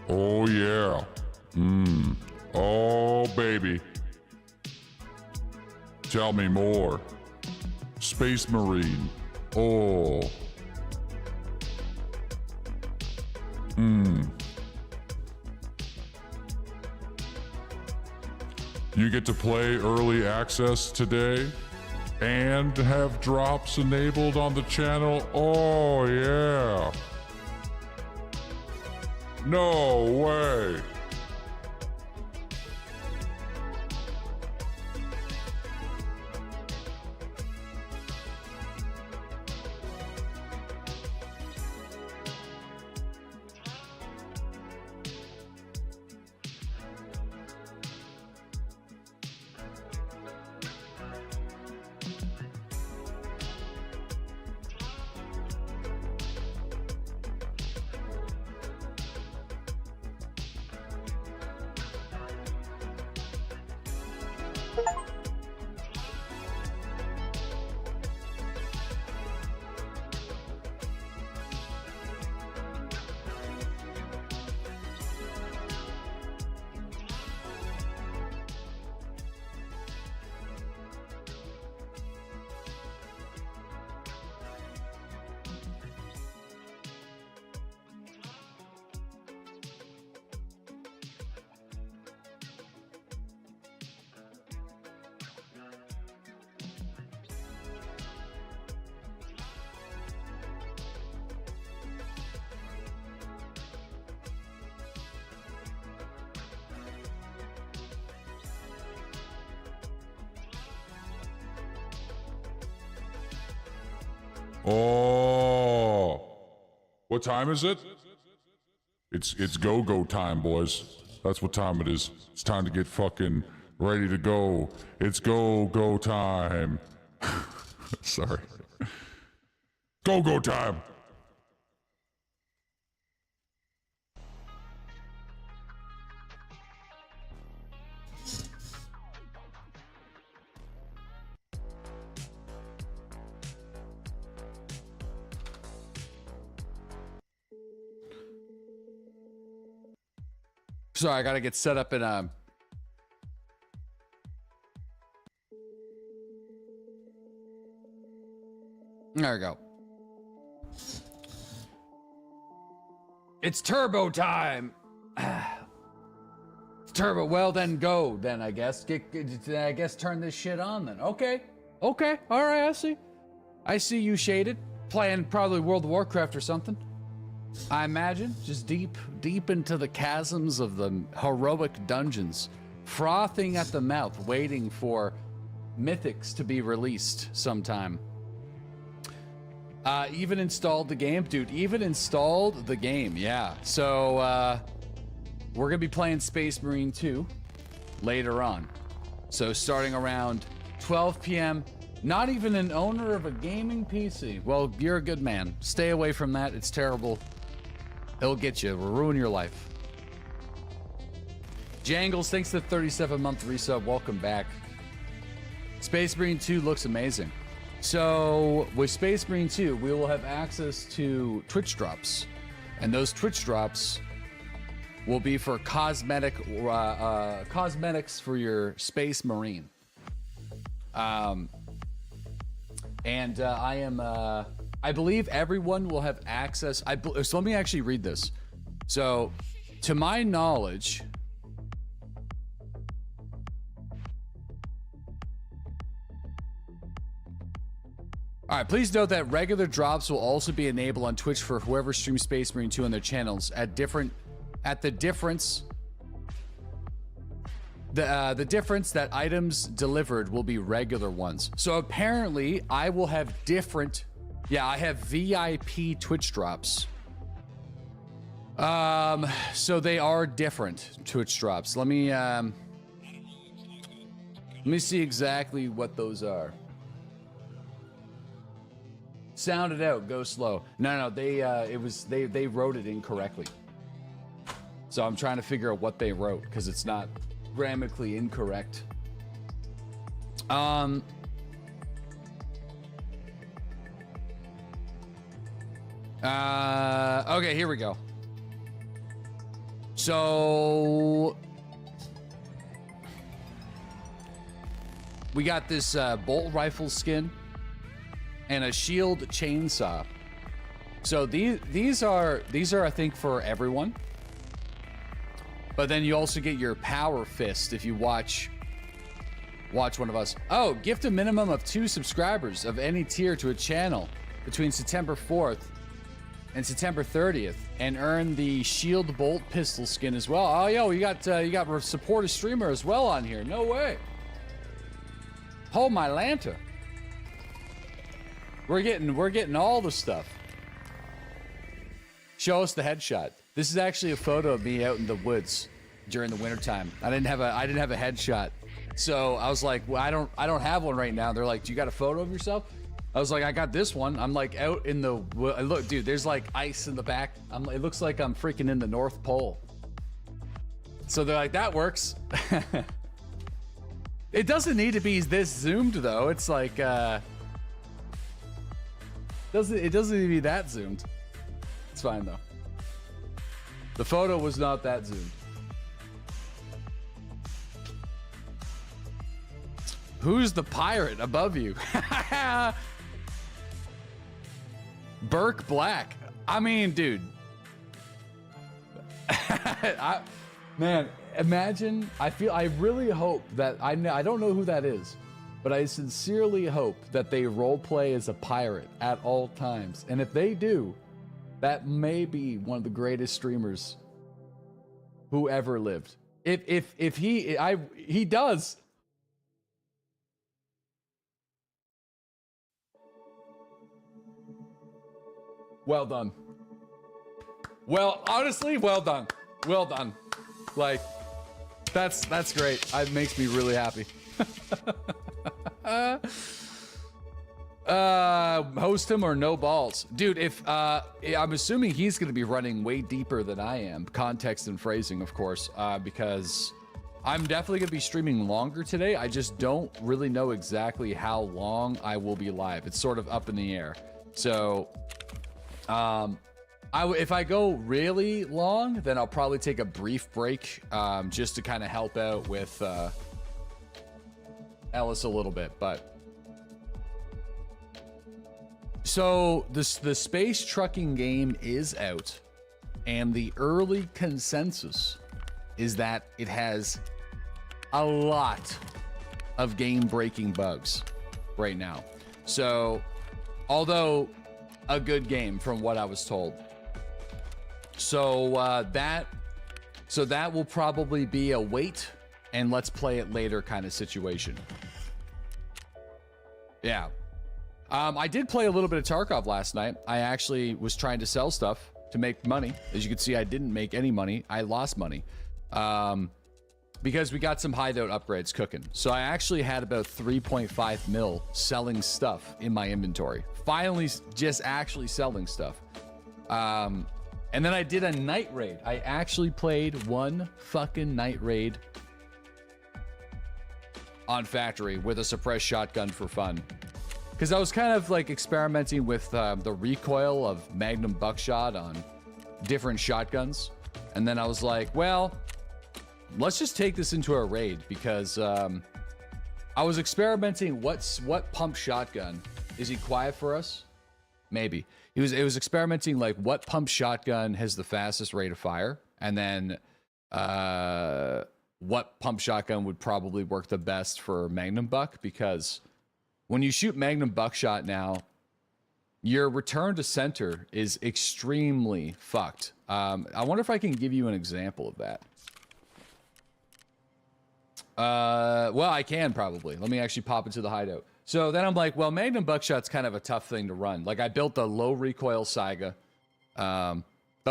Oh yeah. Oh baby. Tell me more. Space Marine. Oh. You get to play early access today and have drops enabled on the channel. Oh yeah. No way. Oh, what time is it? It's go-go time, boys. That's what time it is. It's time to get fucking ready to go. It's go-go time. Sorry. Go-go time. Sorry, I gotta get set up in There we go. It's turbo time. It's turbo. Well, then go. Then I guess turn this shit on. Then okay. All right. I see you shaded, playing probably World of Warcraft or something. I imagine, just deep into the chasms of the heroic dungeons, frothing at the mouth, waiting for mythics to be released sometime. Even installed the game, dude. Even installed the game, yeah. So we're gonna be playing Space Marine 2 later on. So starting around 12 p.m. Not even an owner of a gaming PC. Well, you're a good man. Stay away from that. It's terrible. It'll get you. It'll ruin your life. Jangles, thanks to the 37-month resub. Welcome back. Space Marine 2 looks amazing. So with Space Marine 2, we will have access to Twitch drops. And those Twitch drops will be for cosmetics for your Space Marine. I believe everyone will have access. So let me actually read this. So, to my knowledge, all right, please note that regular drops will also be enabled on Twitch for whoever streams Space Marine 2 on their channels the difference that items delivered will be regular ones. So apparently I will have different. Yeah, I have VIP Twitch drops. So they are different Twitch drops. Let me see exactly what those are. Sound it out, go slow. No, they wrote it incorrectly. So I'm trying to figure out what they wrote because it's not grammatically incorrect. Okay, here we go. So we got this bolt rifle skin and a shield chainsaw. So these are I think for everyone. But then you also get your power fist if you watch one of us. Oh, gift a minimum of 2 subscribers of any tier to a channel between September 4th and September 30th, and earn the shield bolt pistol skin as well. Oh, yo, you got support a streamer as well on here. No way. Hold my lantern. We're getting all the stuff. Show us the headshot. This is actually a photo of me out in the woods during the wintertime. I didn't have a headshot. So I was like, well, I don't have one right now. They're like, do you got a photo of yourself? I was like, I got this one. I'm like out in the, look, dude, there's like ice in the back. It looks like I'm freaking in the North Pole. So they're like, that works. It doesn't need to be this zoomed though. It's like, it doesn't need to be that zoomed. It's fine though. The photo was not that zoomed. Who's the pirate above you? Burke Black. I mean, dude. Man, imagine. I really hope that I don't know who that is, but I sincerely hope that they role play as a pirate at all times. And if they do, that may be one of the greatest streamers who ever lived. If he does. Well done. Well, honestly, well done. Well done. Like, that's great. It makes me really happy. Host him or no balls. Dude, if I'm assuming he's gonna be running way deeper than I am. Context and phrasing, of course, because I'm definitely gonna be streaming longer today. I just don't really know exactly how long I will be live. It's sort of up in the air. So if I go really long, then I'll probably take a brief break, just to kind of help out with Ellis a little bit. But so the space trucking game is out, and the early consensus is that it has a lot of game-breaking bugs right now. So although a good game from what I was told. So that will probably be a wait and let's play it later kind of situation. Yeah. I did play a little bit of Tarkov last night. I actually was trying to sell stuff to make money. As you can see, I didn't make any money. I lost money. Because we got some hideout upgrades cooking. So I actually had about 3.5 mil selling stuff in my inventory. Finally, just actually selling stuff. And then I did a night raid. I actually played one fucking night raid on Factory with a suppressed shotgun for fun. Because I was kind of like experimenting with the recoil of Magnum buckshot on different shotguns. And then I was like, well, let's just take this into a raid, because I was experimenting. What pump shotgun? Is he quiet for us? Maybe. It was experimenting like what pump shotgun has the fastest rate of fire, and then what pump shotgun would probably work the best for Magnum Buck, because when you shoot Magnum Buckshot now, your return to center is extremely fucked. I wonder if I can give you an example of that. Well, I can probably. Let me actually pop into the hideout. So then I'm like, well, Magnum Buckshot's kind of a tough thing to run. Like, I built the low recoil Saiga, the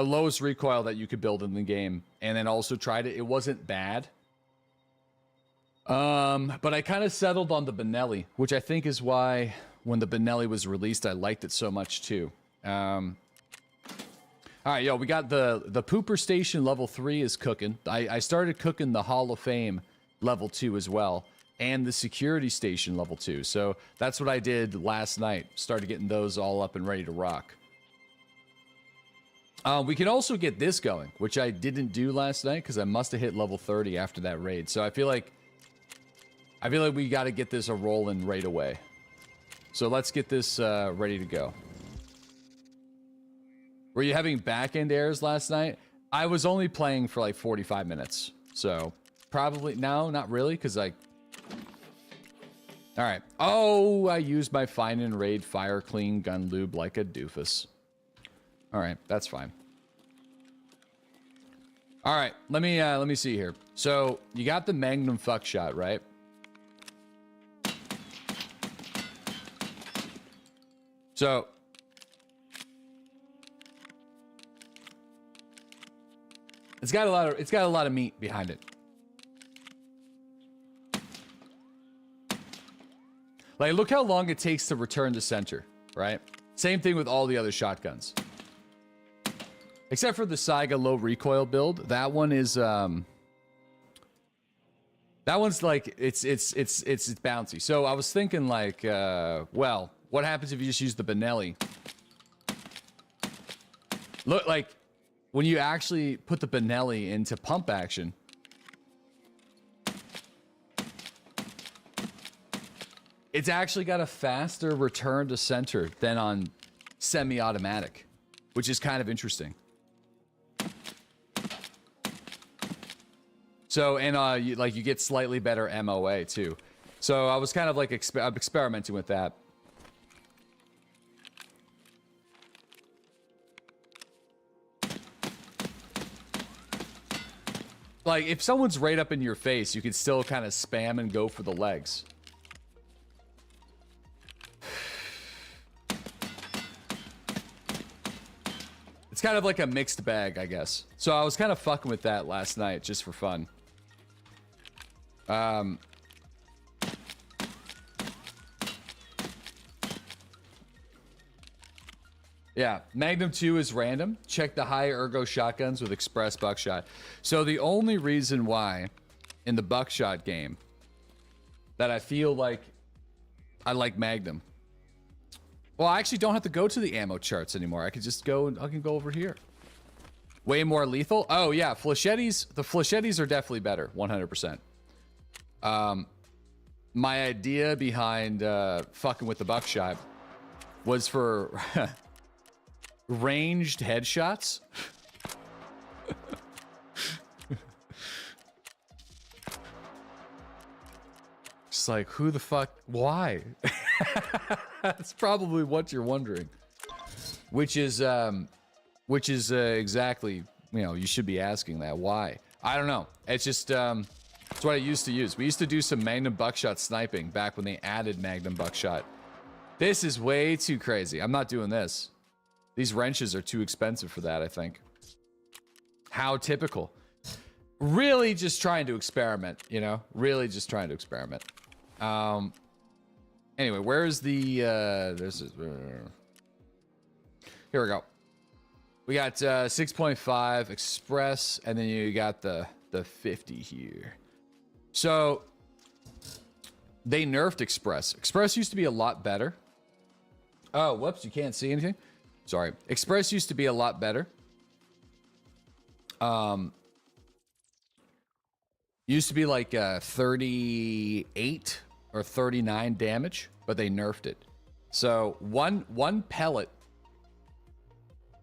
lowest recoil that you could build in the game, and then also tried it. It wasn't bad. But I kind of settled on the Benelli, which I think is why when the Benelli was released, I liked it so much too. All right, yo, we got the Pooper Station level 3 is cooking. I started cooking the Hall of Fame level 2 as well, and the Security Station level 2. So that's what I did last night. Started getting those all up and ready to rock. We can also get this going, which I didn't do last night because I must have hit level 30 after that raid. So I feel like we got to get this a rolling right away. So let's get this ready to go. Were you having back-end errors last night? I was only playing for like 45 minutes. So probably, no, not really, because like... All right. Oh, I used my Find and Raid Fire Clean Gun Lube like a doofus. All right, that's fine. All right, let me see here. So you got the Magnum fuck shot, right? So it's got a lot of meat behind it. Like, look how long it takes to return to center, right? Same thing with all the other shotguns. Except for the Saiga low recoil build. That one is that one's like it's bouncy. So I was thinking like well, what happens if you just use the Benelli? Look, like when you actually put the Benelli into pump action, it's actually got a faster return to center than on semi-automatic, which is kind of interesting. So, and you get slightly better MOA too. So I was kind of like experimenting with that. Like, if someone's right up in your face, you can still kind of spam and go for the legs. It's kind of like a mixed bag, I guess. So I was kind of fucking with that last night just for fun. Yeah, Magnum 2 is random. Check the high ergo shotguns with express buckshot. So the only reason why in the buckshot game that I feel like I like Magnum. Well, I actually don't have to go to the ammo charts anymore. I can just go, I can go over here. Way more lethal. Oh yeah, flechettes. The flechettes are definitely better, 100%. My idea behind fucking with the buckshot was for ranged headshots. Just like, who the fuck? Why? That's probably what you're wondering. Which is exactly, you know, you should be asking that. Why? I don't know. It's just, it's what I used to use. We used to do some Magnum buckshot sniping back when they added Magnum buckshot. This is way too crazy. I'm not doing this. These wrenches are too expensive for that, I think. How typical. Really just trying to experiment, you know? Really just trying to experiment. Anyway, where's the, here we go. We got 6.5 Express, and then you got the 50 here. So, they nerfed Express. Express used to be a lot better. Oh, whoops, you can't see anything? Sorry. Express used to be a lot better. Used to be like 38 or 39 damage, but they nerfed it. So one pellet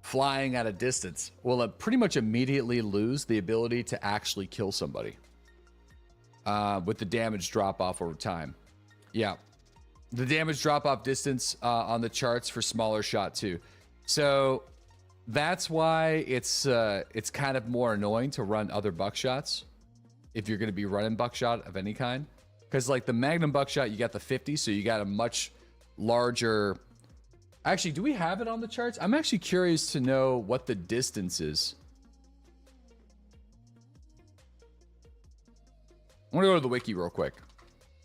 flying at a distance will pretty much immediately lose the ability to actually kill somebody with the damage drop off over time. Yeah, the damage drop off distance on the charts for smaller shot too. So that's why it's kind of more annoying to run other buckshots if you're going to be running buckshot of any kind. Because like the Magnum buckshot, you got the 50, so you got a much larger... Actually, do we have it on the charts? I'm actually curious to know what the distance is. I want to go to the wiki real quick.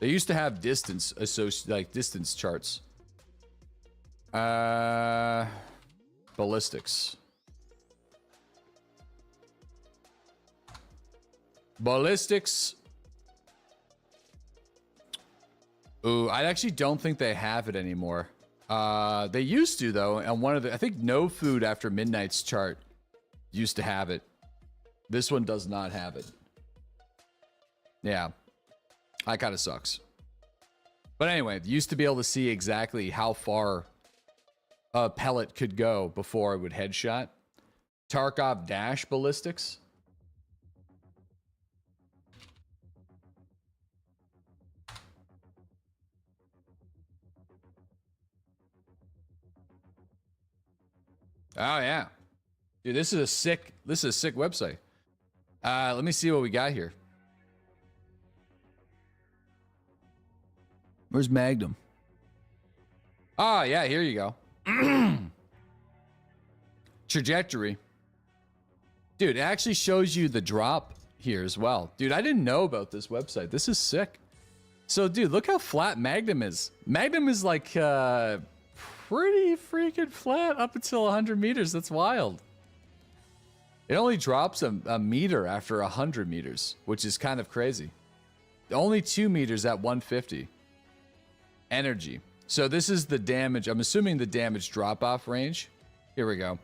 They used to have distance distance charts. Ballistics. Ballistics. Ooh, I actually don't think they have it anymore. They used to though, and one of the, I think No Food After Midnight's chart used to have it. This one does not have it. Yeah. That kind of sucks. But anyway, used to be able to see exactly how far a pellet could go before it would headshot. Tarkov dash ballistics. Oh yeah. Dude, this is a sick website. Let me see what we got here. Where's Magnum? Oh, yeah, here you go. Trajectory. Dude, it actually shows you the drop here as well. Dude, I didn't know about this website. This is sick. So, dude, look how flat Magnum is. Magnum is like pretty freaking flat up until 100 meters. That's wild. It only drops a meter after 100 meters, which is kind of crazy. Only 2 meters at 150. Energy. So this is the damage. I'm assuming the damage drop-off range. Here we go.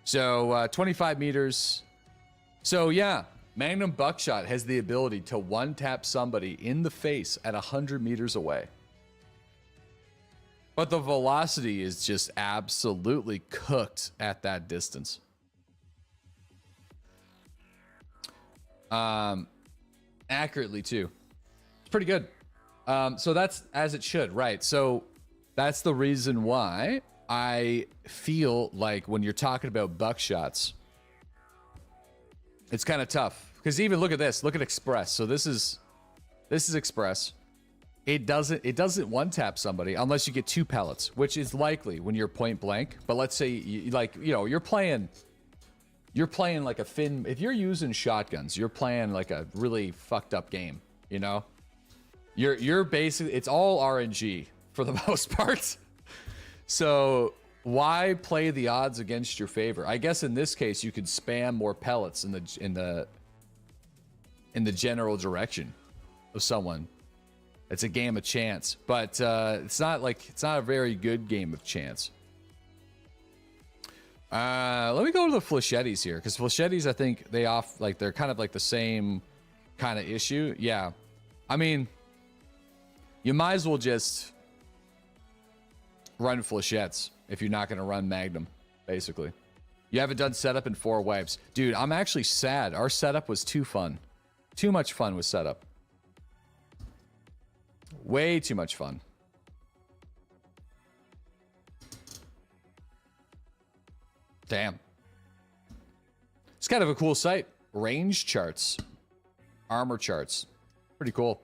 So 25 meters. So yeah, Magnum Buckshot has the ability to one-tap somebody in the face at 100 meters away. But the velocity is just absolutely cooked at that distance. Accurately too. It's pretty good. So that's as it should, right? So that's the reason why I feel like when you're talking about buckshots, it's kind of tough. Because even look at this, look at Express. So this is Express. It doesn't one tap somebody unless you get 2 pellets, which is likely when you're point blank. But let's say you're playing like a fin. If you're using shotguns, you're playing like a really fucked up game, you know? You're basically, it's all RNG for the most part. So why play the odds against your favor? I guess in this case you could spam more pellets in the general direction of someone. It's a game of chance, but it's not a very good game of chance. Let me go to the flechettes here, because flechettes, I think they're kind of like the same kind of issue. Yeah, I mean, you might as well just run flechettes if you're not going to run Magnum, basically. You haven't done setup in 4 wipes. Dude, I'm actually sad. Our setup was too fun. Too much fun with setup. Way too much fun. Damn. It's kind of a cool site. Range charts. Armor charts. Pretty cool.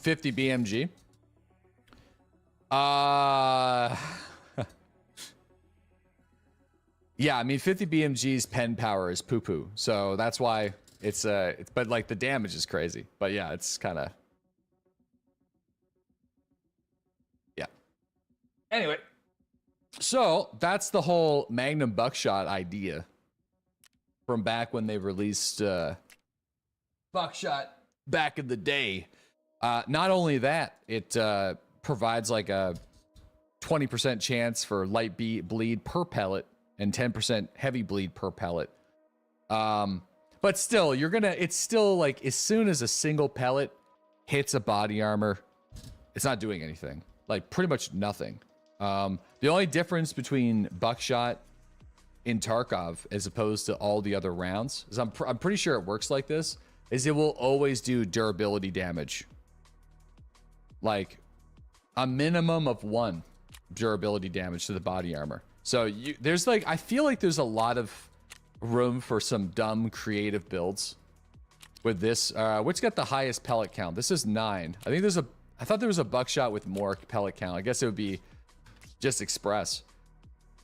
50 BMG. Yeah, I mean 50 BMG's pen power is poo-poo. So that's why it's but like the damage is crazy. But yeah, it's kind of, yeah. Anyway, so that's the whole Magnum Buckshot idea from back when they released Buckshot back in the day. Not only that, it provides like a 20% chance for light bleed per pellet and 10% heavy bleed per pellet. But still, it's still like as soon as a single pellet hits a body armor, it's not doing anything. Like pretty much nothing. The only difference between Buckshot in Tarkov as opposed to all the other rounds is I'm pretty sure it works like this, is it will always do durability damage. Like a minimum of 1 durability damage to the body armor. So there's like, I feel like there's a lot of room for some dumb creative builds with this. Which got the highest pellet count? This is 9. I thought there was a Buckshot with more pellet count. I guess it would be just Express,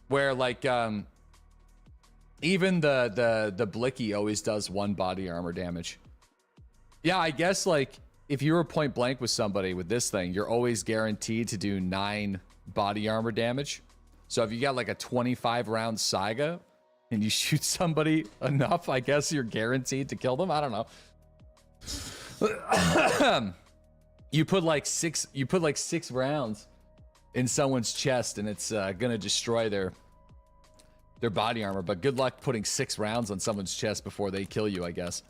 where like even the Blicky always does 1 body armor damage. Yeah, I guess like if you were point blank with somebody with this thing, you're always guaranteed to do 9 body armor damage. So if you got like a 25 round Saiga and you shoot somebody enough, I guess you're guaranteed to kill them. I don't know. You put like 6 rounds in someone's chest and it's gonna destroy their body armor, but good luck putting 6 rounds on someone's chest before they kill you, I guess.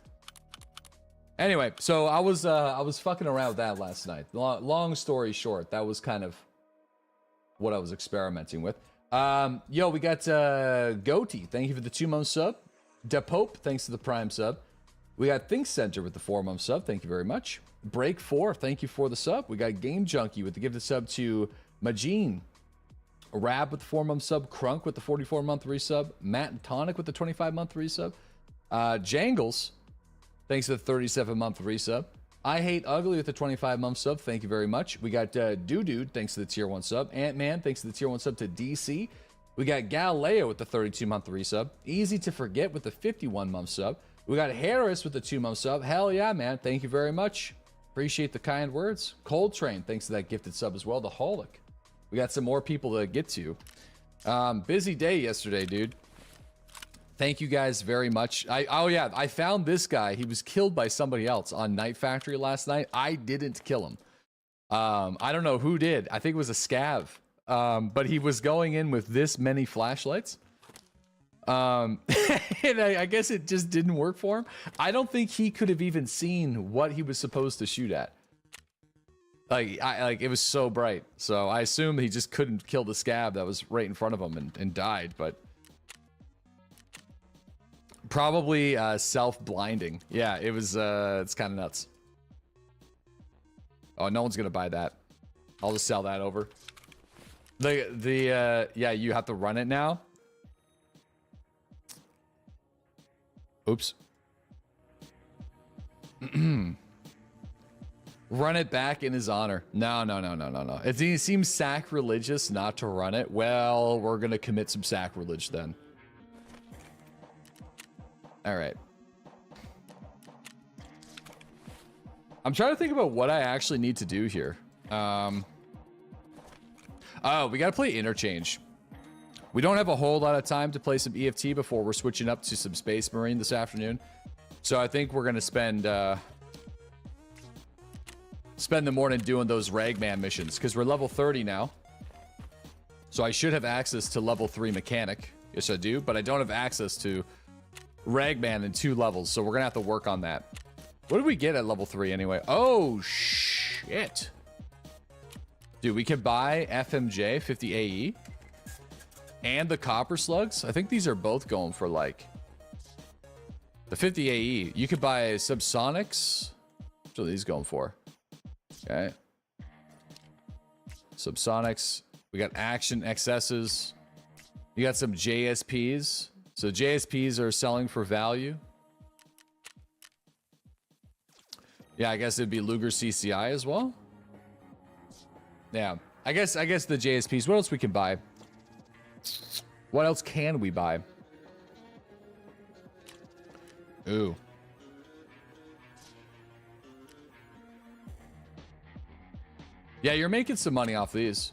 Anyway, so I was fucking around with that last night. Long story short, that was kind of what I was experimenting with. Yo, we got Goatee, thank you for the 2-month sub. DePope, thanks to the Prime sub. We got Think Center with the 4-month sub, thank you very much. Break 4, thank you for the sub. We got Game Junkie with the gifted sub to Majin. Rab with the 4-month sub. Crunk with the 44-month resub. Matt and Tonic with the 25-month resub. Jangles, thanks to the 37-month resub. I Hate Ugly with the 25-month sub. Thank you very much. We got Dude, thanks to the tier 1 sub. Ant-Man, thanks to the tier 1 sub to DC. We got Galileo with the 32-month resub. Easy to Forget with the 51-month sub. We got Harris with the 2-month sub. Hell yeah, man. Thank you very much. Appreciate the kind words. Coltrane, thanks to that gifted sub as well. The Holic. We got some more people to get to. Busy day yesterday, dude. Thank you guys very much. Oh yeah, I found this guy. He was killed by somebody else on Night Factory last night. I didn't kill him. I don't know who did. I think it was a scav. But he was going in with this many flashlights. And I guess it just didn't work for him. I don't think he could have even seen what he was supposed to shoot at. Like it was so bright. So I assume he just couldn't kill the scav that was right in front of him and died, but probably self-blinding. Yeah, it was it's kind of nuts. Oh, no one's gonna buy that. I'll just sell that over. Yeah, you have to run it now. Oops. Run it back in his honor. No. It seems sacrilegious not to run it. Well, we're gonna commit some sacrilege then. All right. I'm trying to think about what I actually need to do here. Oh, we gotta play Interchange. We don't have a whole lot of time to play some EFT before we're switching up to some Space Marine this afternoon. So I think we're gonna spend the morning doing those Ragman missions because we're level 30 now. So I should have access to level 3 mechanic. Yes, I do, but I don't have access to Ragman in 2 levels, so we're gonna have to work on that. What did we get at level 3 anyway? Oh shit. Dude, we can buy FMJ 50 AE and the copper slugs. I think these are both going for like the 50 AE. You could buy subsonics. What are these going for? Okay. Subsonics. We got action XSs. You got some JSPs. So JSPs are selling for value. Yeah, I guess it'd be Luger CCI as well. Yeah, I guess the JSPs. What else we can buy? What else can we buy? Ooh. Yeah, you're making some money off these.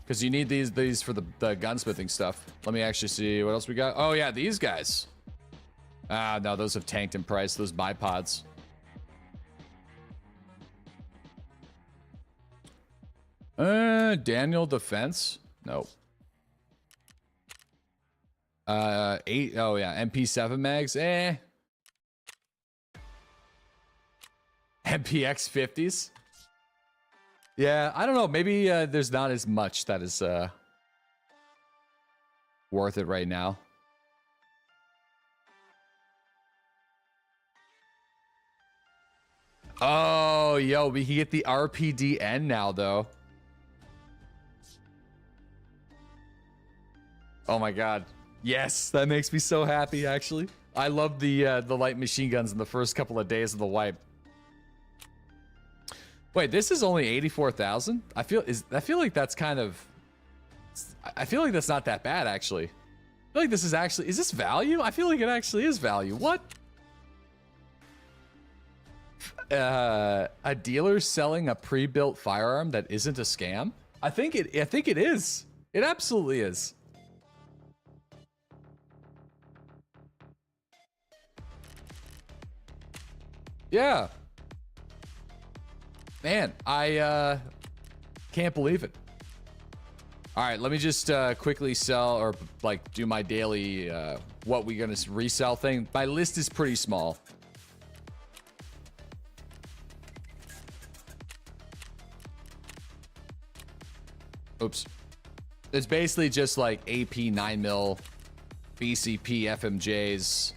Because you need these for the gunsmithing stuff. Let me actually see what else we got. Oh yeah, these guys. Ah, no, those have tanked in price. Those bipods. Daniel Defense? Nope. 8. Oh yeah, MP7 mags. MPX 50s. Yeah, I don't know. Maybe there's not as much that is worth it right now. Oh, yo, we can get the RPDN now, though. Oh my god. Yes, that makes me so happy, actually. I love the light machine guns in the first couple of days of the wipe. Wait, this is only 84,000? I feel like that's kind of... I feel like that's not that bad, actually. I feel like this is actually... Is this value? I feel like it actually is value. What? A dealer selling a pre-built firearm that isn't a scam? I think it is. It absolutely is. Yeah. Man, I can't believe it. All right, let me just quickly sell or like do my daily what we gonna resell thing. My list is pretty small. Oops. It's basically just like AP 9mm, BCP FMJs,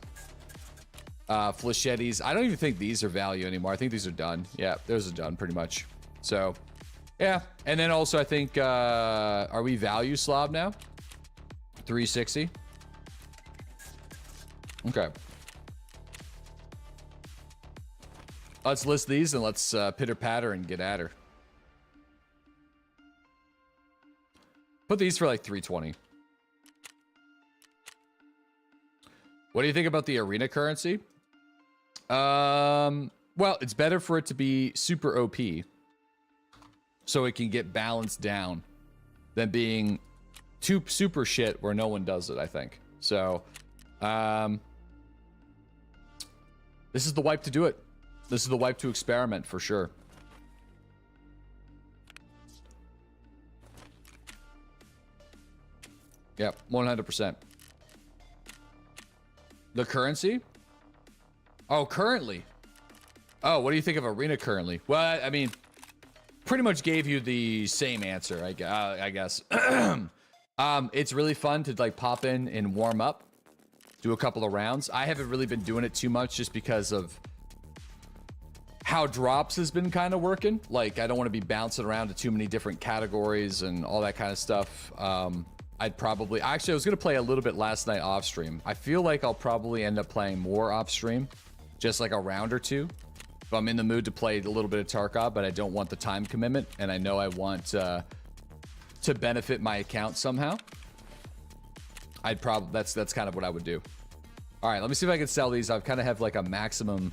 flechettis. I don't even think these are value anymore. I think these are done. Yeah, those are done pretty much. So, yeah. And then also I think, are we value slob now? 360. Okay. Let's list these and let's pitter patter and get at her. Put these for like 320. What do you think about the arena currency? Well, it's better for it to be super OP so it can get balanced down than being too super shit where no one does it, I think. So, this is the wipe to do it. This is the wipe to experiment for sure. Yep, 100%. The currency? Oh, currently. Oh, what do you think of arena currently? Well, I mean, pretty much gave you the same answer, I guess. It's really fun to like pop in and warm up, do a couple of rounds. I haven't really been doing it too much just because of how drops has been kind of working. Like, I don't want to be bouncing around to too many different categories and all that kind of stuff. I'd probably, actually, I was going to play a little bit last night off stream. I feel like I'll probably end up playing more off stream, just like a round or two. If I'm in the mood to play a little bit of Tarkov, but I don't want the time commitment, and I know I want to benefit my account somehow. I'd probably, that's kind of what I would do. All right, let me see if I can sell these. I kind of have like a maximum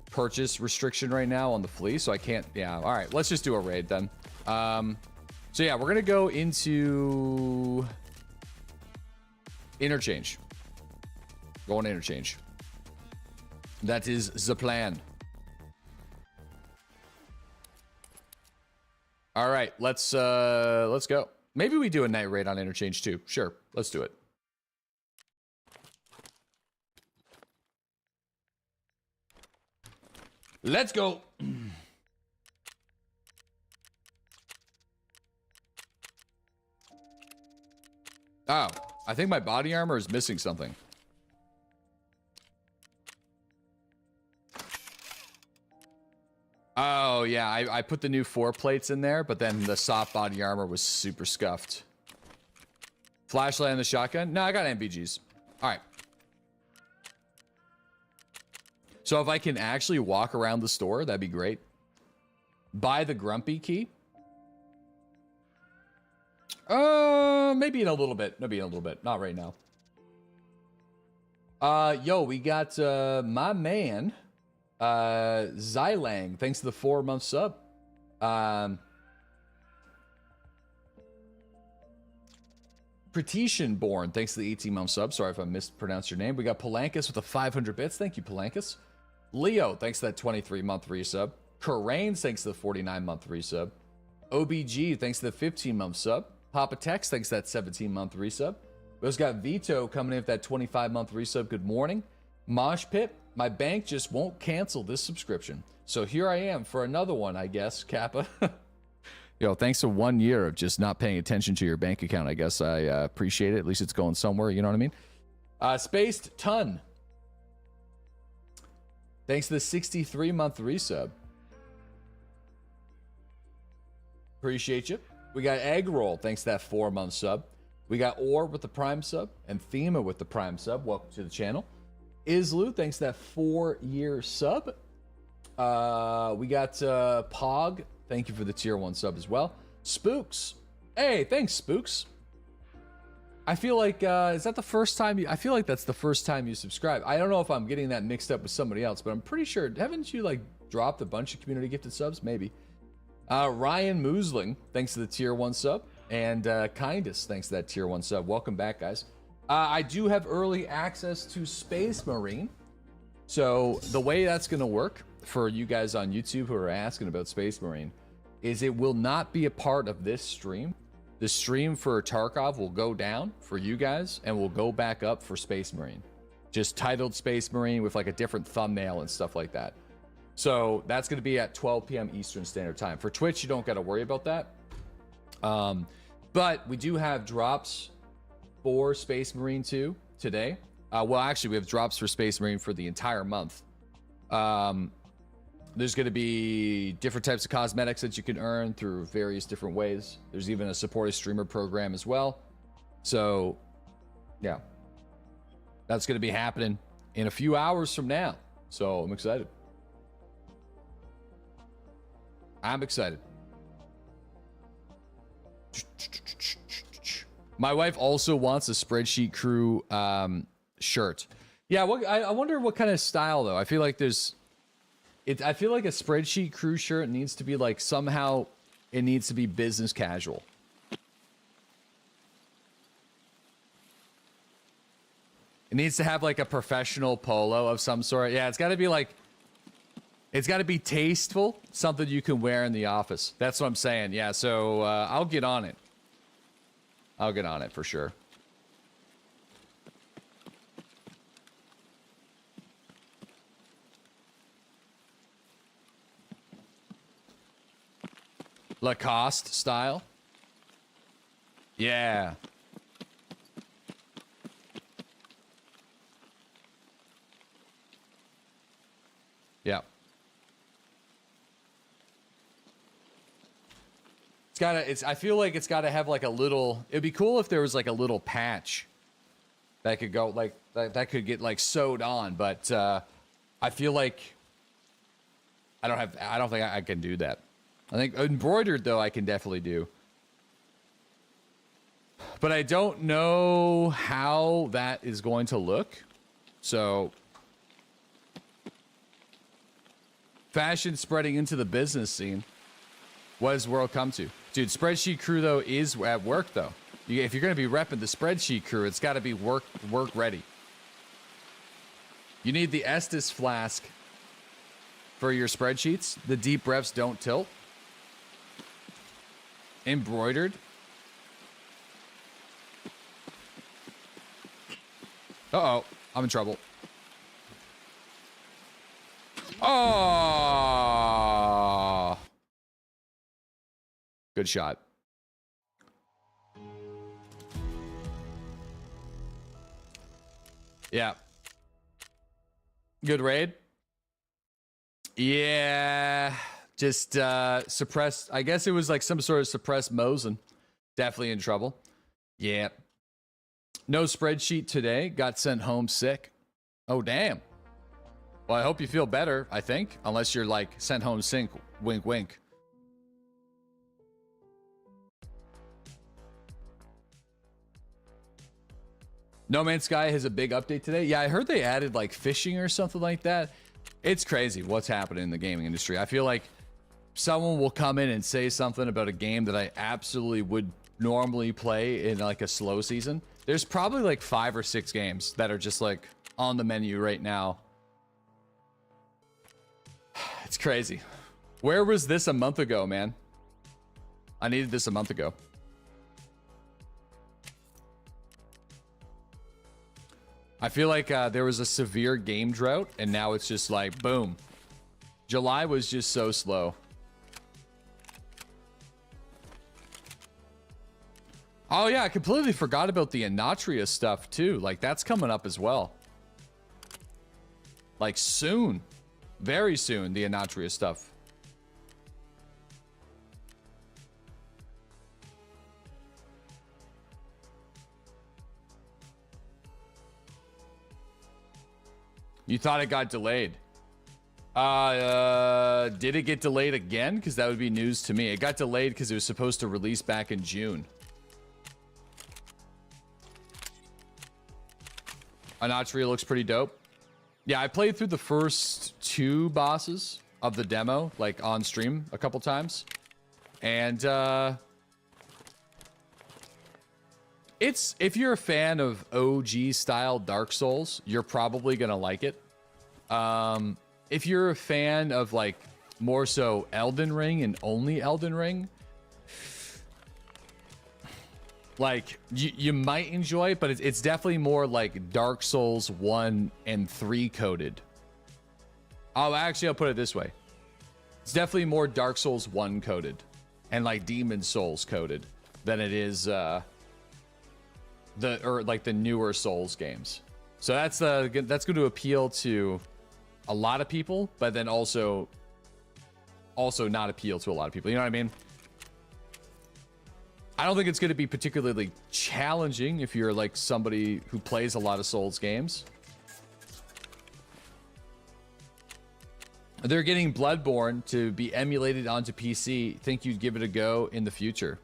purchase restriction right now on the flea, so I can't, yeah. All right, let's just do a raid then. So yeah, we're gonna go into Interchange. Going Interchange. That is the plan. All right, let's go. Maybe we do a night raid on Interchange too. Sure, let's do it. Let's go. Oh, I think my body armor is missing something. Oh, yeah, I put the new 4 plates in there, but then the soft body armor was super scuffed. Flashlight and the shotgun? No, I got MBGs. All right. So if I can actually walk around the store, that'd be great. Buy the grumpy key. Maybe in a little bit. Maybe in a little bit. Not right now. Yo, we got my man, Zylang. Thanks to the 4-month sub. Pretetian Born. Thanks to the 18-month sub. Sorry if I mispronounced your name. We got Palankus with the 500 bits. Thank you, Palankus. Leo, thanks to that 23-month resub. Karanes, thanks to the 49-month resub. OBG, thanks to the 15-month sub. Papa Tex, thanks to that 17-month resub. We also got Vito coming in with that 25-month resub. Good morning. Mosh Pit, my bank just won't cancel this subscription. So here I am for another one, I guess, Kappa. Yo, thanks to 1 year of just not paying attention to your bank account. I guess I appreciate it. At least it's going somewhere, you know what I mean? Spaced Ton. Thanks to the 63-month resub. Appreciate you. We got Egg Roll, thanks to that 4-month sub. We got Orb with the Prime sub and Thema with the Prime sub. Welcome to the channel. Islu, thanks to that 4-year sub. We got Pog, thank you for the tier 1 sub as well. Spooks. Hey, thanks, Spooks. I feel like, is that the first time I feel like that's the first time you subscribe. I don't know if I'm getting that mixed up with somebody else, but I'm pretty sure, haven't you like dropped a bunch of community gifted subs? Maybe. Ryan Moosling, thanks to the tier 1 sub. And Kindest, thanks to that tier 1 sub. Welcome back, guys. I do have early access to Space Marine. So the way that's going to work for you guys on YouTube who are asking about Space Marine is it will not be a part of this stream. the stream for Tarkov will go down for you guys and will go back up for Space Marine. Just titled Space Marine with like a different thumbnail and stuff like that. So that's going to be at 12 p.m. Eastern Standard Time. For Twitch, you don't got to worry about that. But we do have drops for Space Marine 2 today. Well, actually, we have drops for Space Marine for the entire month. There's going to be different types of cosmetics that you can earn through various different ways. There's even a supported streamer program as well. So, yeah. That's going to be happening in a few hours from now. So, I'm excited. I'm excited. My wife also wants a Spreadsheet Crew shirt. Yeah, I wonder what kind of style, though. I feel like there's... I feel like a Spreadsheet Crew shirt needs to be like somehow it needs to be business casual. It needs to have like a professional polo of some sort. Yeah, it's got to be like, it's got to be tasteful, something you can wear in the office. That's what I'm saying. Yeah, so I'll get on it. I'll get on it for sure. Lacoste style. Yeah. Yeah. I feel like it's gotta have like a little, it'd be cool if there was like a little patch that could go like, that could get like sewed on, but I feel like I don't think I can do that. I think embroidered, though, I can definitely do. But I don't know how that is going to look. So, fashion spreading into the business scene. What does the world come to? Dude, Spreadsheet Crew, though, is at work, though. If you're going to be repping the Spreadsheet Crew, it's got to be work ready. You need the Estus flask for your spreadsheets. The deep breaths don't tilt. Embroidered. Uh-oh. I'm in trouble. Oh! Good shot. Yeah. Good raid. Yeah. Just suppressed. I guess it was like some sort of suppressed Mosin. Definitely in trouble. Yeah. No spreadsheet today. Got sent home sick. Oh, damn. Well, I hope you feel better, I think. Unless you're like sent home sick. Wink, wink. No Man's Sky has a big update today. Yeah, I heard they added like fishing or something like that. It's crazy what's happening in the gaming industry. I feel like someone will come in and say something about a game that I absolutely would normally play in like a slow season. There's probably like 5 or 6 games that are just like on the menu right now. It's crazy. Where was this a month ago, man? I needed this a month ago. I feel like there was a severe game drought, and now it's just like, boom. July was just so slow. Oh, yeah, I completely forgot about the Anatria stuff, too. Like, that's coming up as well. Like, soon. Very soon, the Anatria stuff. You thought it got delayed. Did it get delayed again? Because that would be news to me. It got delayed because it was supposed to release back in June. Anatria looks pretty dope. Yeah, I played through the first 2 bosses of the demo, like on stream a couple times. And it's, if you're a fan of OG style Dark Souls, you're probably gonna like it. If you're a fan of like more so Elden Ring and only Elden Ring, Like, you might enjoy it, but it's definitely more like Dark Souls 1 and 3 coded. Oh, actually, I'll put it this way. It's definitely more Dark Souls 1 coded and like Demon Souls coded than it is the newer Souls games. So that's going to appeal to a lot of people, but then also not appeal to a lot of people. You know what I mean? I don't think it's going to be particularly challenging if you're like somebody who plays a lot of Souls games. They're getting Bloodborne to be emulated onto PC. Think you'd give it a go in the future?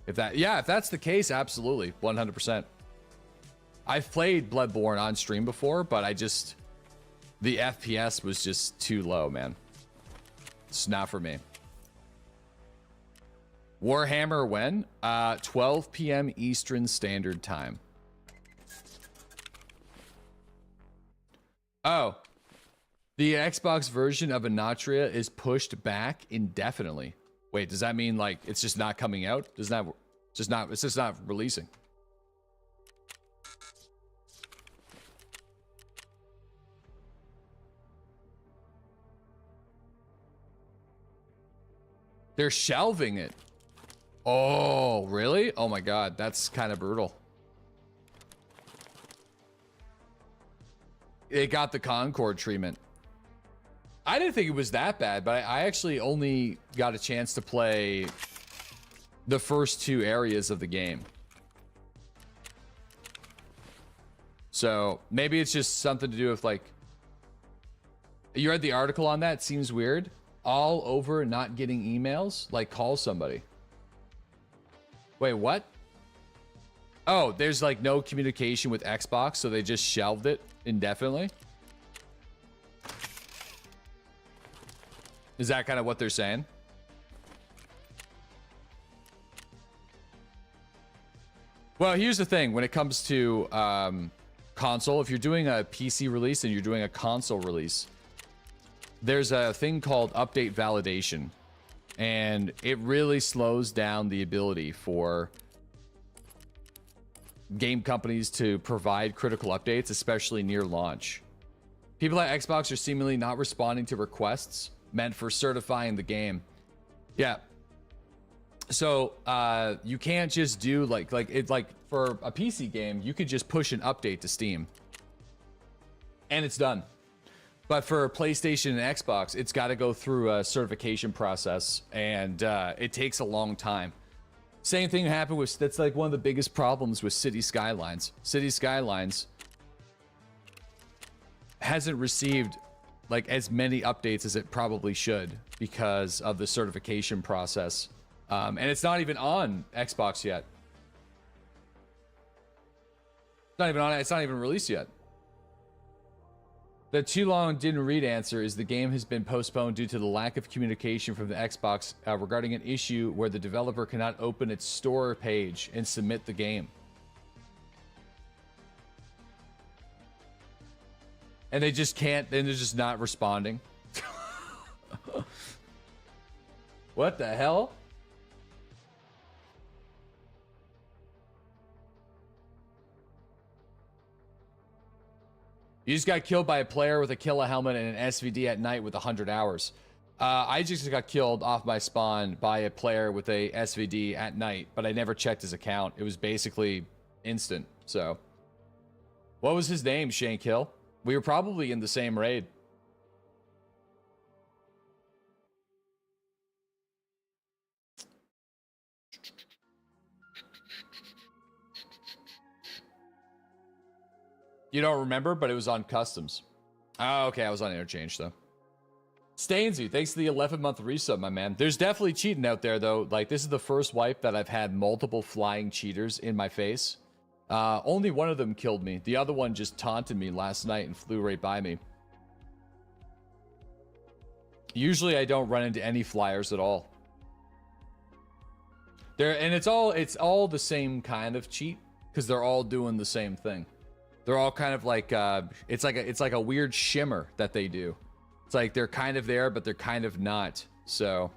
If that's the case, absolutely, 100%. I've played Bloodborne on stream before, but the FPS was just too low, man. It's not for me. Warhammer when? 12 p.m. Eastern Standard Time. Oh. The Xbox version of Anatria is pushed back indefinitely. Wait, does that mean like it's just not coming out? It's just not releasing. They're shelving it. Oh, really? Oh my god, that's kind of brutal. It got the Concord treatment. I didn't think it was that bad, but I actually only got a chance to play the first 2 areas of the game. So maybe it's just something to do with like, you read the article on that? It seems weird. All over not getting emails? Like call somebody. Wait, what? Oh, there's like no communication with Xbox, so they just shelved it indefinitely? Is that kind of what they're saying? Well, here's the thing. When it comes to console, if you're doing a PC release and you're doing a console release, there's a thing called update validation. And it really slows down the ability for game companies to provide critical updates, especially near launch. People at Xbox are seemingly not responding to requests meant for certifying the game. Yeah. So you can't just do like for a PC game, you could just push an update to Steam and it's done. But for PlayStation and Xbox, it's got to go through a certification process, and it takes a long time. Same thing happened with, that's like one of the biggest problems with City Skylines. City Skylines hasn't received like as many updates as it probably should because of the certification process. And it's not even on Xbox yet. It's not even on it. It's not even released yet. The too long didn't read answer is the game has been postponed due to the lack of communication from the Xbox regarding an issue where the developer cannot open its store page and submit the game. And they just can't, and they're just not responding. What the hell? You just got killed by a player with a killer helmet and an SVD at night with 100 hours. I just got killed off my spawn by a player with a SVD at night, but I never checked his account. It was basically instant, so. What was his name, Shane Kill? We were probably in the same raid. You don't remember, but it was on customs. Oh, okay, I was on Interchange, though. Stainsy, thanks to the 11-month resub, my man. There's definitely cheating out there, though. Like, this is the first wipe that I've had multiple flying cheaters in my face. Only one of them killed me. The other one just taunted me last night and flew right by me. Usually, I don't run into any flyers at all. And it's all the same kind of cheat, because they're all doing the same thing. They're all kind of like it's like a weird shimmer that they do. It's like they're kind of there, but they're kind of not. So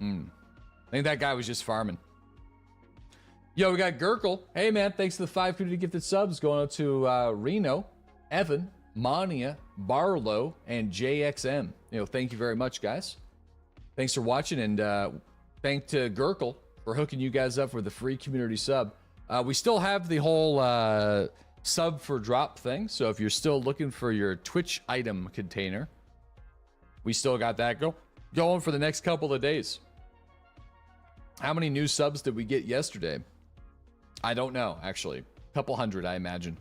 I think that guy was just farming. Yo, we got Gurkle. Hey, man, thanks to the 5 community gifted subs going out to Reno, Evan, Mania, Barlow, and JXM. You know, thank you very much, guys. Thanks for watching, and thank to Gurkle for hooking you guys up for the free community sub. We still have the whole sub for drop thing, so if you're still looking for your Twitch item container, we still got that going for the next couple of days. How many new subs did we get yesterday? I don't know, actually. A couple hundred, I imagine.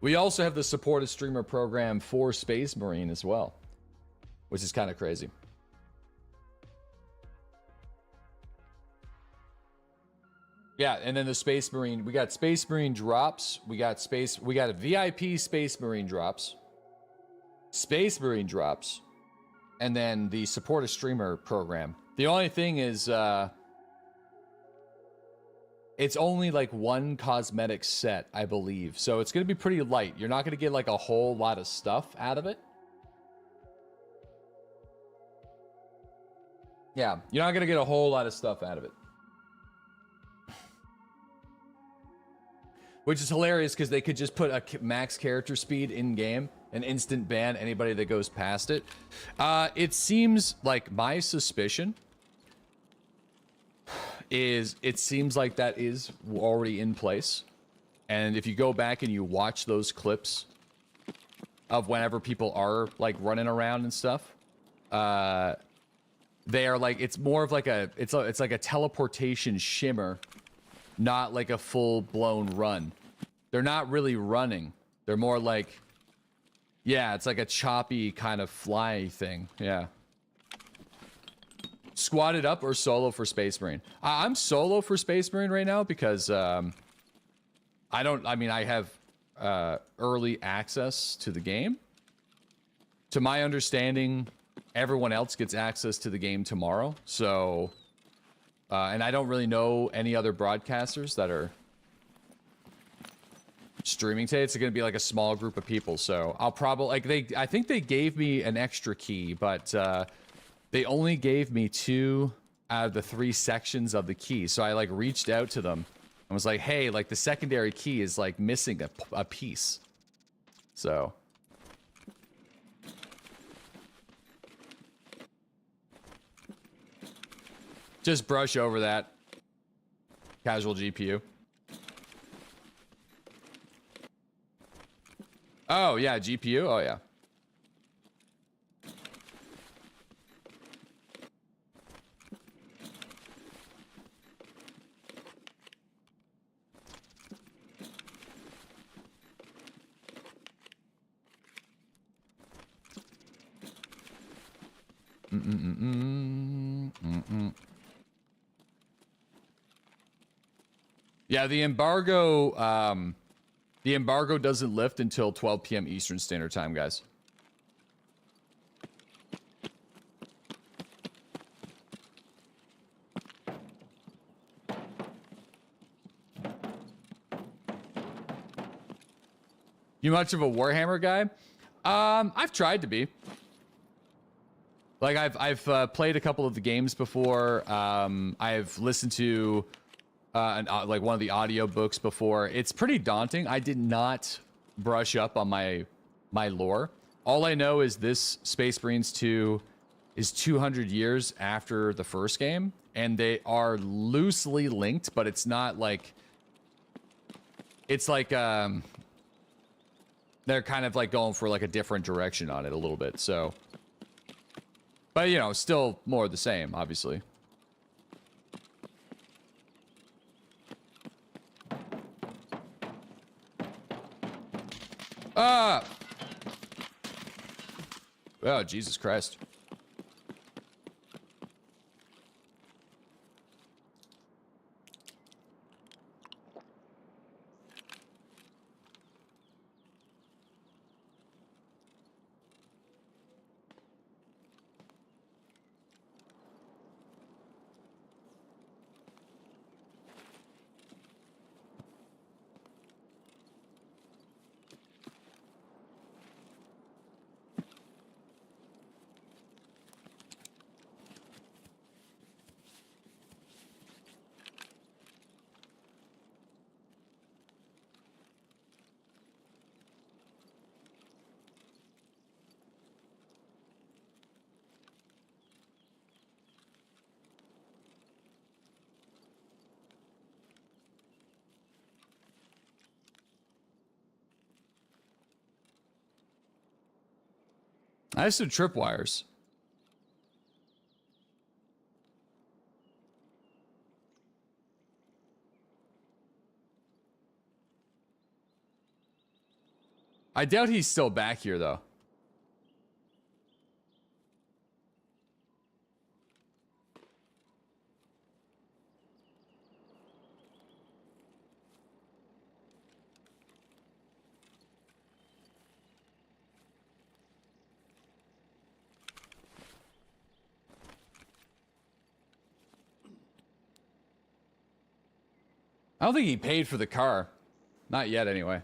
We also have the support a streamer program for Space Marine as well, which is kind of crazy. Yeah, and then the Space Marine, we got Space Marine drops, we got a VIP Space Marine drops, Space Marine drops, and then the support a streamer program. The only thing is, it's only like one cosmetic set, I believe. So it's going to be pretty light. You're not going to get like a whole lot of stuff out of it. Yeah, you're not going to get a whole lot of stuff out of it. Which is hilarious because they could just put a max character speed in game and instant ban anybody that goes past it. It seems like my suspicion is it seems like that is already in place. And if you go back and you watch those clips of whenever people are like running around and stuff, they are like, it's more of like it's like a teleportation shimmer, not like a full-blown run. They're not really running. They're more like, yeah, it's like a choppy kind of fly thing. Yeah. Squatted up or solo for Space Marine? I'm solo for Space Marine right now because I have early access to the game. To my understanding, everyone else gets access to the game tomorrow. So, and I don't really know any other broadcasters that are streaming today. It's going to be like a small group of people. So I'll probably, I think they gave me an extra key, but they only gave me 2 out of the 3 sections of the key. So I like reached out to them and was like, hey, like the secondary key is like missing a piece. So. Just brush over that. Casual GPU. Oh, yeah, GPU? Oh, yeah. Yeah, the embargo doesn't lift until 12 p.m. Eastern Standard Time, guys. You much of a Warhammer guy? I've tried to be. Like I've played a couple of the games before. I've listened to like one of the audio books before. It's pretty daunting. I did not brush up on my lore. All I know is this Space Marines 2 is 200 years after the first game, and they are loosely linked, but it's not like, it's like they're kind of like going for like a different direction on it a little bit. So, but you know, still more of the same, obviously. Ah! Oh, Jesus Christ. I have some tripwires. I doubt he's still back here, though. I don't think he paid for the car. Not yet, anyway.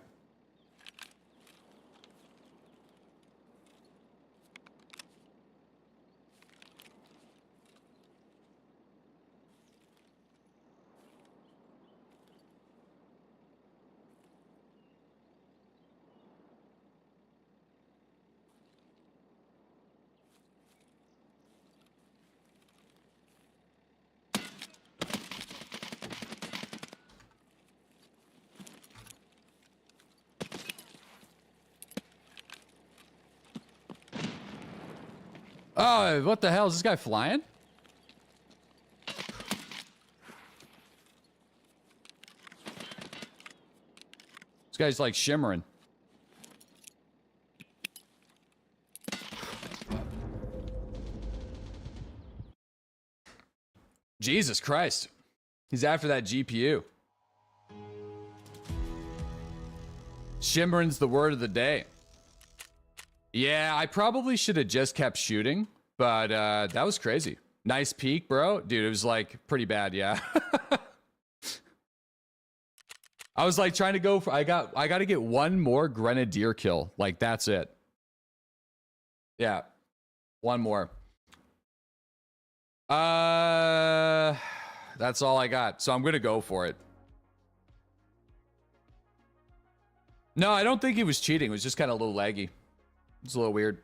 Oh, what the hell? Is this guy flying? This guy's like shimmering. Jesus Christ. He's after that GPU. Shimmering's the word of the day. Yeah, I probably should have just kept shooting, but that was crazy. Nice peek, bro. Dude, it was like pretty bad, yeah. I was like trying to go for I got to get one more grenadier kill. Like that's it. Yeah. One more. That's all I got. So I'm going to go for it. No, I don't think he was cheating. It was just kind of a little laggy. It's a little weird.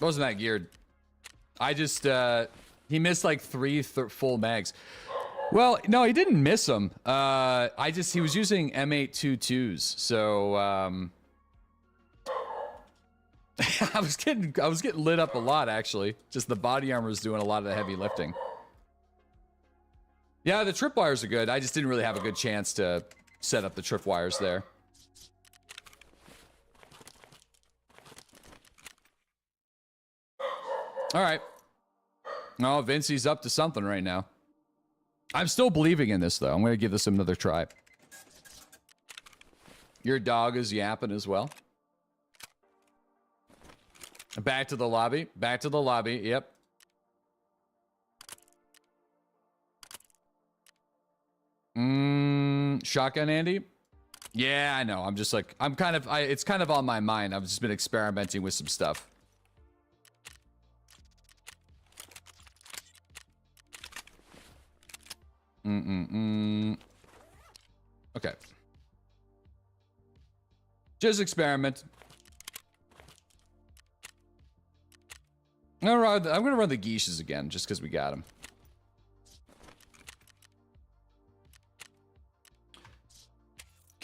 Wasn't that geared. I just, he missed like 3 full mags. Well, no, he didn't miss them. He was using M822s. So, I was getting lit up a lot, actually. Just the body armor was doing a lot of the heavy lifting. Yeah, the tripwires are good. I just didn't really have a good chance to set up the tripwires there. All right. Oh, Vincey's up to something right now. I'm still believing in this, though. I'm going to give this another try. Your dog is yapping as well. Back to the lobby. Back to the lobby. Yep. Shotgun Andy? Yeah, I know. I'm just like, it's kind of on my mind. I've just been experimenting with some stuff. Okay. Just experiment. I'm gonna run the geishas again, just because we got them.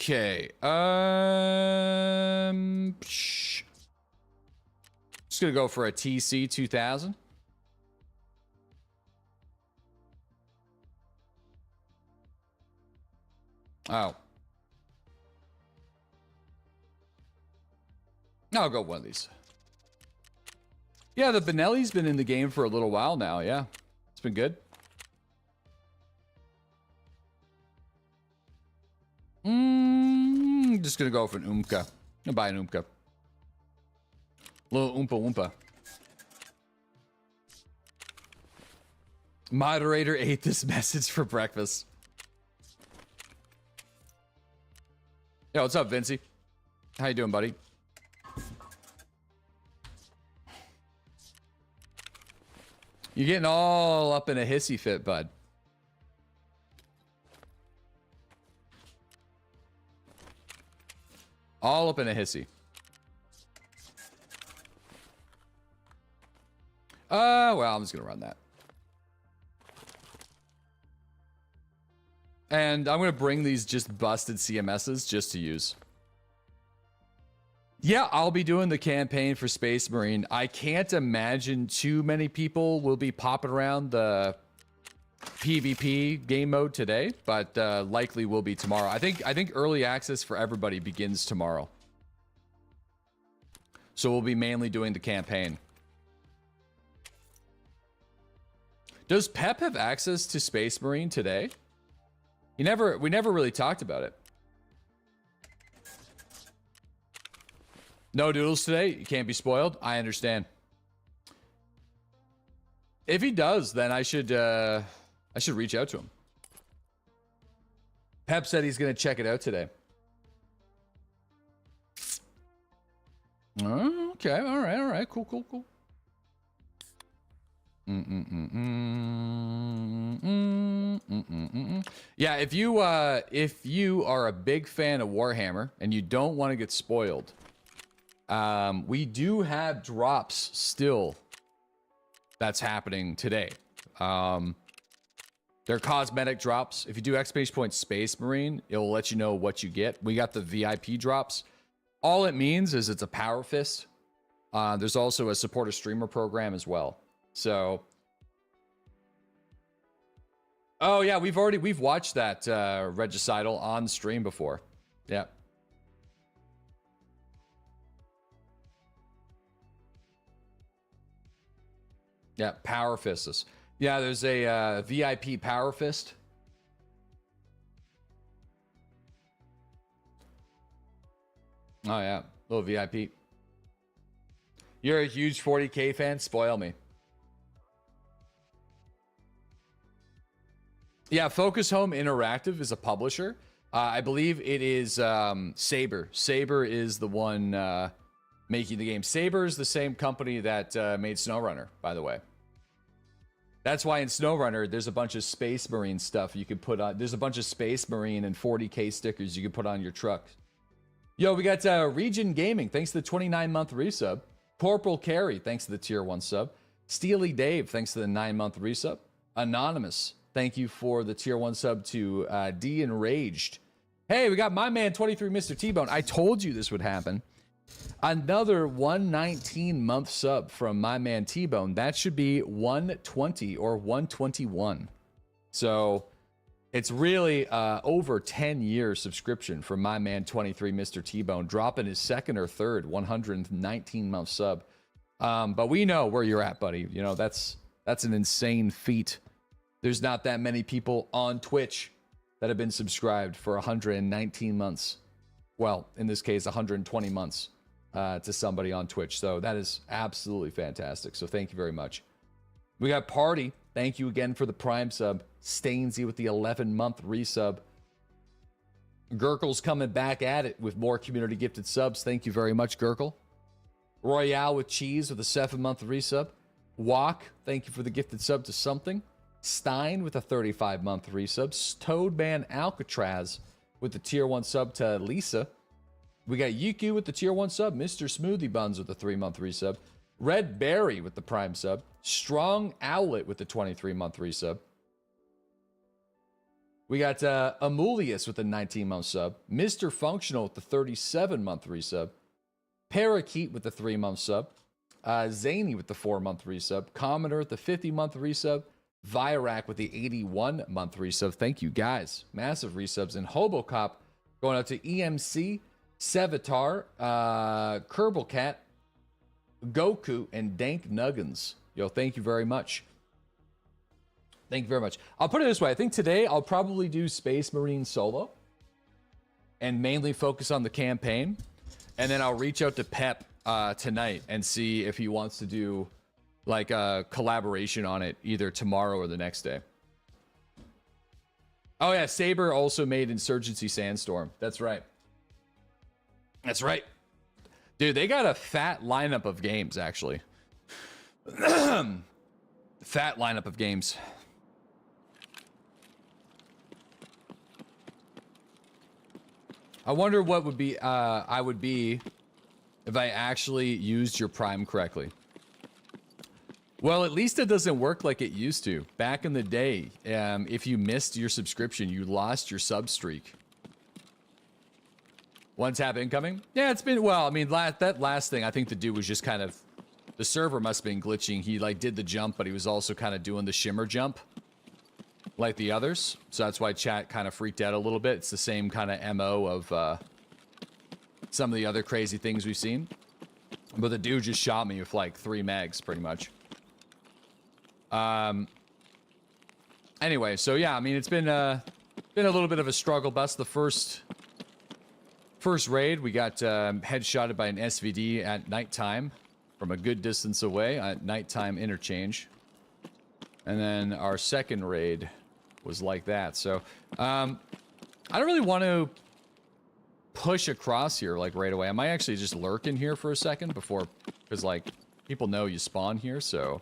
Okay. Just gonna go for a TC 2000. Oh. I'll go one of these. Yeah, the Benelli's been in the game for a little while now, yeah. It's been good. Just gonna go for an Oomka. I'm gonna buy an Oomka. Little Oompa Oompa. Moderator ate this message for breakfast. Yo, what's up, Vincey? How you doing, buddy? You're getting all up in a hissy fit, bud. All up in a hissy. Well, I'm just gonna run that. And I'm going to bring these just busted CMSs just to use. Yeah, I'll be doing the campaign for Space Marine. I can't imagine too many people will be popping around the PvP game mode today, but likely will be tomorrow. I think early access for everybody begins tomorrow. So we'll be mainly doing the campaign. Does Pep have access to Space Marine today? We never really talked about it. No doodles today? You can't be spoiled? I understand. If he does, then I should reach out to him. Pep said he's going to check it out today. Okay, all right, cool. Yeah, if you are a big fan of Warhammer and you don't want to get spoiled, we do have drops still that's happening today. They're cosmetic drops. If you do exclamation point Space Marine, it'll let you know what you get. We got the VIP drops. All it means is it's a power fist. There's also a supporter streamer program as well. So, oh yeah, we've watched that Regicidal on stream before. Yeah. Yeah, power fists. Yeah, there's a VIP power fist. Oh yeah, little VIP. You're a huge 40K fan? Spoil me. Yeah, Focus Home Interactive is a publisher. I believe it is Saber. Saber is the one making the game. Saber is the same company that made SnowRunner, by the way. That's why in SnowRunner, there's a bunch of Space Marine stuff you could put on. There's a bunch of Space Marine and 40K stickers you can put on your truck. Yo, we got Region Gaming. Thanks to the 29-month resub. Corporal Carey, thanks to the tier 1 sub. Steely Dave, thanks to the 9-month resub. Anonymous, thank you for the tier 1 sub to D Enraged. Hey, we got my man 23 Mr. T-Bone. I told you this would happen. Another 119-month sub from my man T-Bone. That should be 120 or 121. So it's really over 10-year subscription from my man 23 Mr. T-Bone, dropping his second or third 119-month sub. But we know where you're at, buddy. You know, that's an insane feat. There's not that many people on Twitch that have been subscribed for 119 months. Well, in this case, 120 months to somebody on Twitch. So that is absolutely fantastic. So thank you very much. We got Party. Thank you again for the Prime sub. Stainsy with the 11-month resub. Gurkle's coming back at it with more community gifted subs. Thank you very much, Gurkle. Royale with Cheese with a 7-month resub. Walk, thank you for the gifted sub to Something. Stein with a 35-month resub. Toadman Alcatraz with the tier 1 sub to Lisa. We got Yuku with the tier 1 sub. Mr. Smoothie Buns with the 3-month resub. Red Berry with the Prime sub. Strong Owlet with the 23-month resub. We got Amulius with the 19-month sub. Mr. Functional with the 37-month resub. Parakeet with the 3-month sub. Zany with the 4-month resub. Commoner with the 50-month resub. Virak with the 81-month resub. Thank you, guys. Massive resubs. And Hobocop going out to EMC, Sevatar, Kerbal Cat, Goku, and Dank Nuggins. Yo, thank you very much. Thank you very much. I'll put it this way. I think today I'll probably do Space Marine solo and mainly focus on the campaign. And then I'll reach out to Pep tonight and see if he wants to do like a collaboration on it either tomorrow or the next day. Oh yeah, Saber also made Insurgency Sandstorm. That's right. That's right. Dude, they got a fat lineup of games, actually. Fat lineup of games. I wonder what would be I would be if I actually used your Prime correctly. Well, at least it doesn't work like it used to. Back in the day, if you missed your subscription, you lost your sub streak. One tap incoming? Yeah, it's been, well, I mean, that last thing, I think the dude was just kind of, the server must have been glitching. He, like, did the jump, but he was also kind of doing the shimmer jump, like the others. So that's why chat kind of freaked out a little bit. It's the same kind of MO of some of the other crazy things we've seen. But the dude just shot me with, like, 3 mags, pretty much. Anyway, so yeah, I mean, it's been a little bit of a struggle bus. The first raid, we got headshotted by an SVD at nighttime from a good distance away at nighttime interchange. And then our second raid was like that. So, I don't really want to push across here, like, right away. I might actually just lurk in here for a second before, because, like, people know you spawn here, so...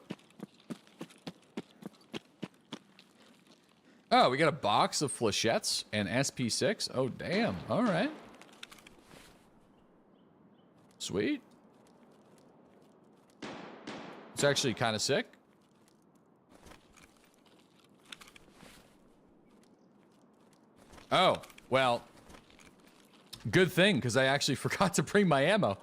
Oh, we got a box of flechettes and SP6. Oh, damn. All right. Sweet. It's actually kind of sick. Oh, well. Good thing, because I actually forgot to bring my ammo.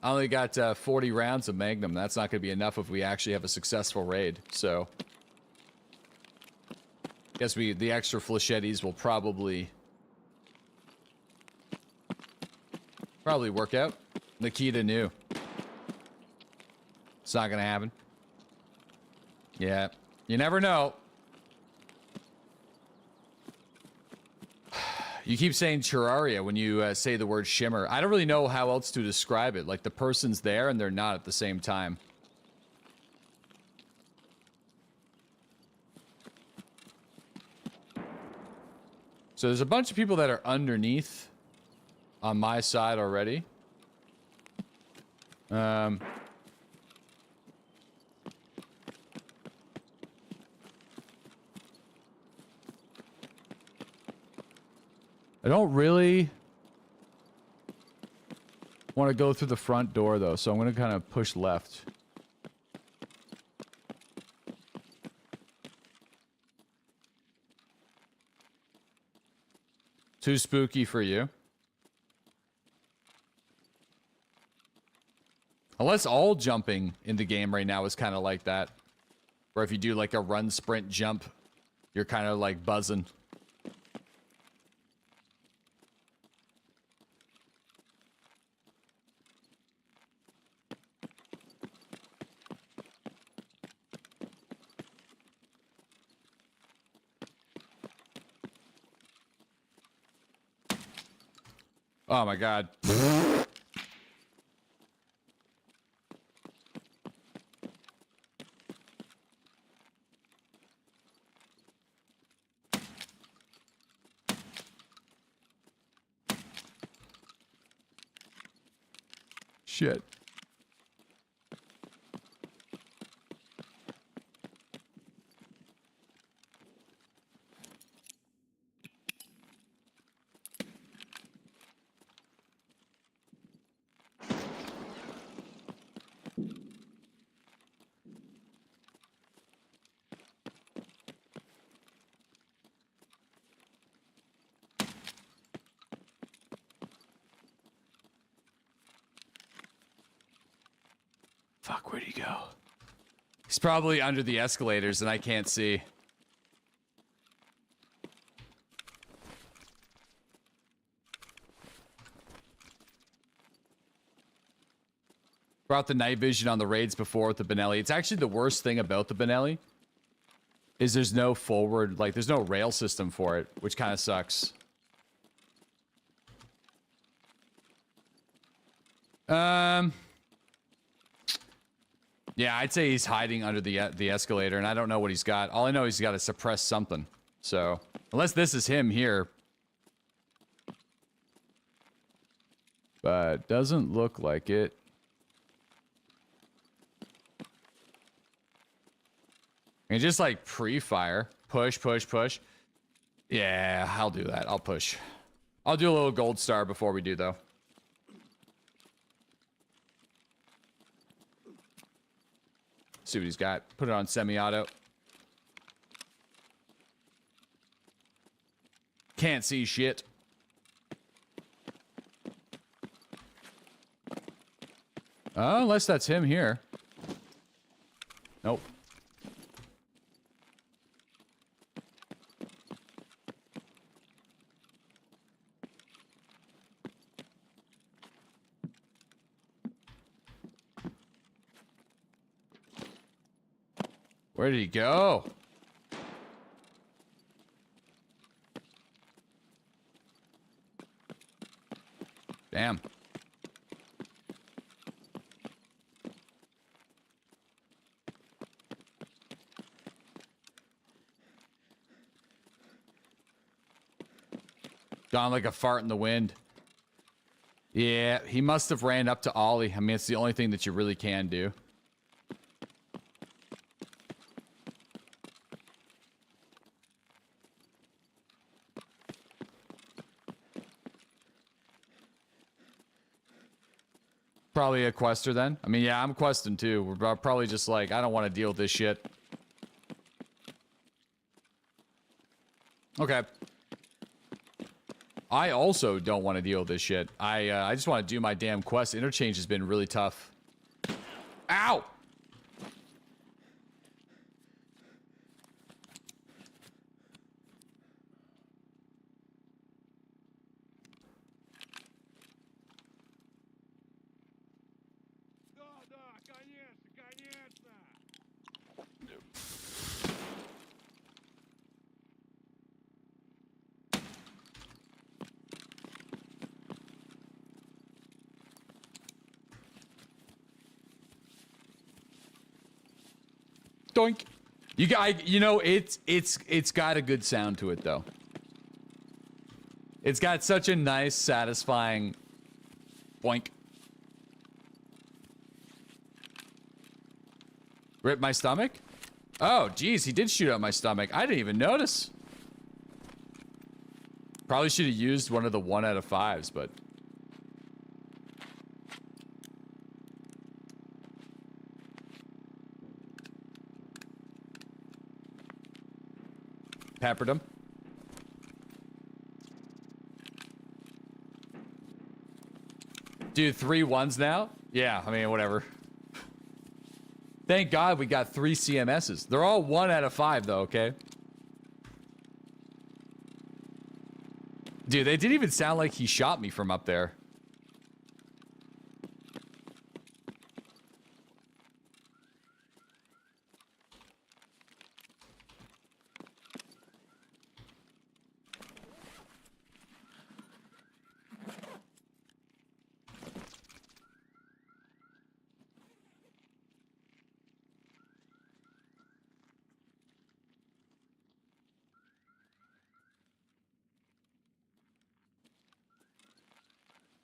I only got 40 rounds of Magnum. That's not going to be enough if we actually have a successful raid, so... Guess the extra flechettis will probably work out. Nikita knew. It's not gonna happen. Yeah, you never know. You keep saying Terraria when you say the word shimmer. I don't really know how else to describe it. Like, the person's there and they're not at the same time. So there's a bunch of people that are underneath on my side already. I don't really want to go through the front door, though, so I'm going to kind of push left. Too spooky for you. Unless all jumping in the game right now is kind of like that. Where if you do like a run, sprint, jump, you're kind of like buzzing. Oh my god. Shit. Fuck, where'd he go? He's probably under the escalators and I can't see. Brought the night vision on the raids before with the Benelli. It's actually the worst thing about the Benelli is there's no forward, like there's no rail system for it, which kind of sucks. Yeah, I'd say he's hiding under the escalator, and I don't know what he's got. All I know is he's got to suppress something. So, unless this is him here. But doesn't look like it. And just like pre-fire. Push, push, push. Yeah, I'll do that. I'll push. I'll do a little gold star before we do, though. See what he's got. Put it on semi-auto. Can't see shit. Unless that's him here. Nope. Where did he go? Damn. Gone like a fart in the wind. Yeah, he must have ran up to Ollie. I mean, it's the only thing that you really can do. Probably a quester then. I mean, yeah, I'm questing too. We're probably just like, I don't want to deal with this shit. Okay. I also don't want to deal with this shit. I just want to do my damn quest. Interchange has been really tough. Ow! Doink. You know, it's got a good sound to it though. It's got such a nice, satisfying boink. Rip my stomach? Oh, geez, he did shoot out my stomach. I didn't even notice. Probably should have used one of the 1 out of 5s, but peppered him. Dude, 3 1s now? Yeah, I mean, whatever. Thank God we got 3 CMSs. They're all 1 out of 5 though, okay? Dude, they didn't even sound like he shot me from up there.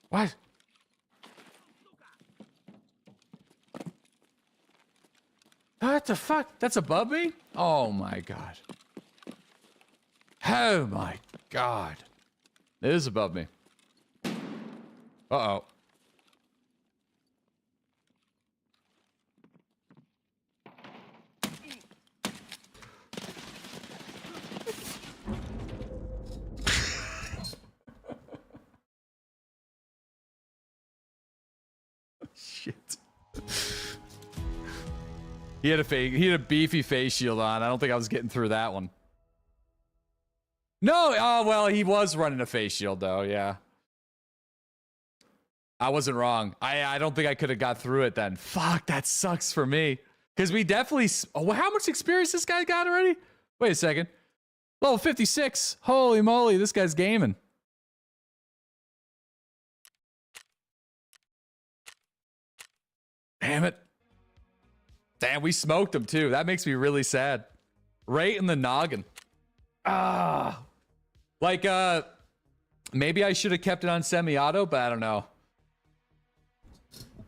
What? What the fuck? That's above me? Oh my god. Oh my god. It is above me. Uh-oh. Shit. He had a beefy face shield on. I don't think I was getting through that one. No, oh well, he was running a face shield though, yeah. I wasn't wrong. I don't think I could have got through it then. Fuck, that sucks for me. Because we definitely... Oh, how much experience this guy got already? Wait a second. Level 56. Holy moly, this guy's gaming. Damn it. Damn, we smoked him too. That makes me really sad. Right in the noggin. Ah. Like, maybe I should have kept it on semi-auto, but I don't know.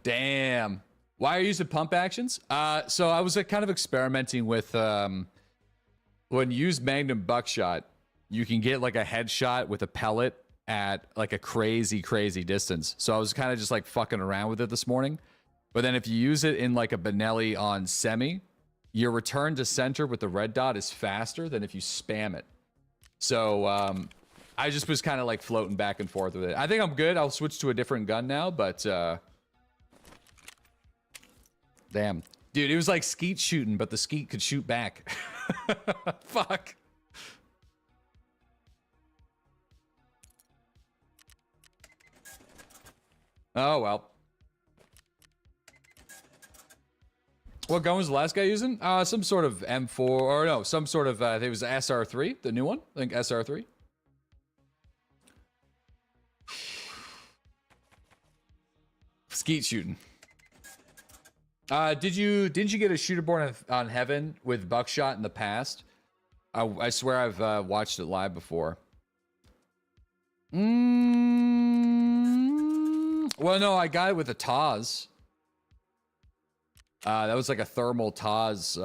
Damn. Why are you using pump actions? So I was kind of experimenting with, when you use Magnum Buckshot, you can get like a headshot with a pellet at like a crazy, crazy distance. So I was kind of just like fucking around with it this morning. But then if you use it in like a Benelli on semi, your return to center with the red dot is faster than if you spam it. So I just was kind of like floating back and forth with it. I think I'm good. I'll switch to a different gun now, but damn. Dude, it was like skeet shooting, but the skeet could shoot back. Fuck. Oh, well. What gun was the last guy using? Some sort of M4, or no, some sort of, I think it was SR3, the new one. I think SR3. Skeet shooting. Didn't you get a shooter born on Heaven with buckshot in the past? I swear I've watched it live before. Well, no, I got it with a Taz. That was like a thermal Taz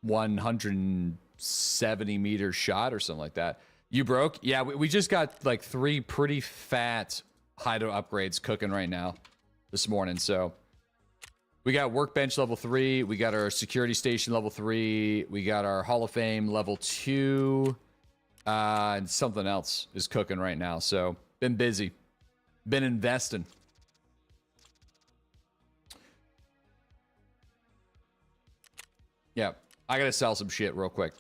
170 meter shot or something like that. You broke? Yeah, we just got like 3 pretty fat hideout upgrades cooking right now this morning. So we got workbench level 3. We got our security station level 3. We got our Hall of Fame level 2. And something else is cooking right now. So been busy. Been investing. Yeah, I gotta sell some shit real quick.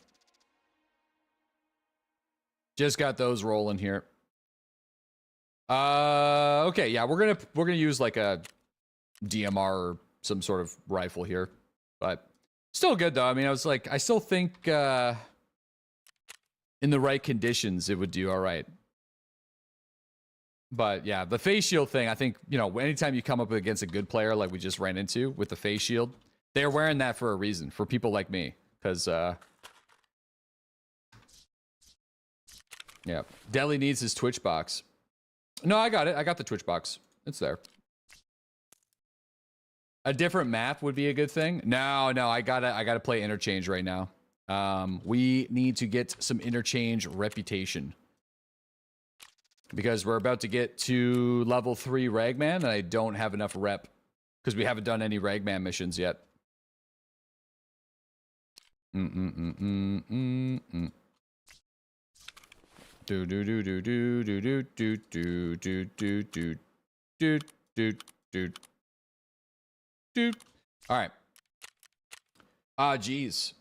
Just got those rolling here. Okay, yeah, we're gonna use like a DMR or some sort of rifle here, but still good though. I mean, I still think in the right conditions it would do all right. But yeah, the face shield thing, I think, you know, anytime you come up against a good player like we just ran into with the face shield, they're wearing that for a reason, for people like me, because yeah, Deli needs his Twitch box. No, I got it. I got the Twitch box. It's there. A different map would be a good thing. No, I gotta play Interchange right now. We need to get some Interchange reputation. Because we're about to get to level 3 Ragman, and I don't have enough rep. Because we haven't done any Ragman missions yet. Do do do do do do do do do do do do do do do do. All right. Geez.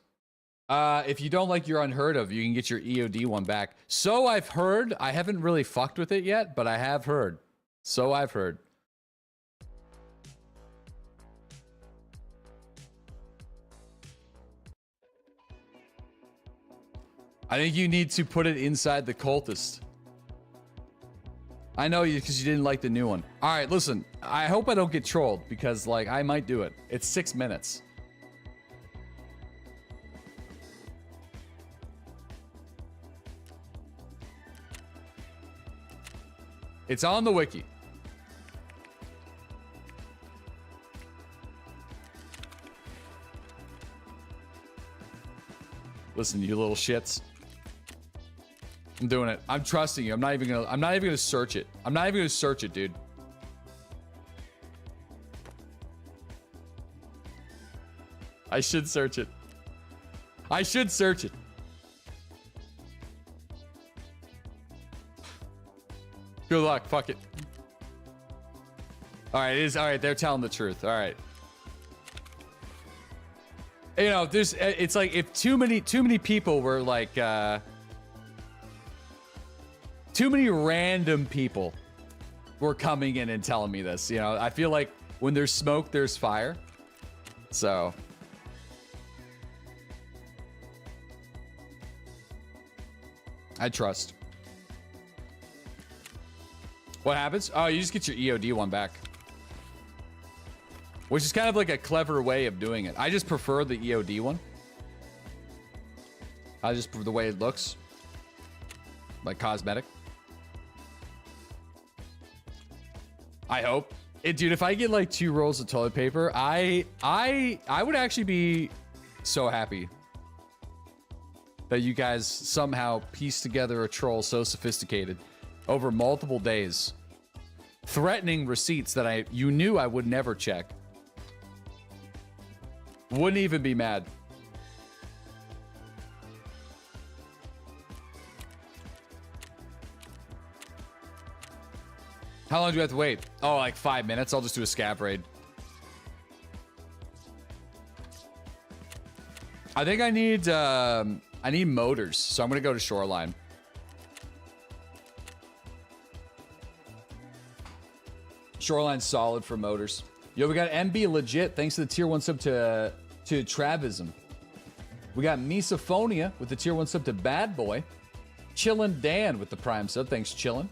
If you don't like your Unheard of, you can get your EOD one back. So I've heard. I haven't really fucked with it yet, but I have heard. So I've heard. I think you need to put it inside the cultist. I know you because you didn't like the new one. All right, listen. I hope I don't get trolled because, like, I might do it. It's 6 minutes. It's on the wiki. Listen, you little shits. I'm doing it. I'm trusting you. I'm not even gonna search it. I'm not even gonna search it, dude. I should search it. I should search it. Good luck. Fuck it. All right, it is all right. They're telling the truth. All right. You know, it's like if too many people were like too many random people were coming in and telling me this. You know, I feel like when there's smoke, there's fire. So I trust. What happens? Oh, you just get your EOD one back. Which is kind of like a clever way of doing it. I just prefer the EOD one. I just prefer the way it looks. Like cosmetic. I hope. Dude, if I get like 2 rolls of toilet paper, I would actually be so happy that you guys somehow pieced together a troll so sophisticated over multiple days, threatening receipts that you knew I would never check. Wouldn't even be mad. How long do we have to wait? Oh, like 5 minutes. I'll just do a scav raid. I think I need motors, so I'm gonna go to Shoreline. Shoreline's solid for motors. Yo, we got MB legit. Thanks to the tier 1 sub to Travism. We got Misophonia with the tier 1 sub to Bad Boy. Chillin' Dan with the prime sub. Thanks, Chillin'.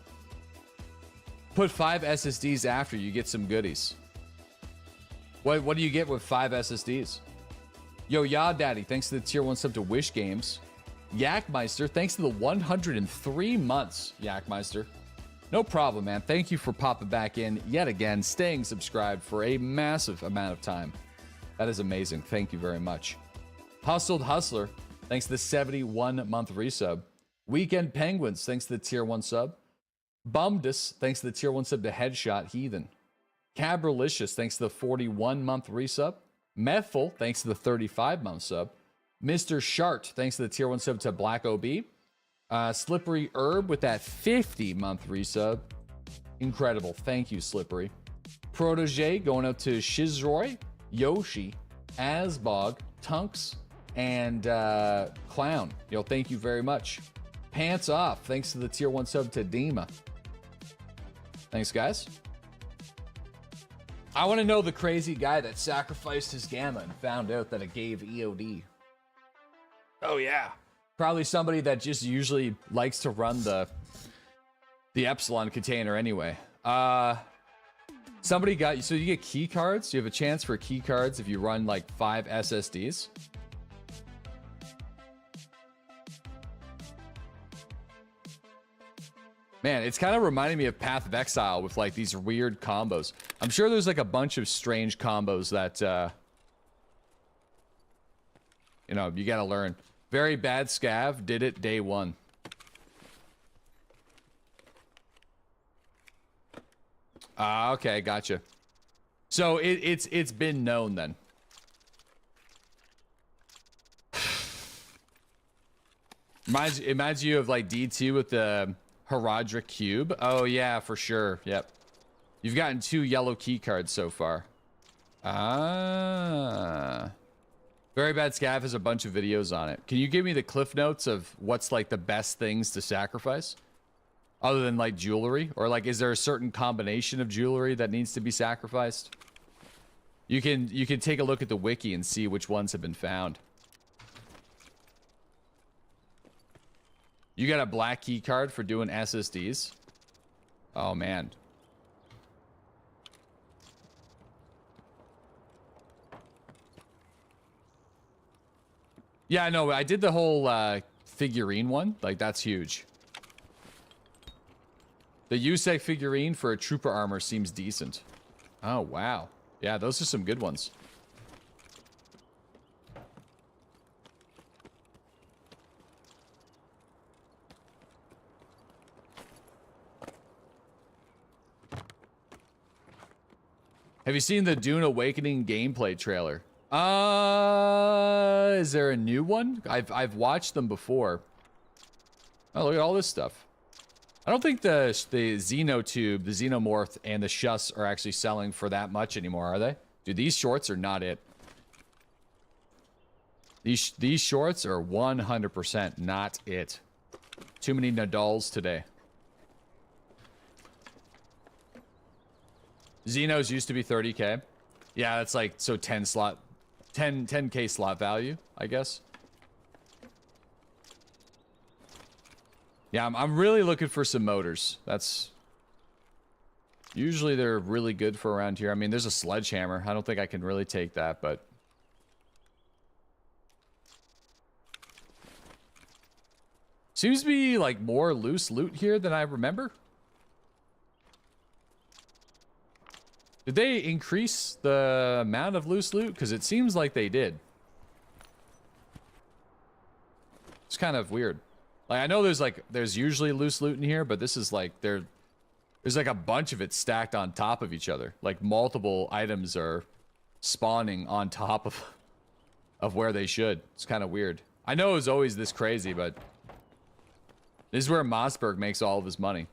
Put 5 SSDs after you get some goodies. What do you get with 5 SSDs? Yo, Ya Daddy, thanks to the tier 1 sub to Wish Games. Yakmeister, thanks to the 103 months, Yakmeister. No problem, man. Thank you for popping back in yet again, staying subscribed for a massive amount of time. That is amazing. Thank you very much. Hustled Hustler, thanks to the 71-month resub. Weekend Penguins, thanks to the tier 1 sub. Bumdus, thanks to the tier 1 sub to Headshot Heathen. Cabralicious, thanks to the 41-month resub. Methful, thanks to the 35-month sub. Mr. Shart, thanks to the tier 1 sub to Black OB. Slippery Herb with that 50-month resub. Incredible. Thank you, Slippery. Protege going out to Shizroy, Yoshi, Asbog, Tunks, and Clown. Yo, thank you very much. Pants Off, thanks to the tier 1 sub to Dima. Thanks, guys. I want to know the crazy guy that sacrificed his gamma and found out that it gave EOD. Oh, yeah. Probably somebody that just usually likes to run the Epsilon container anyway. Somebody got... So you get key cards. You have a chance for key cards if you run like 5 SSDs. Man, it's kind of reminding me of Path of Exile with like these weird combos. I'm sure there's like a bunch of strange combos that, you know, you gotta learn. Very bad scav, did it day 1. Okay, gotcha. So it's been known then. Reminds you of like D2 with the Herodric Cube. Oh yeah, for sure. Yep. You've gotten 2 yellow key cards so far. Ah. Very Bad Scav has a bunch of videos on it. Can you give me the cliff notes of what's like the best things to sacrifice? Other than like jewelry? Or like is there a certain combination of jewelry that needs to be sacrificed? You can take a look at the wiki and see which ones have been found. You got a black key card for doing SSDs? Oh, man. Yeah, no, I did the whole figurine one. Like, that's huge. The Yusek figurine for a trooper armor seems decent. Oh, wow. Yeah, those are some good ones. Have you seen the Dune Awakening gameplay trailer? Is there a new one? I've watched them before. Oh, look at all this stuff. I don't think the Xenotube, the Xenomorph, and the Shuss are actually selling for that much anymore, are they? Dude, these shorts are not it. These shorts are 100% not it. Too many Nadals today. Xenos used to be 30k. Yeah, that's like, so 10k slot value, I guess. Yeah, I'm really looking for some motors. That's... Usually they're really good for around here. I mean, there's a sledgehammer. I don't think I can really take that, but... Seems to be, like, more loose loot here than I remember. Did they increase the amount of loose loot? Because it seems like they did. It's kind of weird. Like, I know there's usually loose loot in here, but this is like, there's like a bunch of it stacked on top of each other. Like, multiple items are spawning on top of of where they should. It's kind of weird. I know it was always this crazy, but this is where Mossberg makes all of his money.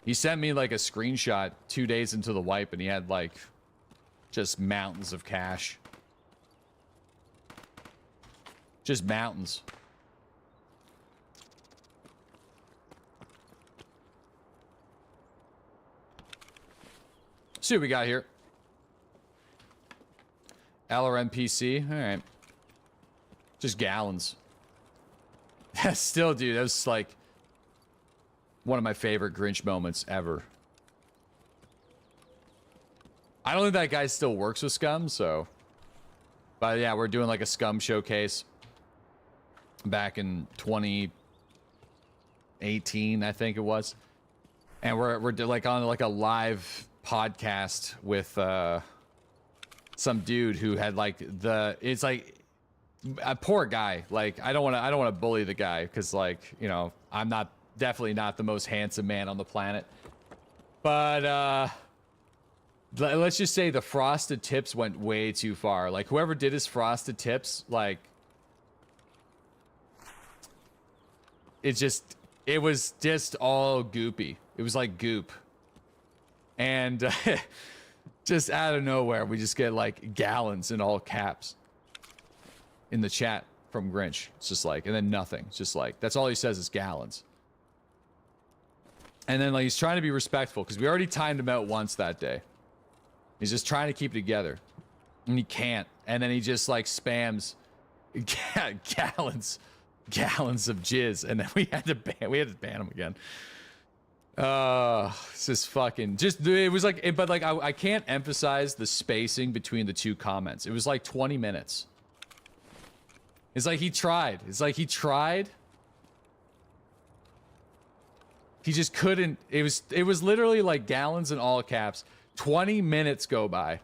He sent me like a screenshot 2 days into the wipe, and he had like just mountains of cash. Just mountains. See what we got here. LRMPC. All right. Just gallons. Still, dude, that was like one of my favorite Grinch moments ever. I don't think that guy still works with Scum, so. But yeah, we're doing like a Scum showcase back in 2018, I think it was. And we're like on like a live podcast with some dude who had like it's like a poor guy. Like I don't want to bully the guy because like, you know, I'm definitely not the most handsome man on the planet. But let's just say the frosted tips went way too far. Like whoever did his frosted tips, like it was just all goopy. It was like goop. And just out of nowhere, we just get like gallons in all caps in the chat from Grinch. It's just like, and then nothing. It's just like, that's all he says is gallons. And then like, he's trying to be respectful because we already timed him out once that day. He's just trying to keep it together. And he can't. And then he just like spams gallons of jizz. And then we had to ban him again. It's just fucking it was like, but like I can't emphasize the spacing between the two comments. It was like 20 minutes. It's like he tried. He just couldn't. It was literally like gallons in all caps. 20 minutes go by.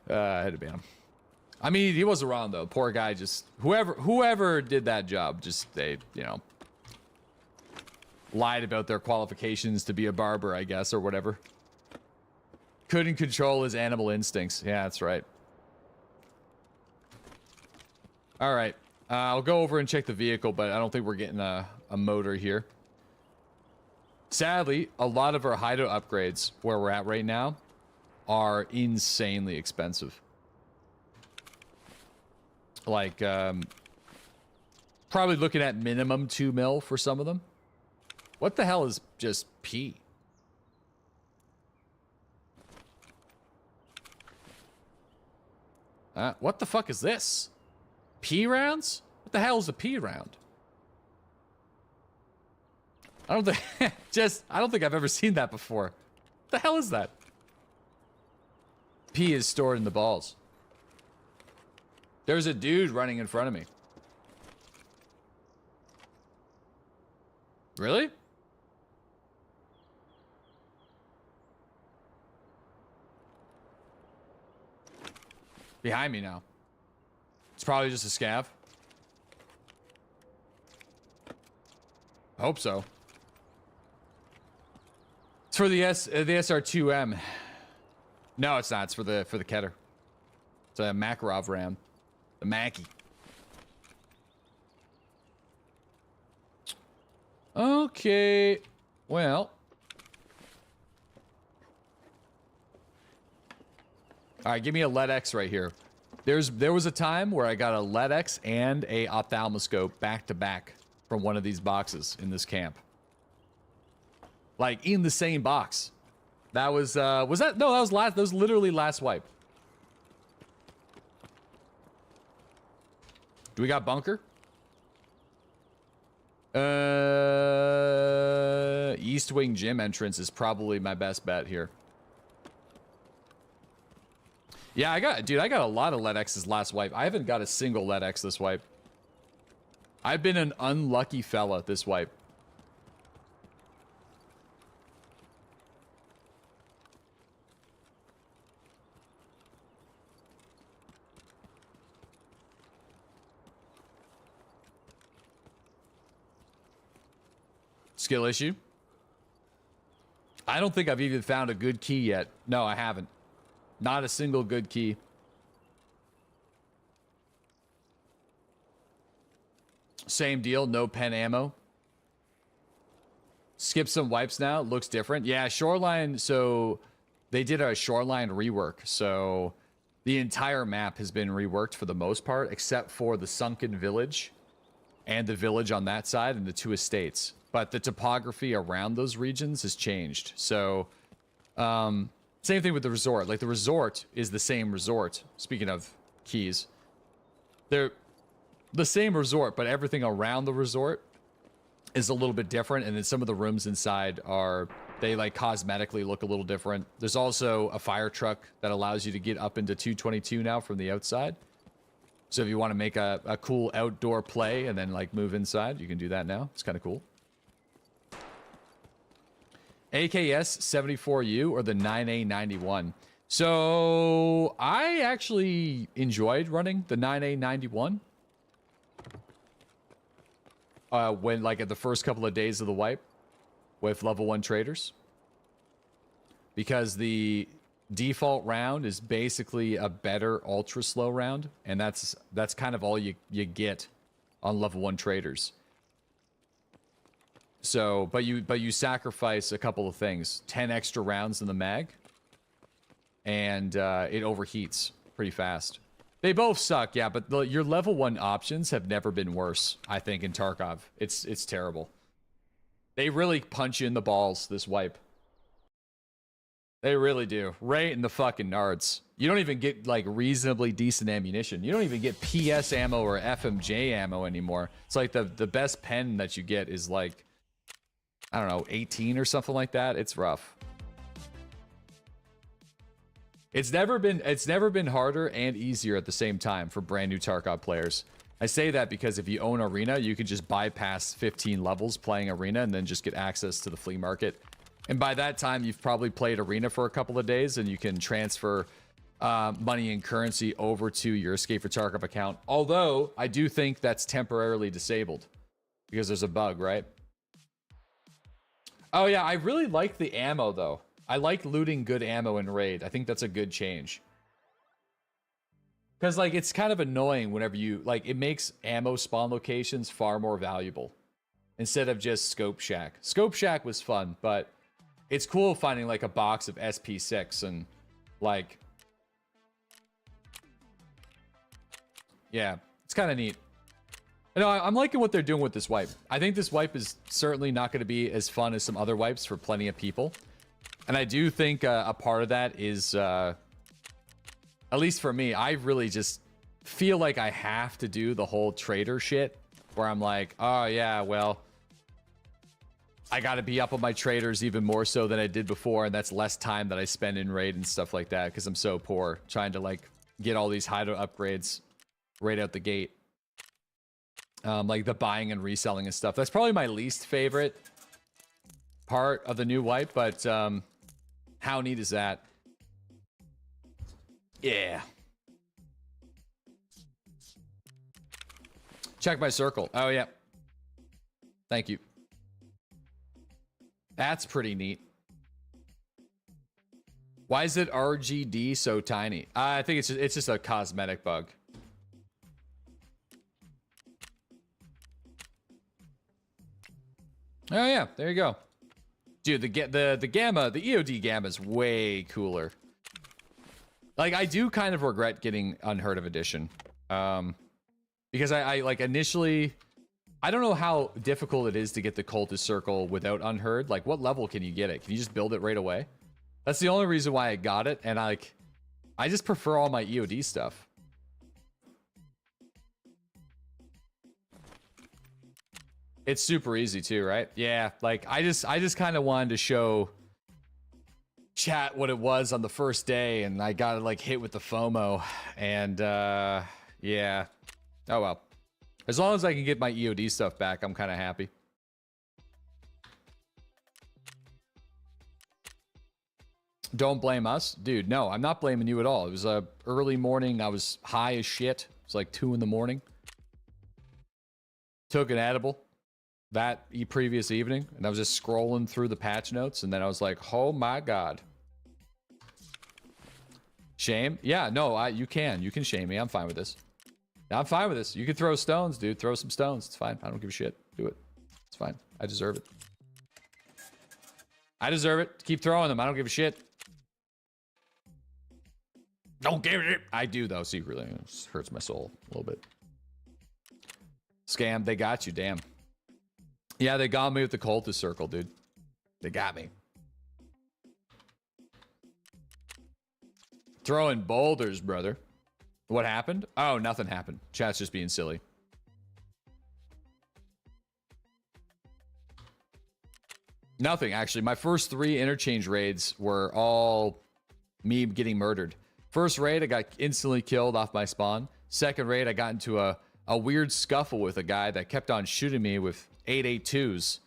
I had to ban him. I mean, he wasn't wrong though. Poor guy. Just whoever did that job, just they, you know, lied about their qualifications to be a barber, I guess, or whatever. Couldn't control his animal instincts. Yeah, that's right. All right. I'll go over and check the vehicle, but I don't think we're getting a motor here. Sadly, a lot of our hideout upgrades where we're at right now are insanely expensive. Like, probably looking at minimum 2 mil for some of them. What the hell is just P? What the fuck is this? P rounds? What the hell is a P round? I don't think I don't think I've ever seen that before. What the hell is that? P is stored in the balls. There's a dude running in front of me. Really? Behind me now. It's probably just a scav. I hope so. It's for the SR2M. No, it's not. It's for the Keter. It's a Makarov ram. The Mackie. Okay. Well. All right, give me a LED-X right here. There was a time where I got a LED-X and a ophthalmoscope back to back from one of these boxes in this camp. Like in the same box. That was that? No, that was literally last wipe. Do we got bunker? East Wing gym entrance is probably my best bet here. Yeah, I got a lot of LED-X's last wipe. I haven't got a single LED-X this wipe. I've been an unlucky fella this wipe. Skill issue? I don't think I've even found a good key yet. No, I haven't. Not a single good key. Same deal, no pen ammo. Skip some wipes now, looks different. Yeah, Shoreline, so they did a Shoreline rework. So the entire map has been reworked for the most part, except for the sunken village and the village on that side and the 2 estates. But the topography around those regions has changed. So same thing with the resort. Like the resort is the same resort. Speaking of keys, they're the same resort, but everything around the resort is a little bit different. And then some of the rooms inside are, they like cosmetically look a little different. There's also a fire truck that allows you to get up into 222 now from the outside. So if you want to make a cool outdoor play and then like move inside, you can do that now. It's kind of cool. AKS 74U or the 9A91. So I actually enjoyed running the 9A91. When like at the first couple of days of the wipe with level 1 traders, because the default round is basically a better ultra slow round, and that's kind of all you get on level 1 traders. So but you sacrifice a couple of things, 10 extra rounds in the mag, and it overheats pretty fast. They both suck, yeah, but your level 1 options have never been worse, I think, in Tarkov. It's terrible. They really punch you in the balls, this wipe. They really do. Right in the fucking nards. You don't even get, like, reasonably decent ammunition. You don't even get PS ammo or FMJ ammo anymore. It's like the best pen that you get is, like, I don't know, 18 or something like that. It's rough. It's never been harder and easier at the same time for brand new Tarkov players. I say that because if you own Arena, you can just bypass 15 levels playing Arena and then just get access to the flea market. And by that time, you've probably played Arena for a couple of days and you can transfer money and currency over to your Escape for Tarkov account. Although, I do think that's temporarily disabled because there's a bug, right? Oh yeah, I really like the ammo though. I like looting good ammo in Raid. I think that's a good change. Because, like, it's kind of annoying whenever you... Like, it makes ammo spawn locations far more valuable. Instead of just Scope Shack. Scope Shack was fun, but... It's cool finding, like, a box of SP6 and, like... Yeah, it's kind of neat. You know, I'm liking what they're doing with this wipe. I think this wipe is certainly not going to be as fun as some other wipes for plenty of people. And I do think a part of that is, at least for me, I really just feel like I have to do the whole trader shit where I'm like, oh yeah, well, I got to be up on my traders even more so than I did before. And that's less time that I spend in raid and stuff like that because I'm so poor trying to like get all these hideout upgrades right out the gate. Like the buying and reselling and stuff. That's probably my least favorite part of the new wipe, but how neat is that? Yeah. Check my circle. Oh, yeah. Thank you. That's pretty neat. Why is it RGD so tiny? I think it's just a cosmetic bug. Oh, yeah. There you go. Dude, the gamma, the EOD gamma is way cooler. Like, I do kind of regret getting Unheard of Edition. Because I like initially, I don't know how difficult it is to get the cultist circle without Unheard. Like, what level can you get it? Can you just build it right away? That's the only reason why I got it. And I just prefer all my EOD stuff. It's super easy too, right? Yeah, like I just kind of wanted to show chat what it was on the first day, and I got like hit with the FOMO, and yeah. Oh well. As long as I can get my EOD stuff back, I'm kind of happy. Don't blame us, dude. No, I'm not blaming you at all. It was a early morning. I was high as shit. It was like 2 in the morning. Took an edible that previous evening, and I was just scrolling through the patch notes, and then I was like, oh my god. Shame? Yeah, no, you can shame me. I'm fine with this. I'm fine with this. You can throw stones, dude. Throw some stones. It's fine. I don't give a shit. Do it. It's fine. I deserve it. I deserve it. Keep throwing them. I don't give a shit. Don't give a shit. I do, though, secretly. It just hurts my soul a little bit. Scam, they got you, damn. Yeah, they got me with the cultist circle, dude. They got me. Throwing boulders, brother. What happened? Oh, nothing happened. Chat's just being silly. Nothing, actually. My first 3 interchange raids were all me getting murdered. First raid, I got instantly killed off my spawn. Second raid, I got into a weird scuffle with a guy that kept on shooting me with 882s.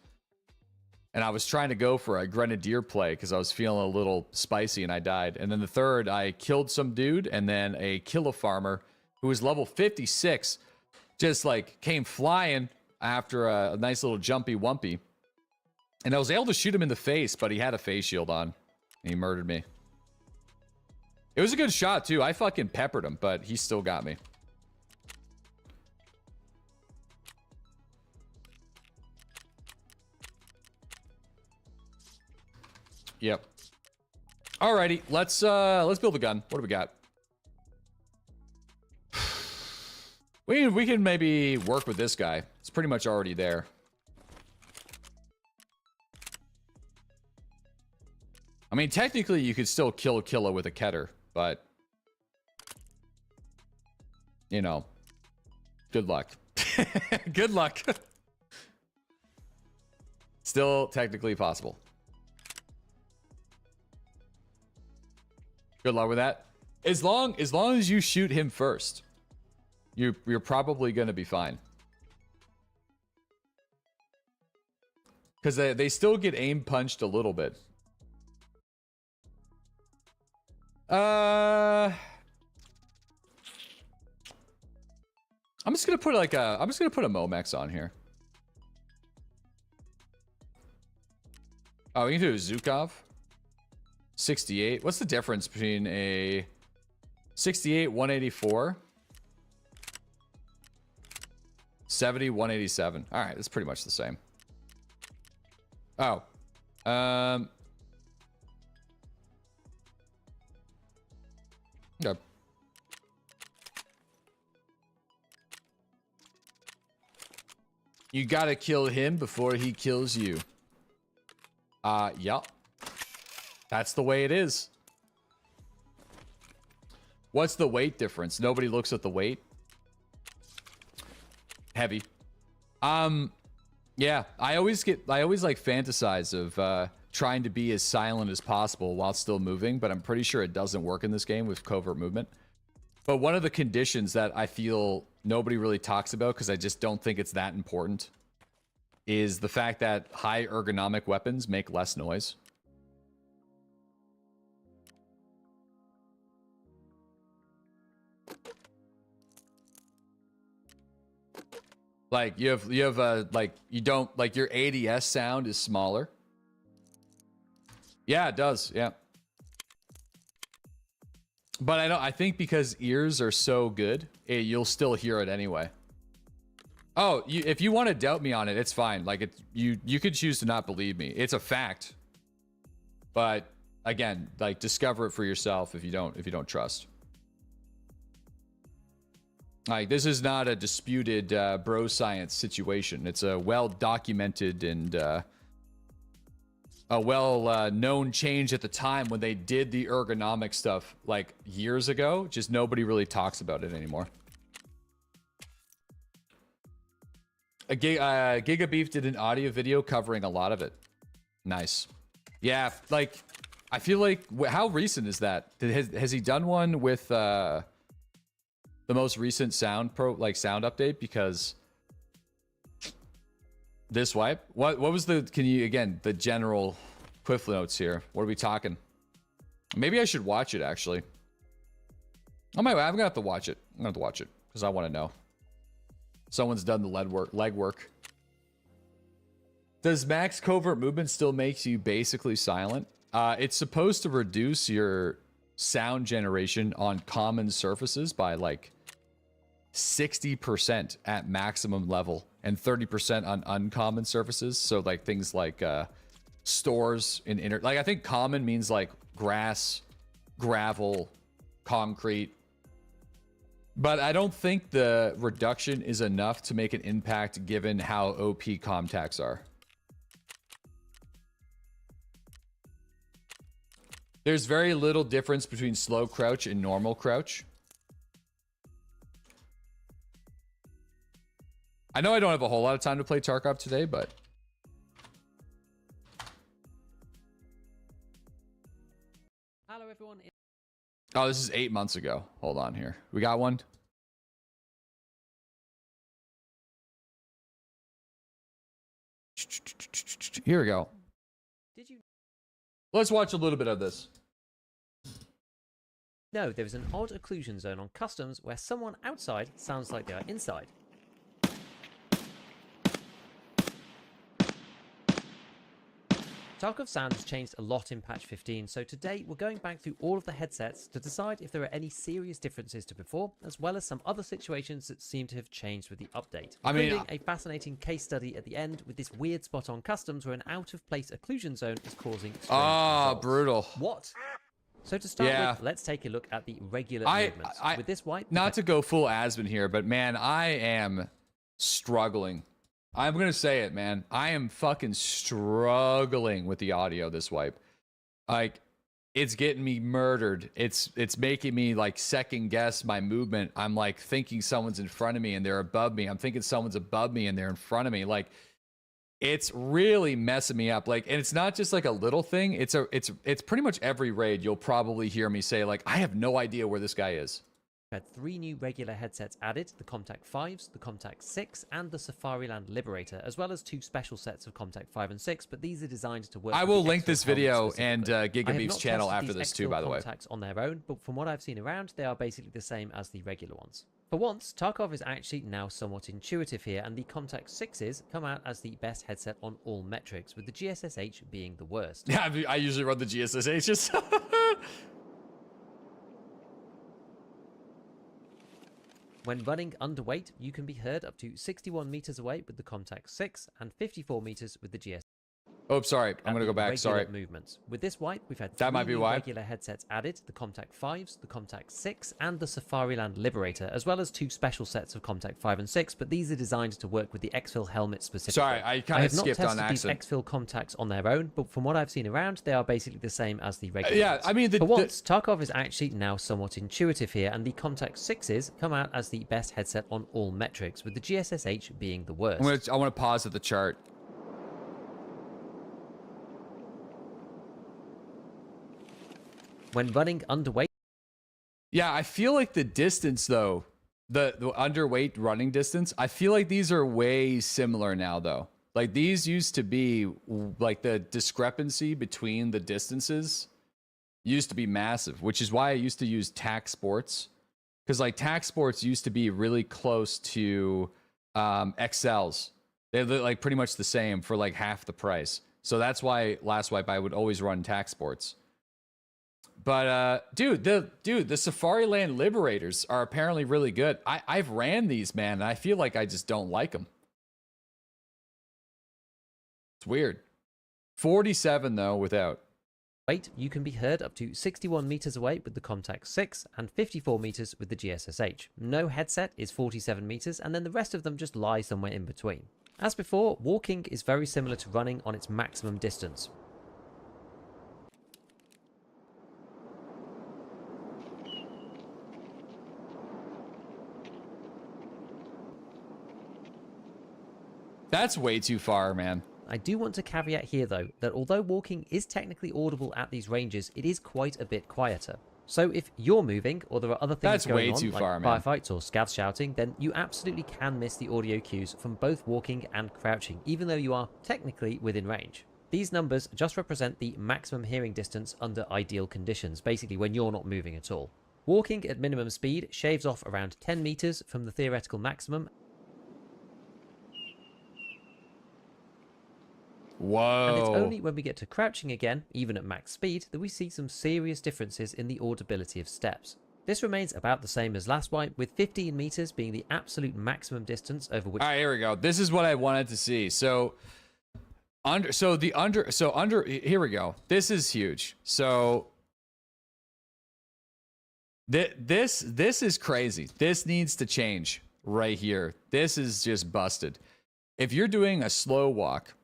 And I was trying to go for a grenadier play because I was feeling a little spicy and I died. And then the third, I killed some dude, and then a killer farmer who was level 56 just like came flying after a nice little jumpy wumpy. And I was able to shoot him in the face, but he had a face shield on. And he murdered me. It was a good shot too. I fucking peppered him, but he still got me. Yep. Alrighty, let's build a gun. What do we got? We can maybe work with this guy. It's pretty much already there. I mean, technically, you could still kill Killa with a Keter, but you know, good luck. Good luck. Still technically possible. Good luck with that. As long as you shoot him first, you're probably gonna be fine. Because they still get aim punched a little bit. I'm just gonna put a Momex on here. Oh, we can do a Zukov. 68. What's the difference between a 68, 184? 70, 187. All right, it's pretty much the same. Oh. Okay. You gotta kill him before he kills you. Yup. That's the way it is. What's the weight difference? Nobody looks at the weight. Heavy. Yeah, I always like fantasize of trying to be as silent as possible while still moving, but I'm pretty sure it doesn't work in this game with covert movement. But one of the conditions that I feel nobody really talks about, because I just don't think it's that important, is the fact that high ergonomic weapons make less noise. Like you have like you don't like your ADS sound is smaller. Yeah, it does. Yeah. But I think because ears are so good, you'll still hear it anyway. Oh, if you want to doubt me on it, it's fine. Like you could choose to not believe me. It's a fact. But again, like discover it for yourself if you don't trust. Like, this is not a disputed bro science situation. It's a well-documented and a well-known change at the time when they did the ergonomic stuff, like, years ago. Just nobody really talks about it anymore. Giga Beef did an audio video covering a lot of it. Nice. Yeah, like, I feel like... How recent is that? Has he done one with... the most recent sound update? Because this wipe, what was the, can you, again, the general cliff notes here? What are we talking? Maybe I should watch it, actually. I'm gonna have to watch it. I'm gonna have to watch it because I want to know. Someone's done the leg work. Does max covert movement still makes you basically silent? It's supposed to reduce your sound generation on common surfaces by like 60% at maximum level and 30% on uncommon surfaces. So like things like stores in like I think common means like grass, gravel, concrete. But I don't think the reduction is enough to make an impact given how OP contacts are. There's very little difference between slow crouch and normal crouch. I know I don't have a whole lot of time to play Tarkov today, but... Hello, everyone. Oh, this is 8 months ago. Hold on here. We got one? Here we go. Did you Let's watch a little bit of this. know there is an odd occlusion zone on customs where someone outside sounds like they are inside? Tarkov sound has changed a lot in patch 15, so today we're going back through all of the headsets to decide if there are any serious differences to before, as well as some other situations that seem to have changed with the update. Including a fascinating case study at the end with this weird spot on customs where an out-of-place occlusion zone is causing strange results. Brutal. What? So to start with, let's take a look at the regular movements. With this wipe, not to go full Aspen here, but man, I am struggling. I'm gonna say it, man. I am fucking struggling with the audio this wipe. Like, it's getting me murdered. It's making me like second guess my movement. I'm like thinking someone's in front of me and they're above me. I'm thinking someone's above me and they're in front of me. Like, it's really messing me up. Like, and it's not just like a little thing. It's pretty much every raid you'll probably hear me say like, I have no idea where this guy is. had 3 new regular headsets added, the Comtac 5s, the Comtac 6, and the Safariland Liberator, as well as 2 special sets of Comtac 5 and 6, but these are designed to work. I will link this video and Gigabeef's channel after this too, by the way. Contacts on their own, but from what I've seen around, they are basically the same as the regular ones. For once, Tarkov is actually now somewhat intuitive here, and the Comtac 6s come out as the best headset on all metrics, with the GSSH being the worst. Yeah, I usually run the GSSHs. When running underweight, you can be heard up to 61 meters away with the Comtac 6 and 54 meters with the GS. Oh, sorry. I'm going to go back. Sorry. Movements. With this wipe, we've had that might be why. regular headsets added, the Comtac 5s, the Comtac 6, and the Safariland Liberator, as well as 2 special sets of Comtac 5 and 6, but these are designed to work with the exfil helmet specifically. Sorry, I kind of skipped on accident. I have not tested these exfil Comtacs on their own, but from what I've seen around, they are basically the same as the regular ones. I mean, for once, Tarkov is actually now somewhat intuitive here, and the Comtac 6s come out as the best headset on all metrics, with the GSSH being the worst. I want to pause at the chart. When running underweight. Yeah, I feel like the distance though, the underweight running distance, I feel like these are way similar now though. Like these used to be like the discrepancy between the distances used to be massive, which is why I used to use TAC Sports. Because like TAC Sports used to be really close to XLs. They look like pretty much the same for like half the price. So that's why last wipe I would always run TAC Sports. But dude, the Safariland Liberators are apparently really good. I've ran these, man, and I feel like I just don't like them. It's weird. 47 though without. Wait, you can be heard up to 61 meters away with the Comtac 6 and 54 meters with the GSSH. No headset is 47 meters, and then the rest of them just lie somewhere in between. As before, walking is very similar to running on its maximum distance. That's way too far, man. I do want to caveat here though, that although walking is technically audible at these ranges, it is quite a bit quieter. So if you're moving, or there are other things going on, like firefights or scavs shouting, then you absolutely can miss the audio cues from both walking and crouching, even though you are technically within range. These numbers just represent the maximum hearing distance under ideal conditions, basically when you're not moving at all. Walking at minimum speed shaves off around 10 meters from the theoretical maximum. Whoa. And it's only when we get to crouching again, even at max speed, that we see some serious differences in the audibility of steps. This remains about the same as last wipe, with 15 meters being the absolute maximum distance over which... All right, here we go. This is what I wanted to see. So here we go. This is huge. So this is crazy. This needs to change right here. This is just busted. If you're doing a slow walk,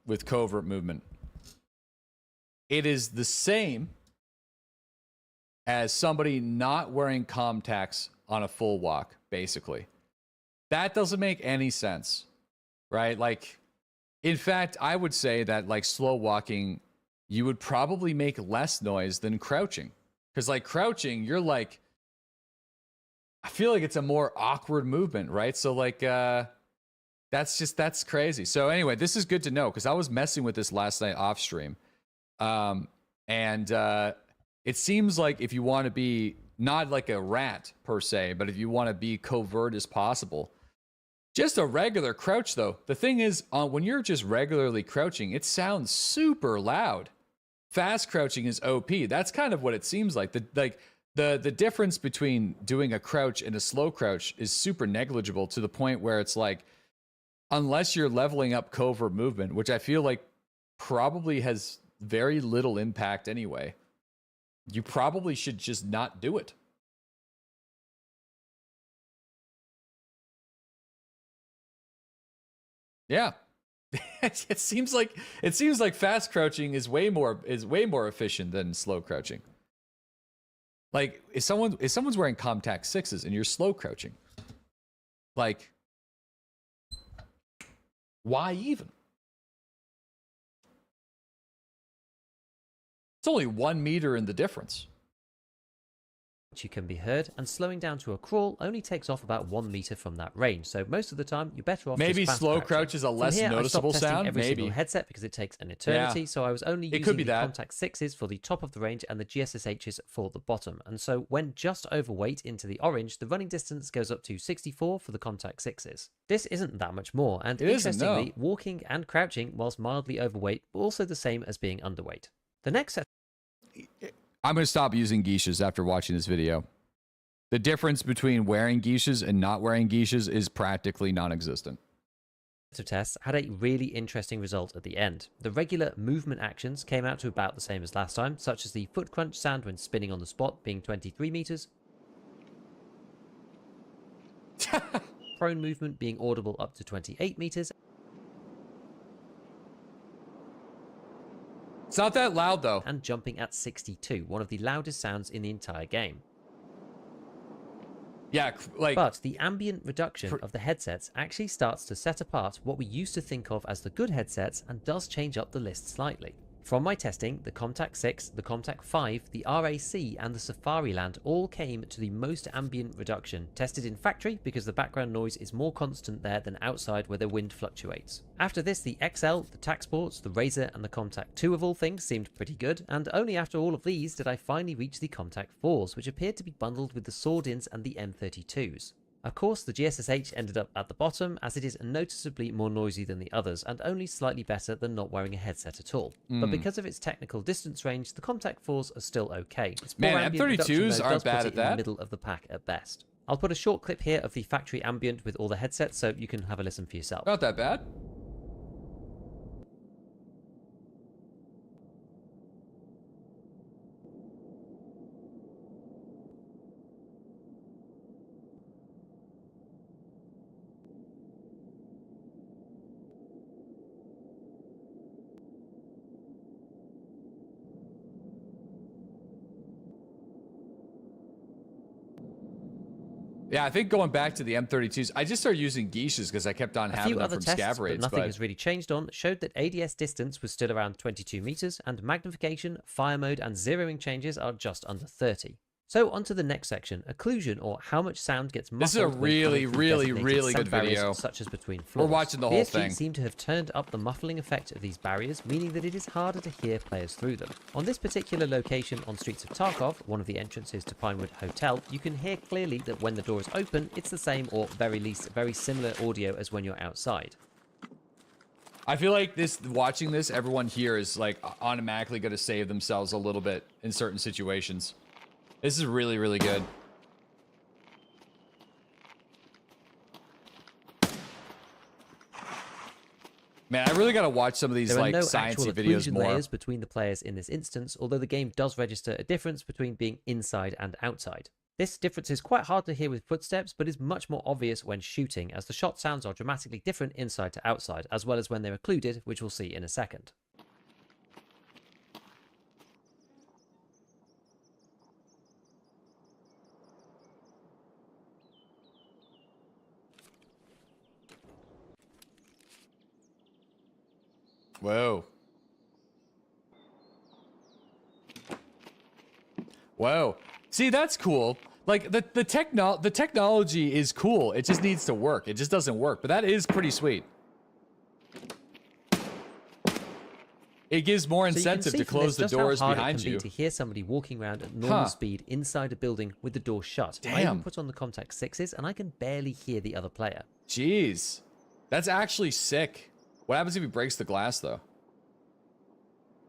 with covert movement, it is the same as somebody not wearing contacts on a full walk, basically. That doesn't make any sense, right? Like, in fact, I would say that, like, slow walking, you would probably make less noise than crouching. Because, like, crouching, you're like, I feel like it's a more awkward movement, right? So, like, that's crazy. So, anyway, this is good to know, because I was messing with this last night off stream. It seems like if you want to be not like a rat per se, but if you want to be covert as possible, just a regular crouch though. The thing is, when you're just regularly crouching, it sounds super loud. Fast crouching is OP. That's kind of what it seems like. The difference between doing a crouch and a slow crouch is super negligible, to the point where it's like, unless you're leveling up covert movement, which I feel like probably has very little impact anyway, you probably should just not do it. Yeah. it seems like fast crouching is way more efficient than slow crouching. Like, if someone's wearing contact 6s and you're slow crouching, like, why even? It's only 1 meter in the difference. You can be heard, and slowing down to a crawl only takes off about 1 meter from that range, so most of the time you're better off maybe just slow crouching. crouch is a less noticeable sound. Every maybe single headset because it takes an eternity, so I was only using the contact 6s for the top of the range and the GSSHs for the bottom. And so when just overweight into the orange, the running distance goes up to 64 for the contact 6s. This isn't that much more, and interestingly, walking and crouching whilst mildly overweight were also the same as being underweight. The next set... I'm going to stop using geishas after watching this video. The difference between wearing geishas and not wearing geishas is practically non-existent. Of tests had a really interesting result at the end. The regular movement actions came out to about the same as last time, such as the foot crunch sound when spinning on the spot being 23 meters. Prone movement being audible up to 28 meters. It's not that loud though. And jumping at 62, one of the loudest sounds in the entire game. Yeah, like... But the ambient reduction of the headsets actually starts to set apart what we used to think of as the good headsets and does change up the list slightly. From my testing, the Contact 6, the Contact 5, the RAC and the Safariland all came to the most ambient reduction, tested in factory because the background noise is more constant there than outside where the wind fluctuates. After this, the XL, the TAC Sports, the Razor and the Contact 2 of all things seemed pretty good, and only after all of these did I finally reach the Contact 4s, which appeared to be bundled with the Sword-Ins and the M32s. Of course, the GSSH ended up at the bottom, as it is noticeably more noisy than the others, and only slightly better than not wearing a headset at all. But because of its technical distance range, the Contact 4s are still okay. Man, M32s aren't bad at that. In the middle of the pack at best. I'll put a short clip here of the factory ambient with all the headsets, so you can have a listen for yourself. Not that bad. Yeah, I think going back to the M32s, I just started using geishas because I kept on having them from scav raids. But nothing has really changed on, showed that ADS distance was still around 22 meters, and magnification, fire mode, and zeroing changes are just under 30. So onto the next section, occlusion, or how much sound gets muffled. This is a really good video. Such as between floors. We're watching the whole thing. seem to have turned up the muffling effect of these barriers, meaning that it is harder to hear players through them. On this particular location on streets of Tarkov, one of the entrances to Pinewood Hotel, you can hear clearly that when the door is open, it's the same or very least very similar audio as when you're outside. I feel like watching this, everyone here is like automatically going to save themselves a little bit in certain situations. This is really, really good. Man, I really got to watch some of these like sciencey videos more. Layers between the players in this instance, although the game does register a difference between being inside and outside. This difference is quite hard to hear with footsteps, but is much more obvious when shooting, as the shot sounds are dramatically different inside to outside, as well as when they're occluded, which we'll see in a second. Whoa. Whoa. See, that's cool. Like, the technology is cool. It just needs to work. It just doesn't work. But that is pretty sweet. It gives more incentive to close the doors behind you. To hear somebody walking around at normal speed inside a building with the door shut. Damn. I even put on the contact 6s and I can barely hear the other player. Jeez. That's actually sick. What happens if he breaks the glass, though?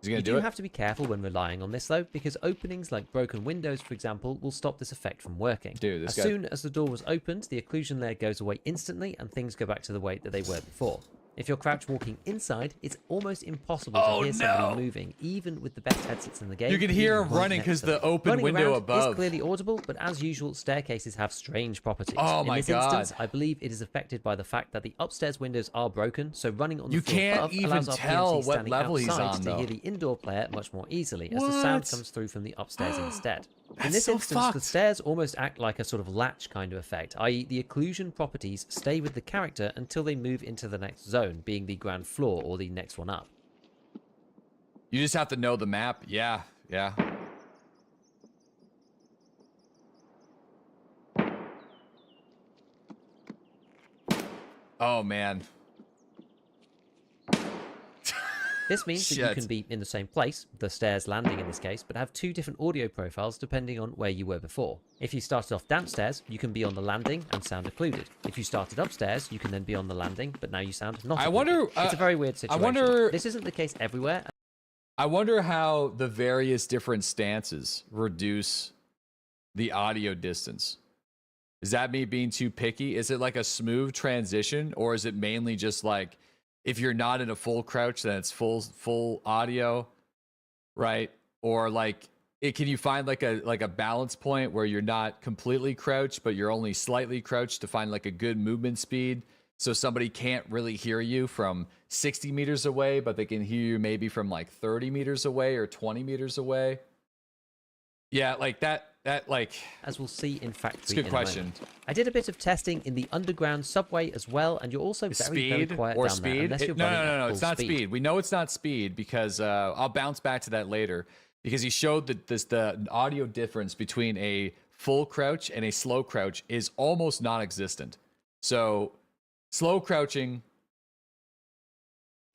Is he gonna do it? You do have to be careful when relying on this, though, because openings like broken windows, for example, will stop this effect from working. Dude, as soon as the door was opened, the occlusion layer goes away instantly, and things go back to the way that they were before. If you're crouched walking inside, it's almost impossible to hear somebody moving, even with the best headsets in the game. You can hear him running because the open window above is clearly audible, but as usual, staircases have strange properties. Oh my God. In this instance, I believe it is affected by the fact that the upstairs windows are broken, so running on the floor above allows our PMC standing outside to hear the indoor player much more easily, as the sound comes through from the upstairs instead. In this instance, the stairs almost act like a sort of latch kind of effect, i.e. the occlusion properties stay with the character until they move into the next zone, being the ground floor or the next one up. You just have to know the map. Yeah, yeah. Oh, man. This means that you can be in the same place, the stairs landing in this case, but have two different audio profiles depending on where you were before. If you started off downstairs, you can be on the landing and sound occluded. If you started upstairs, you can then be on the landing, but now you sound not occluded. It's a very weird situation. This isn't the case everywhere. I wonder how the various different stances reduce the audio distance. Is that me being too picky? Is it like a smooth transition, or is it mainly just like, if you're not in a full crouch, then it's full audio, right? Or like, can you find like a balance point where you're not completely crouched, but you're only slightly crouched to find like a good movement speed, so somebody can't really hear you from 60 meters away, but they can hear you maybe from like 30 meters away or 20 meters away? Yeah, like that like, as we'll see in factory. It's a good question. I did a bit of testing in the underground subway as well, and you're also very quiet down there unless you're running no, it's not speed. We know it's not speed because I'll bounce back to that later, because he showed that the audio difference between a full crouch and a slow crouch is almost non-existent. So slow crouching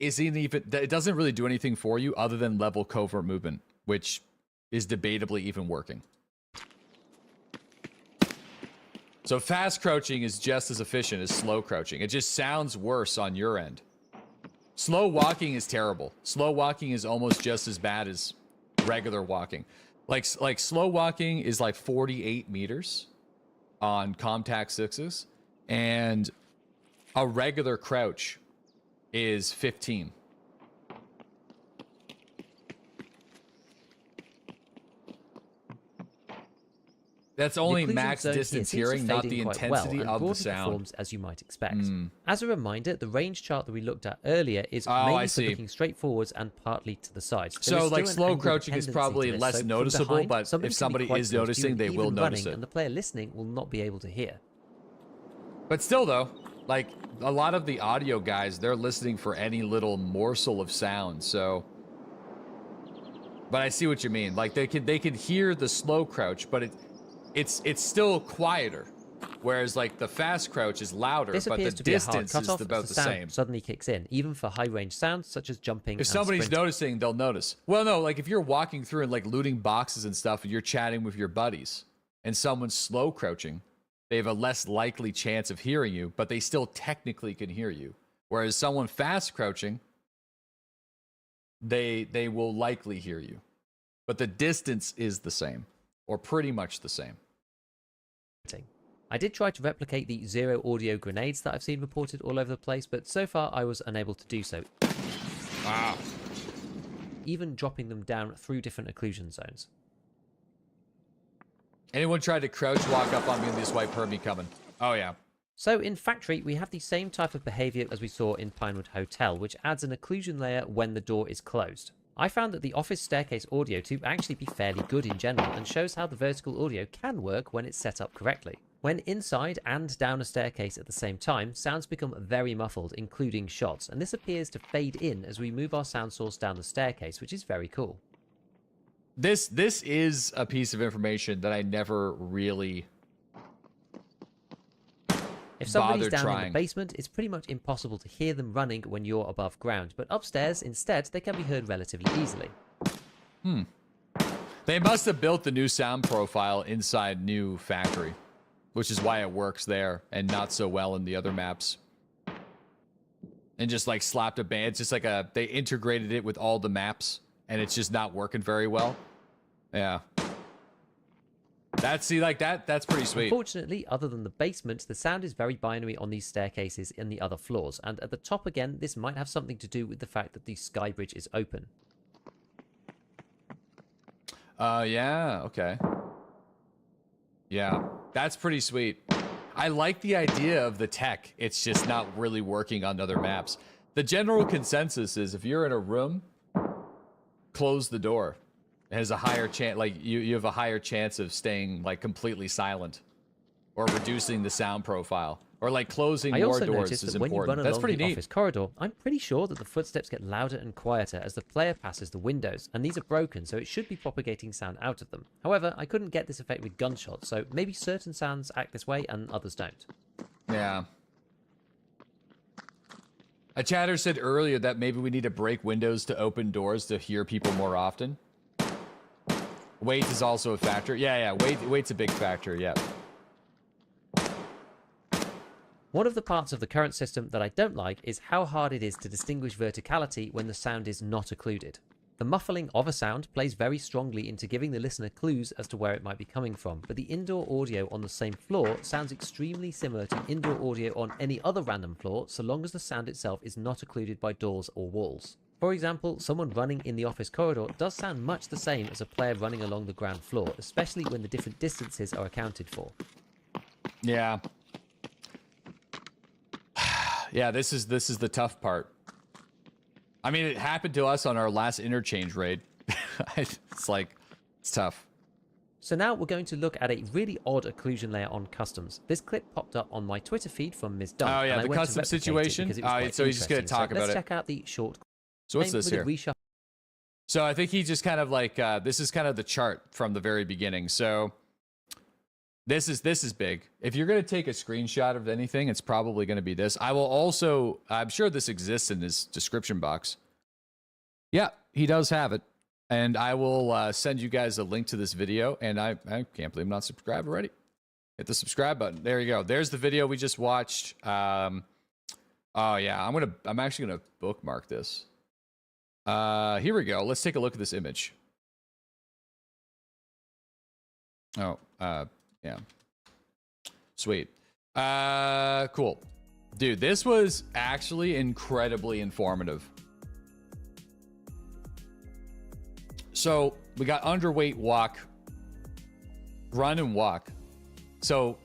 isn't even, it doesn't really do anything for you other than level covert movement, which is debatably even working. So fast crouching is just as efficient as slow crouching. It just sounds worse on your end. Slow walking is terrible. Slow walking is almost just as bad as regular walking. Like slow walking is like 48 meters on Contact 6s, and a regular crouch is 15. That's only max distance hearing, not the intensity of the sound. Performs as you might expect. As a reminder, the range chart that we looked at earlier is mainly for looking straight forwards and partly to the sides. So like slow crouching is probably less noticeable, but if somebody is noticing, they will notice it. And the player listening will not be able to hear. But still though, like a lot of the audio guys, they're listening for any little morsel of sound, so. But I see what you mean. Like they could hear the slow crouch, but it's still quieter. Whereas like the fast crouch is louder, this but the distance is about the same. Suddenly kicks in, even for high range sounds such as jumping. If somebody's noticing, they'll notice. Well, no, like if you're walking through and like looting boxes and stuff, and you're chatting with your buddies, and someone's slow crouching, they have a less likely chance of hearing you, but they still technically can hear you. Whereas someone fast crouching, they will likely hear you, but the distance is the same, or pretty much the same. I did try to replicate the zero audio grenades that I've seen reported all over the place, but so far I was unable to do so. Wow. Even dropping them down through different occlusion zones. Anyone tried to crouch walk up on me in this white permie coming? Oh yeah. So in Factory, we have the same type of behavior as we saw in Pinewood Hotel, which adds an occlusion layer when the door is closed. I found that the office staircase audio to actually be fairly good in general, and shows how the vertical audio can work when it's set up correctly. When inside and down a staircase at the same time, sounds become very muffled, including shots, and this appears to fade in as we move our sound source down the staircase, which is very cool. This is a piece of information that I never really If somebody's down in the basement, it's pretty much impossible to hear them running when you're above ground, but upstairs, instead, they can be heard relatively easily. They must have built the new sound profile inside new Factory, which is why it works there and not so well in the other maps. And just like slapped a band. It's just like they integrated it with all the maps and it's just not working very well. Yeah. That's pretty sweet. Unfortunately, other than the basement, the sound is very binary on these staircases in the other floors. And at the top again, this might have something to do with the fact that the sky bridge is open. Yeah, okay. Yeah, that's pretty sweet. I like the idea of the tech. It's just not really working on other maps. The general consensus is if you're in a room, close the door. It has a higher chance, like you have a higher chance of staying like completely silent, or reducing the sound profile, or like closing more doors is important. When you run That's along pretty the neat. office corridor, I'm pretty sure that the footsteps get louder and quieter as the player passes the windows, and these are broken, so it should be propagating sound out of them. However, I couldn't get this effect with gunshots, so maybe certain sounds act this way and others don't. Yeah. A chatter said earlier that maybe we need to break windows to open doors to hear people more often. Weight is also a factor. Yeah, weight's a big factor, yeah. One of the parts of the current system that I don't like is how hard it is to distinguish verticality when the sound is not occluded. The muffling of a sound plays very strongly into giving the listener clues as to where it might be coming from, but the indoor audio on the same floor sounds extremely similar to indoor audio on any other random floor, so long as the sound itself is not occluded by doors or walls. For example, someone running in the office corridor does sound much the same as a player running along the ground floor, especially when the different distances are accounted for. Yeah. Yeah, this is the tough part. I mean, it happened to us on our last Interchange raid. It's tough. So now we're going to look at a really odd occlusion layer on customs. This clip popped up on my Twitter feed from Ms. Dunn. Oh yeah, the custom situation? So he's just going to talk about it. Let's check out the short. So what's this here? So I think he just kind of like, this is kind of the chart from the very beginning. So this is big. If you're going to take a screenshot of anything, it's probably going to be this. I will also, I'm sure this exists in his description box. Yeah, he does have it. And I will send you guys a link to this video. And I can't believe I'm not subscribed already. Hit the subscribe button. There you go. There's the video we just watched. Oh yeah, I'm actually going to bookmark this. Here we go. Let's take a look at this image. Oh, yeah. Sweet. Cool. Dude, this was actually incredibly informative. So, we got underweight walk, run and walk. So,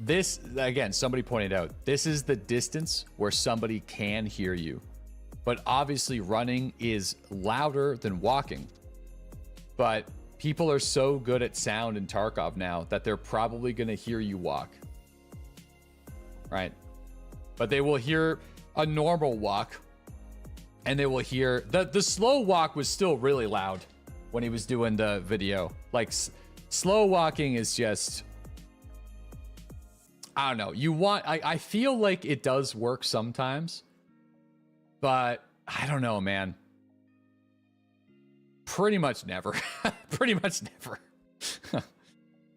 this, again, somebody pointed out, this is the distance where somebody can hear you. But obviously running is louder than walking. But people are so good at sound in Tarkov now that they're probably going to hear you walk. Right? But they will hear a normal walk. And they will hear... The slow walk was still really loud when he was doing the video. Like, Slow walking is just, I don't know. You want, I feel like it does work sometimes, but I don't know, man. Pretty much never. Pretty much never.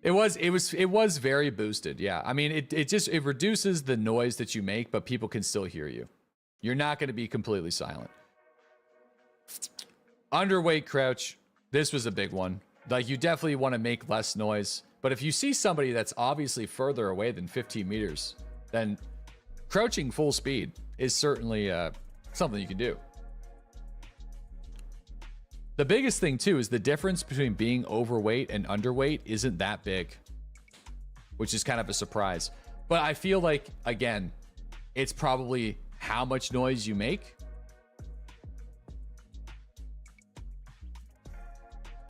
It was very boosted. Yeah. I mean, it reduces the noise that you make, but people can still hear you. You're not going to be completely silent. Underweight crouch. This was a big one. Like, you definitely want to make less noise. But if you see somebody that's obviously further away than 15 meters, then crouching full speed is certainly something you can do. The biggest thing, too, is the difference between being overweight and underweight isn't that big, which is kind of a surprise. But I feel like, again, it's probably how much noise you make.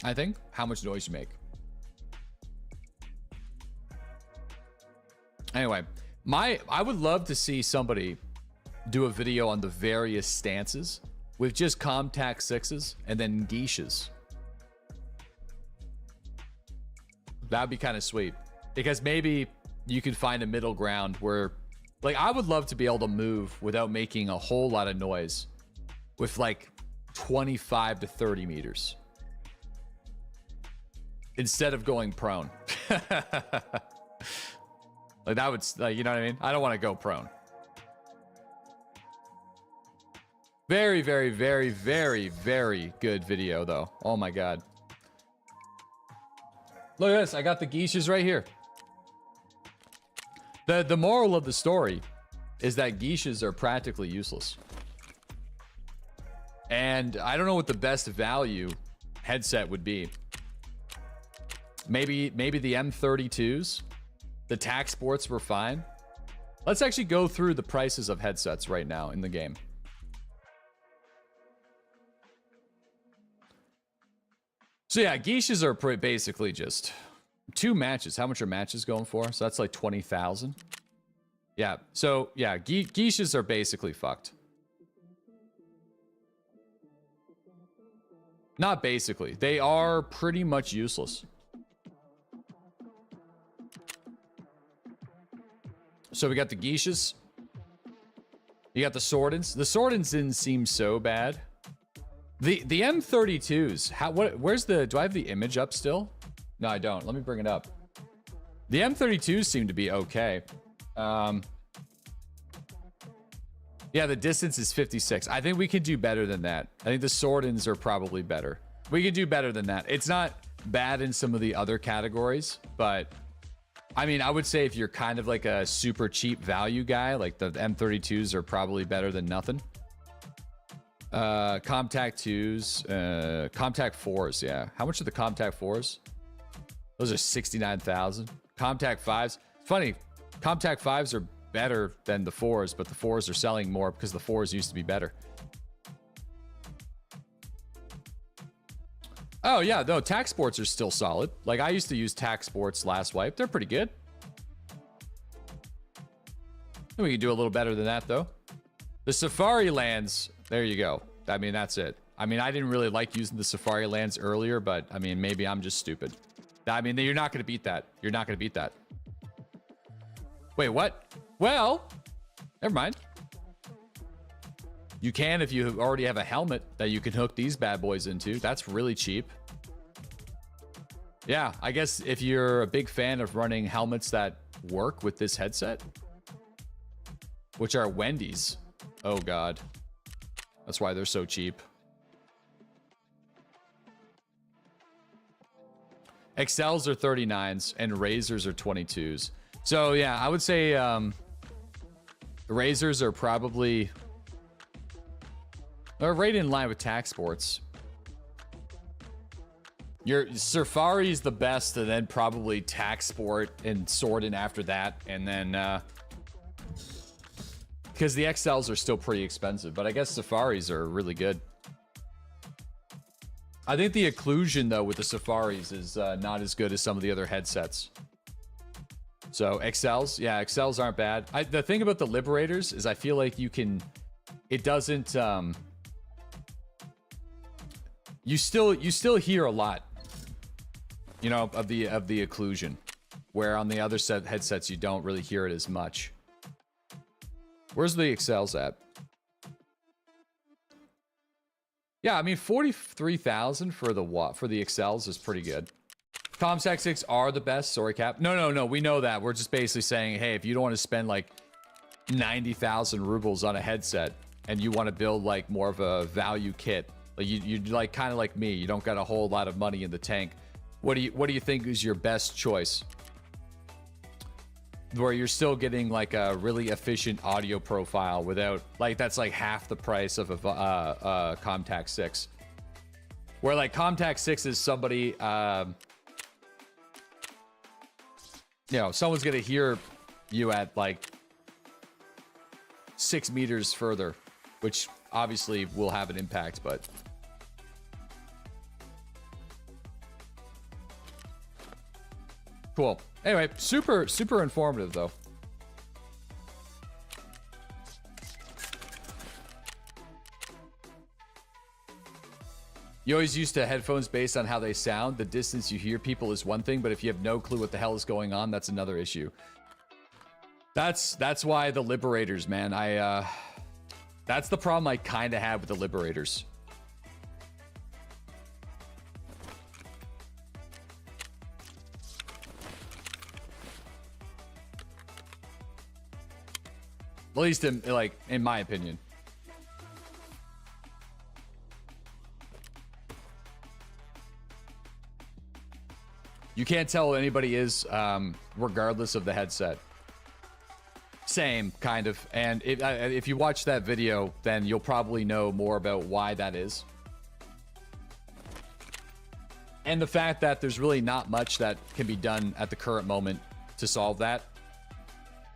I think how much noise you make. Anyway, I would love to see somebody do a video on the various stances with just Comtac 6s and then Geishas. That'd be kind of sweet. Because maybe you could find a middle ground where, like, I would love to be able to move without making a whole lot of noise with like 25 to 30 meters. Instead of going prone. Like, that would, like, you know what I mean? I don't want to go prone. Very, very, very, very, very good video, though. Oh my god. Look at this. I got the geishas right here. The moral of the story is that geishas are practically useless. And I don't know what the best value headset would be. Maybe the M32s. The tac sports were fine. Let's actually go through the prices of headsets right now in the game. So yeah, geishas are basically just 2 matches. How much are matches going for? So that's like 20,000. Yeah, so yeah, geishas are basically fucked. Not basically. They are pretty much useless. So we got the geishas. You got the Swordens. The Swordens didn't seem so bad. The M32s. Where's the? Do I have the image up still? No, I don't. Let me bring it up. The M32s seem to be okay. Yeah, the distance is 56. I think we could do better than that. I think the Swordens are probably better. We could do better than that. It's not bad in some of the other categories, but I mean, I would say if you're kind of like a super cheap value guy, like the M32s are probably better than nothing. Comtac 2s, Comtac 4s, yeah. How much are the Comtac 4s? Those are 69,000. Comtac 5s. Funny, Comtac 5s are better than the 4s, but the 4s are selling more because the 4s used to be better. Oh yeah, no, tac sports are still solid. Like, I used to use tac sports last wipe. They're pretty good. We can do a little better than that though. The Safari lands, there you go. I mean, that's it. I mean, I didn't really like using the Safari lands earlier, but I mean, maybe I'm just stupid. I mean, you're not going to beat that. You're not going to beat that. Wait, what? Well, never mind. You can if you already have a helmet that you can hook these bad boys into. That's really cheap. Yeah, I guess if you're a big fan of running helmets that work with this headset, which are Wendy's. Oh, God. That's why they're so cheap. XLs are 39s and Razors are 22s. So, yeah, I would say Razors are probably... They're right in line with tac sports. Your Safari is the best, and then probably tac sport and Sworden after that, and then because the XLs are still pretty expensive, but I guess Safaris are really good. I think the occlusion though with the Safaris is not as good as some of the other headsets. So XLs, yeah, XLs aren't bad. The thing about the Liberators is I feel like you can, it doesn't. You still hear a lot. You know, of the occlusion, where on the other headsets you don't really hear it as much. Where's the Excels at? Yeah, I mean 43,000 for the Excels is pretty good. ComSec 6 are the best. Sorry, Cap. No. We know that. We're just basically saying, hey, if you don't want to spend like 90,000 rubles on a headset and you want to build like more of a value kit, like you like kind of like me, you don't got a whole lot of money in the tank. What do you think is your best choice? Where you're still getting like a really efficient audio profile without like that's like half the price of a ComTac 6. Where like ComTac 6 is somebody, you know, someone's gonna hear you at like 6 meters further, which obviously will have an impact, but. Cool. Anyway, super informative though. You always used to headphones based on how they sound. The distance you hear people is one thing, but if you have no clue what the hell is going on, that's another issue. That's why the Liberators, man. That's the problem I kind of have with the Liberators. At least in my opinion. You can't tell who anybody is, regardless of the headset. Same, kind of. And if you watch that video, then you'll probably know more about why that is. And the fact that there's really not much that can be done at the current moment to solve that.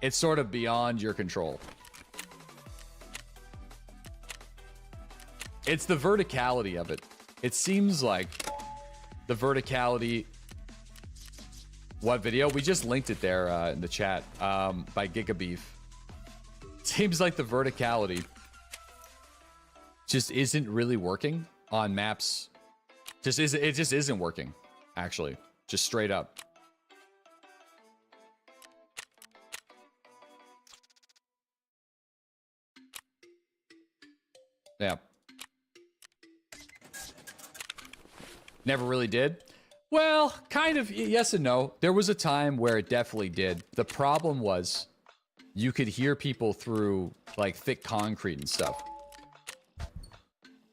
It's sort of beyond your control. It's the verticality of it. It seems like the verticality. What video? We just linked it there in the chat by Gigabeef. Seems like the verticality just isn't really working on maps. It just isn't working, actually. Just straight up. Yeah. Never really did. Well, kind of yes and no. There was a time where it definitely did. The problem was you could hear people through like thick concrete and stuff.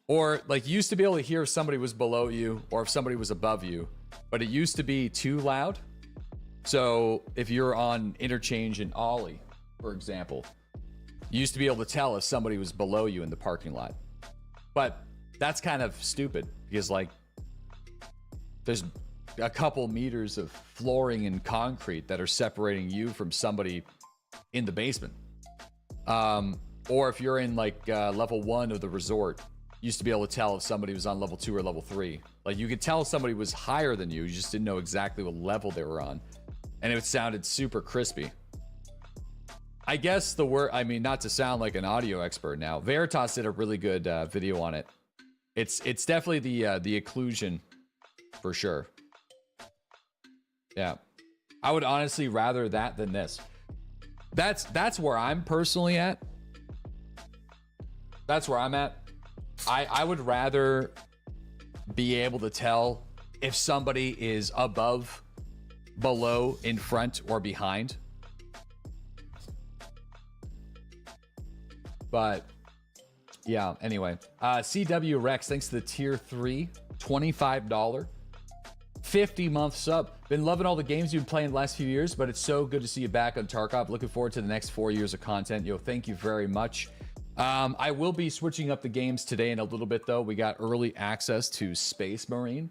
Or like you used to be able to hear if somebody was below you or if somebody was above you, but it used to be too loud. So if you're on Interchange and Ollie, for example, you used to be able to tell if somebody was below you in the parking lot. But that's kind of stupid because like there's a couple meters of flooring and concrete that are separating you from somebody in the basement. Or if you're in like level 1 of the resort, you used to be able to tell if somebody was on level 2 or level 3. Like you could tell if somebody was higher than you, you just didn't know exactly what level they were on. And it sounded super crispy. I guess the word, I mean, not to sound like an audio expert now, Veritas did a really good video on it. It's definitely the occlusion for sure. Yeah. I would honestly rather that than this. That's where I'm personally at. That's where I'm at. I would rather be able to tell if somebody is above, below, in front, or behind. But yeah, anyway. CW Rex, thanks to the tier 3, $25. 50-month sub. Been loving all the games you've been playing the last few years, but it's so good to see you back on Tarkov. Looking forward to the next 4 years of content. Yo, thank you very much. I will be switching up the games today in a little bit, though. We got early access to Space Marine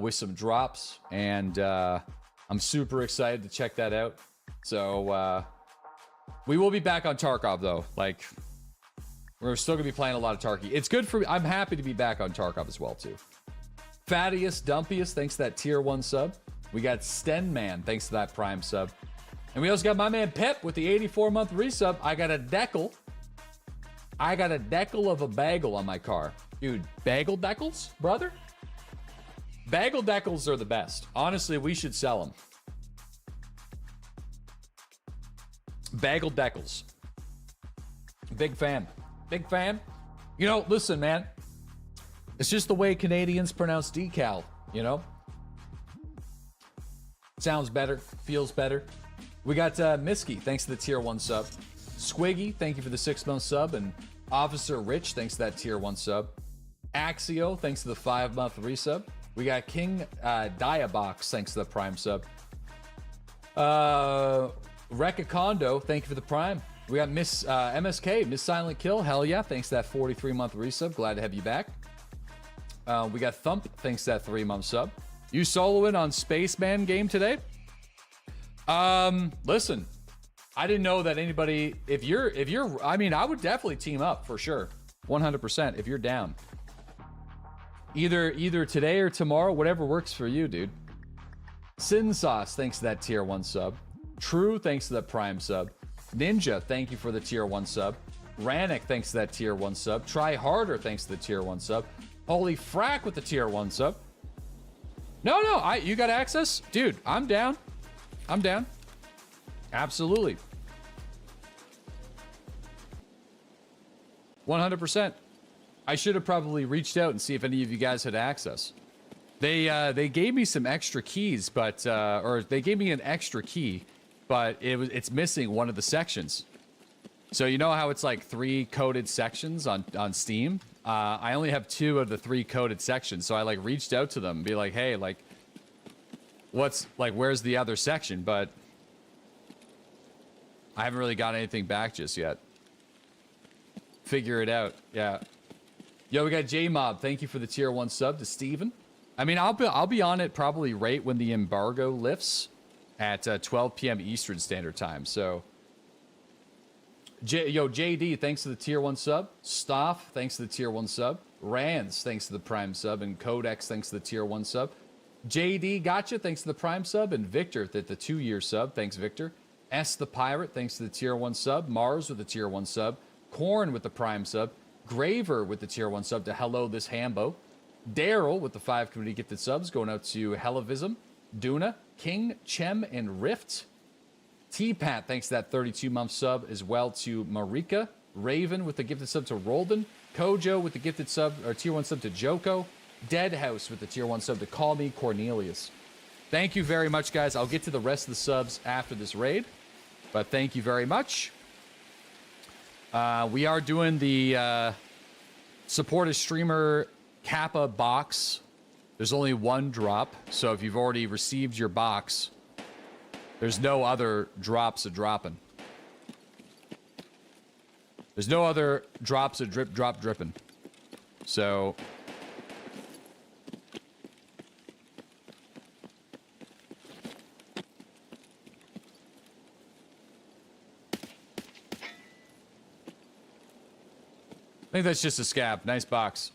with some drops, and I'm super excited to check that out. So we will be back on Tarkov, though. Like, we're still gonna be playing a lot of Tarky. It's good for me. I'm happy to be back on Tarkov as well, too. Fattiest Dumpiest, thanks to that tier 1 sub. We got Stenman, thanks to that prime sub. And we also got my man Pep with the 84-month resub. I got a decal of a bagel on my car. Dude, bagel decals, brother? Bagel Deckles are the best. Honestly, we should sell them. Bagel Deckles. Big fan. Big fan. You know, listen, man. It's just the way Canadians pronounce decal, you know? Sounds better. Feels better. We got Miski, thanks to the tier 1 sub. Squiggy, thank you for the 6-month sub. And Officer Rich, thanks to that tier 1 sub. Axio, thanks to the 5-month resub. We got King Diabox, thanks to the Prime sub. Rekakondo, thank you for the Prime. We got Miss MSK, Miss Silent Kill, hell yeah, thanks to that 43-month resub. Glad to have you back. We got Thump, thanks to that 3-month sub. You soloing on Spaceman game today? Listen, I didn't know that anybody. If you're, I mean, I would definitely team up for sure, 100% if you're down. Either today or tomorrow, whatever works for you, dude. Sin Sauce, thanks to that tier 1 sub. True, thanks to that Prime sub. Ninja, thank you for the tier 1 sub. Rannick, thanks to that tier 1 sub. Try Harder, thanks to the tier 1 sub. Holy Frack with the tier 1 sub. No, you got access? Dude, I'm down. I'm down. Absolutely. 100%. I should have probably reached out and see if any of you guys had access. They gave me some extra keys, but or they gave me an extra key, but it's missing one of the sections. So you know how it's like 3 coded sections on Steam? I only have 2 of the 3 coded sections, so I like reached out to them and be like, hey, like, where's the other section? But I haven't really got anything back just yet. Figure it out, yeah. Yo, we got J-Mob. Thank you for the tier 1 sub to Steven. I mean, I'll be on it probably right when the embargo lifts at 12 p.m. Eastern Standard Time. So, yo, JD, thanks to the tier 1 sub. Stoff, thanks to the tier 1 sub. Rands, thanks to the Prime sub. And Codex, thanks to the tier 1 sub. JD, gotcha, thanks to the Prime sub. And Victor, the 2-year sub. Thanks, Victor. S the Pirate, thanks to the tier 1 sub. Mars with the tier 1 sub. Corn with the Prime sub. Graver with the tier 1 sub to Hello This Hambo. Daryl with the 5 community gifted subs going out to Hellevism. Duna, King, Chem, and Rift. T-Pat, thanks to that 32-month sub as well to Marika. Raven with the gifted sub to Roldan. Kojo with the gifted sub, or tier 1 sub to Joko. Deadhouse with the tier 1 sub to Call Me Cornelius. Thank you very much, guys. I'll get to the rest of the subs after this raid, but thank you very much. We are doing the support a streamer Kappa box. There's only 1 drop, so if you've already received your box, there's no other drops of dropping. There's no other drops of dripping. So I think that's just a scab. Nice box.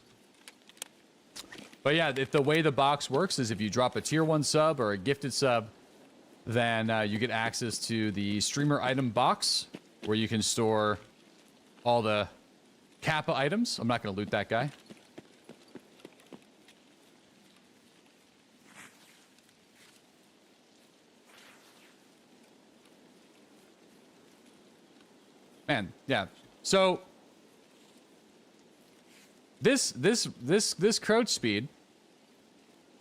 But yeah, if the way the box works is if you drop a tier 1 sub or a gifted sub, then you get access to the streamer item box where you can store all the Kappa items. I'm not going to loot that guy. Man, yeah. So this crouch speed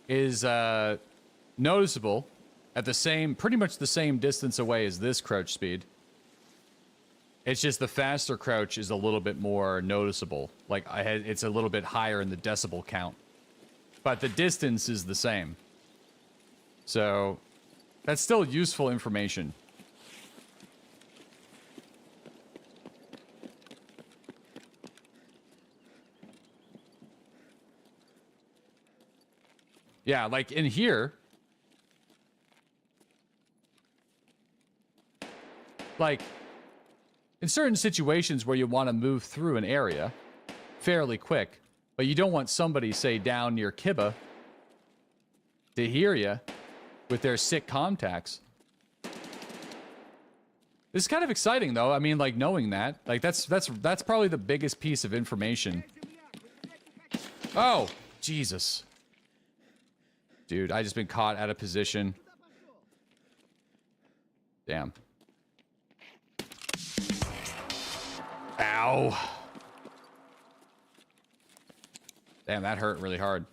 is noticeable at pretty much the same distance away as this crouch speed. It's just the faster crouch is a little bit more noticeable. Like it's a little bit higher in the decibel count, but the distance is the same. So that's still useful information. Yeah, like in here, like in certain situations where you want to move through an area fairly quick, but you don't want somebody, say, down near Kibba to hear you with their sick contacts. This is kind of exciting, though. I mean, like, knowing that. Like, that's probably the biggest piece of information. Oh, Jesus. Dude, I just been caught out of position. Damn. Ow. Damn, that hurt really hard.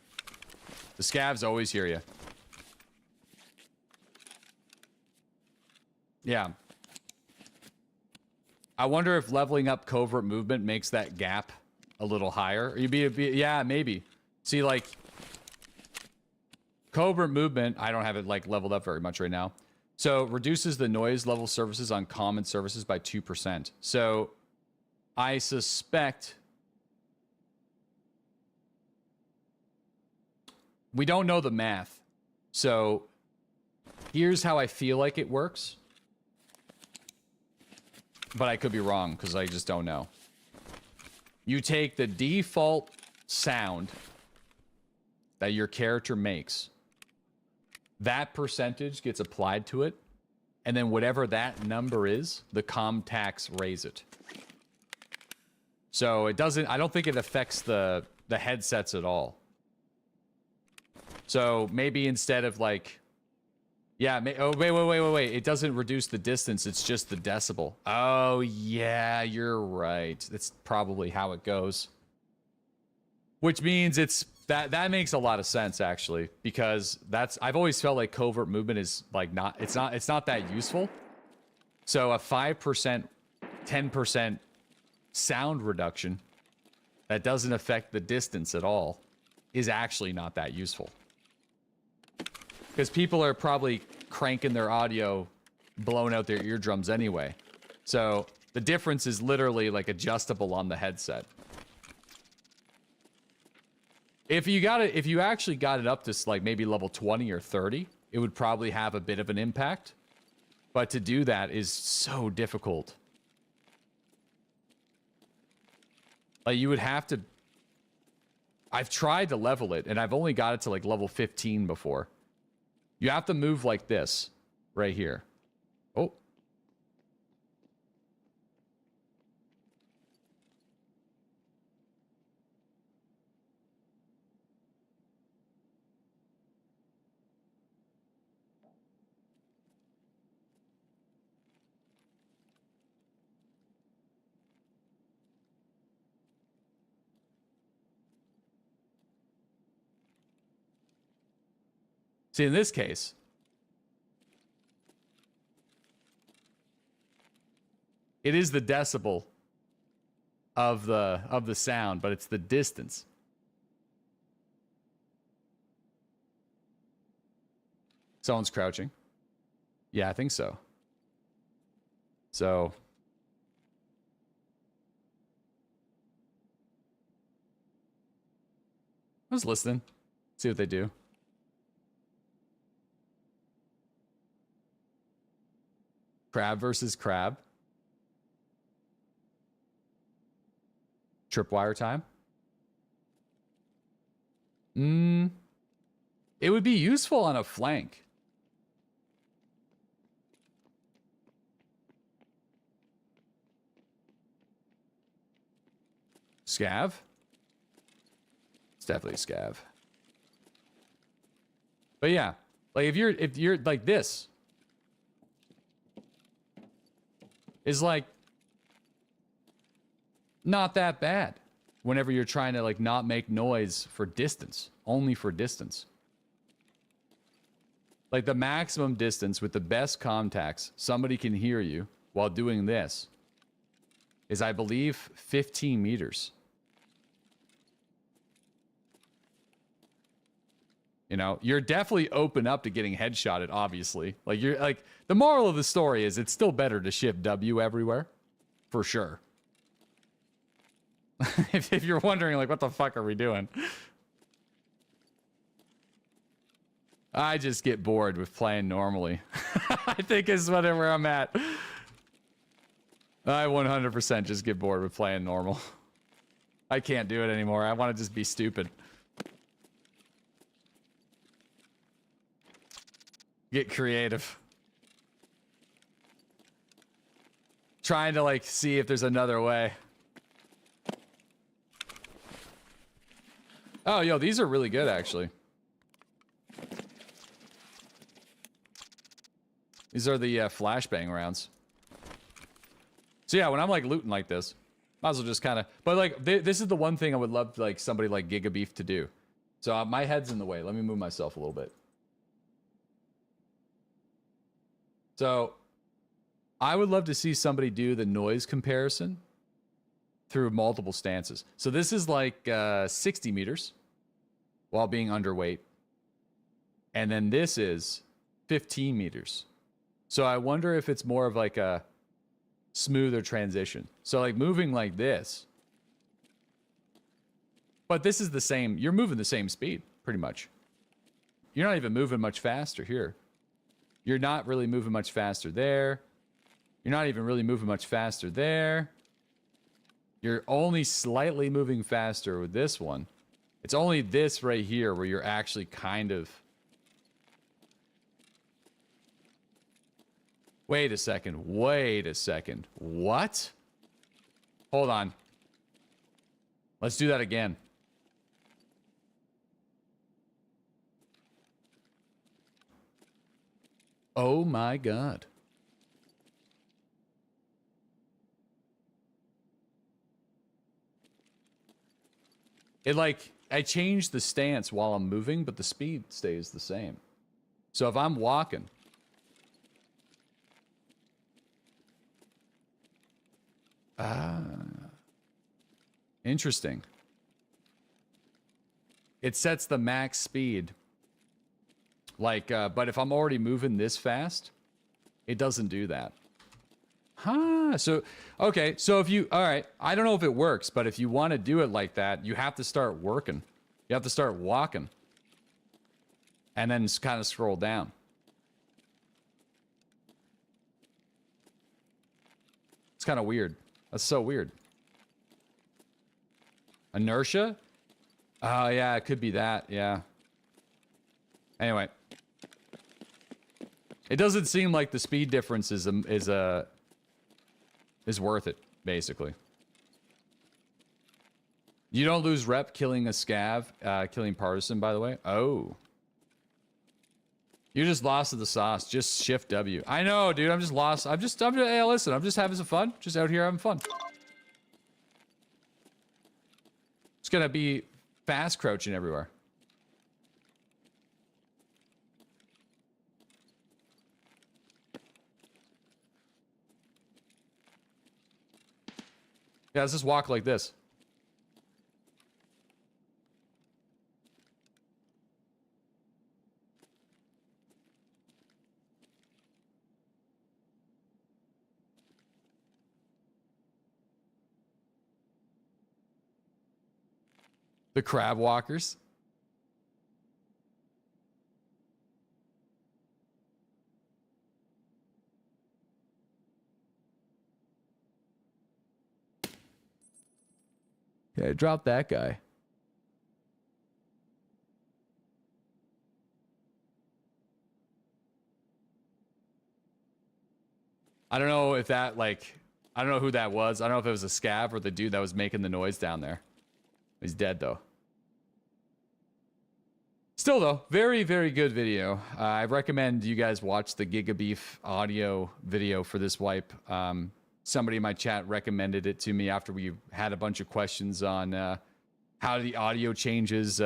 The scavs always hear you. Yeah. I wonder if leveling up covert movement makes that gap a little higher. Yeah, maybe. See, like, covert movement, I don't have it, like, leveled up very much right now. So, reduces the noise level services on common services by 2%. So, I suspect... We don't know the math. So, here's how I feel like it works. But I could be wrong, because I just don't know. You take the default sound that your character makes. That percentage gets applied to it. And then whatever that number is, the comm tax raise it. So it doesn't... I don't think it affects the headsets at all. So maybe instead of like... Yeah, oh, wait. It doesn't reduce the distance. It's just the decibel. Oh, yeah, you're right. That's probably how it goes. Which means it's... That makes a lot of sense, actually. Because that's... I've always felt like covert movement is, like, not... It's not that useful. So a 5%, 10% sound reduction that doesn't affect the distance at all is actually not that useful. Because people are probably cranking their audio, blowing out their eardrums anyway. So the difference is literally like adjustable on the headset. If you actually got it up to like maybe level 20 or 30, it would probably have a bit of an impact. But to do that is so difficult. Like you would have to... I've tried to level it and I've only got it to like level 15 before. You have to move like this, right here. Oh. See, in this case, it is the decibel of the sound, but it's the distance. Someone's crouching. Yeah, I think so. So I was listening. See what they do. Crab versus crab. Tripwire time. It would be useful on a flank. Scav? It's definitely a scav. But yeah, like if you're like this. Is like not that bad whenever you're trying to like not make noise for distance, only for distance. Like the maximum distance with the best contacts somebody can hear you while doing this is, I believe, 15 meters. You know, you're definitely open up to getting headshotted, obviously. Like, you're like, the moral of the story is it's still better to shift W everywhere. For sure. if you're wondering, like, what the fuck are we doing? I just get bored with playing normally. I think is whatever I'm at. I 100% just get bored with playing normal. I can't do it anymore. I want to just be stupid. Get creative. Trying to like see if there's another way. Oh, yo, these are really good actually. These are the flashbang rounds. So yeah, when I'm like looting like this, might as well just kind of. But like, this is the one thing I would love like somebody like Gigabeef to do. So my head's in the way. Let me move myself a little bit. So I would love to see somebody do the noise comparison through multiple stances. So this is like 60 meters while being underweight. And then this is 15 meters. So I wonder if it's more of like a smoother transition. So like moving like this. But this is the same. You're moving the same speed, pretty much. You're not even moving much faster here. You're not really moving much faster there. You're not even really moving much faster there. You're only slightly moving faster with this one. It's only this right here where you're actually kind of... Wait a second. Wait a second. What? Hold on. Let's do that again. Oh my God. It like, I changed the stance while I'm moving, but the speed stays the same. So if I'm walking. Interesting. It sets the max speed. Like, but if I'm already moving this fast, it doesn't do that. Huh. So, okay. So if you, all right, I don't know if it works, but if you want to do it like that, you have to start working. You have to start walking. And then kind of scroll down. It's kind of weird. That's so weird. Inertia? Oh, yeah, it could be that. Yeah. Anyway. It doesn't seem like the speed difference is worth it, basically. You don't lose rep killing a scav, killing partisan, by the way. Oh. You just lost to the sauce. Just shift W. I know, dude. I'm just lost. Hey, listen, I'm just having some fun. Just out here having fun. It's gonna be fast crouching everywhere. Yeah, let's just walk like this. The crab walkers. Yeah, drop that guy. I don't know if that, like, I don't know who that was. I don't know if it was a scav or the dude that was making the noise down there. He's dead, though. Still, though, very, very good video. I recommend you guys watch the Gigabeef audio video for this wipe. Somebody in my chat recommended it to me after we had a bunch of questions on how the audio changes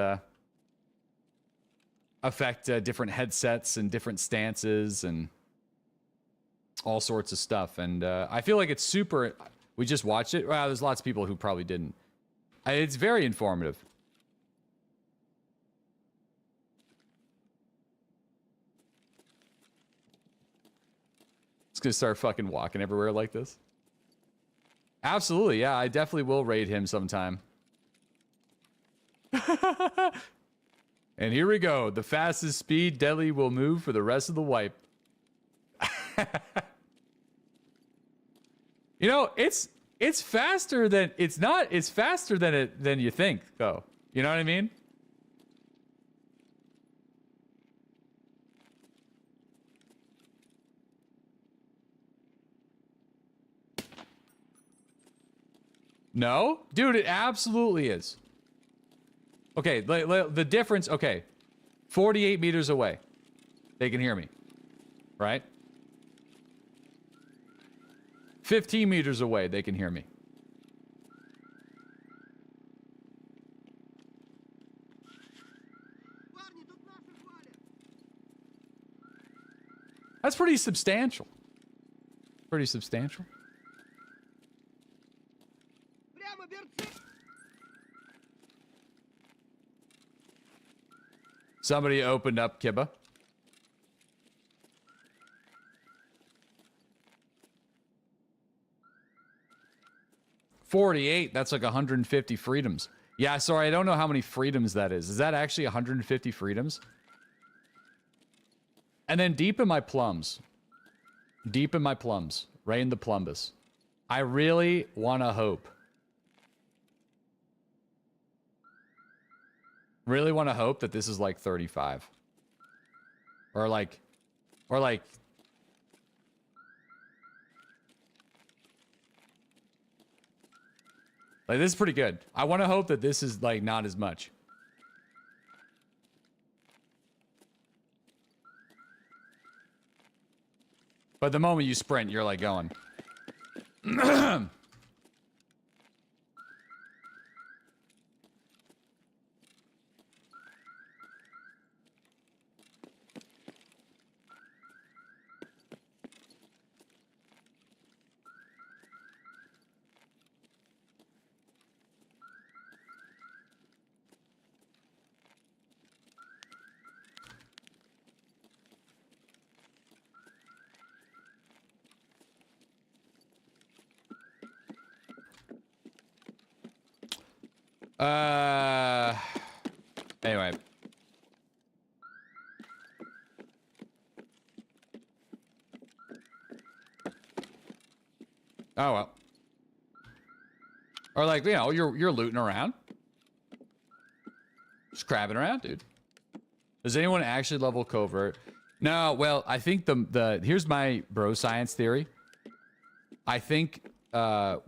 affect different headsets and different stances and all sorts of stuff. And I feel like it's super... We just watched it. Well, there's lots of people who probably didn't. It's very informative. It's gonna start fucking walking everywhere like this. Absolutely, yeah. I definitely will raid him sometime. And here we go. The fastest speed Deadly will move for the rest of the wipe. You know, it's faster than it's faster than you think, though. You know what I mean? No? Dude, it absolutely is. Okay, the difference, okay. 48 meters away. They can hear me. Right? 15 meters away, they can hear me. That's pretty substantial. Pretty substantial. Somebody opened up Kibba. $48, that's like 150 freedoms. Yeah, sorry, I don't know how many freedoms that is. Is that actually 150 freedoms? And then deep in my plums. Deep in my plums. Right in the plumbus. I really want to hope. Really want to hope that this is like 35. Or like... Like, this is pretty good. I want to hope that this is, like, not as much. But the moment you sprint, you're, like, going. Anyway. Oh well. Or like, you know, you're looting around. Just crabbing around, dude. Does anyone actually level covert? No, well, I think the here's my bro science theory. I think not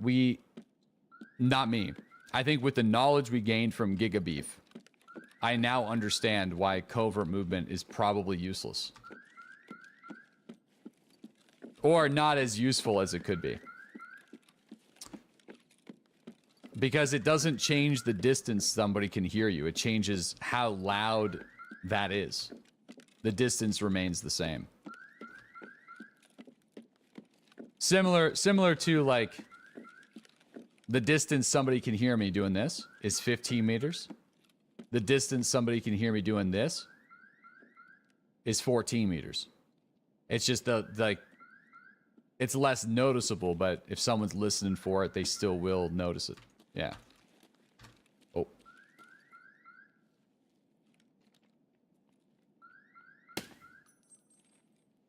me. I think with the knowledge we gained from Giga Beef, I now understand why covert movement is probably useless. Or not as useful as it could be. Because it doesn't change the distance somebody can hear you. It changes how loud that is. The distance remains the same. Similar to, like, the distance somebody can hear me doing this is 15 meters. The distance somebody can hear me doing this is 14 meters. It's just it's less noticeable, but if someone's listening for it, they still will notice it. Yeah. Oh.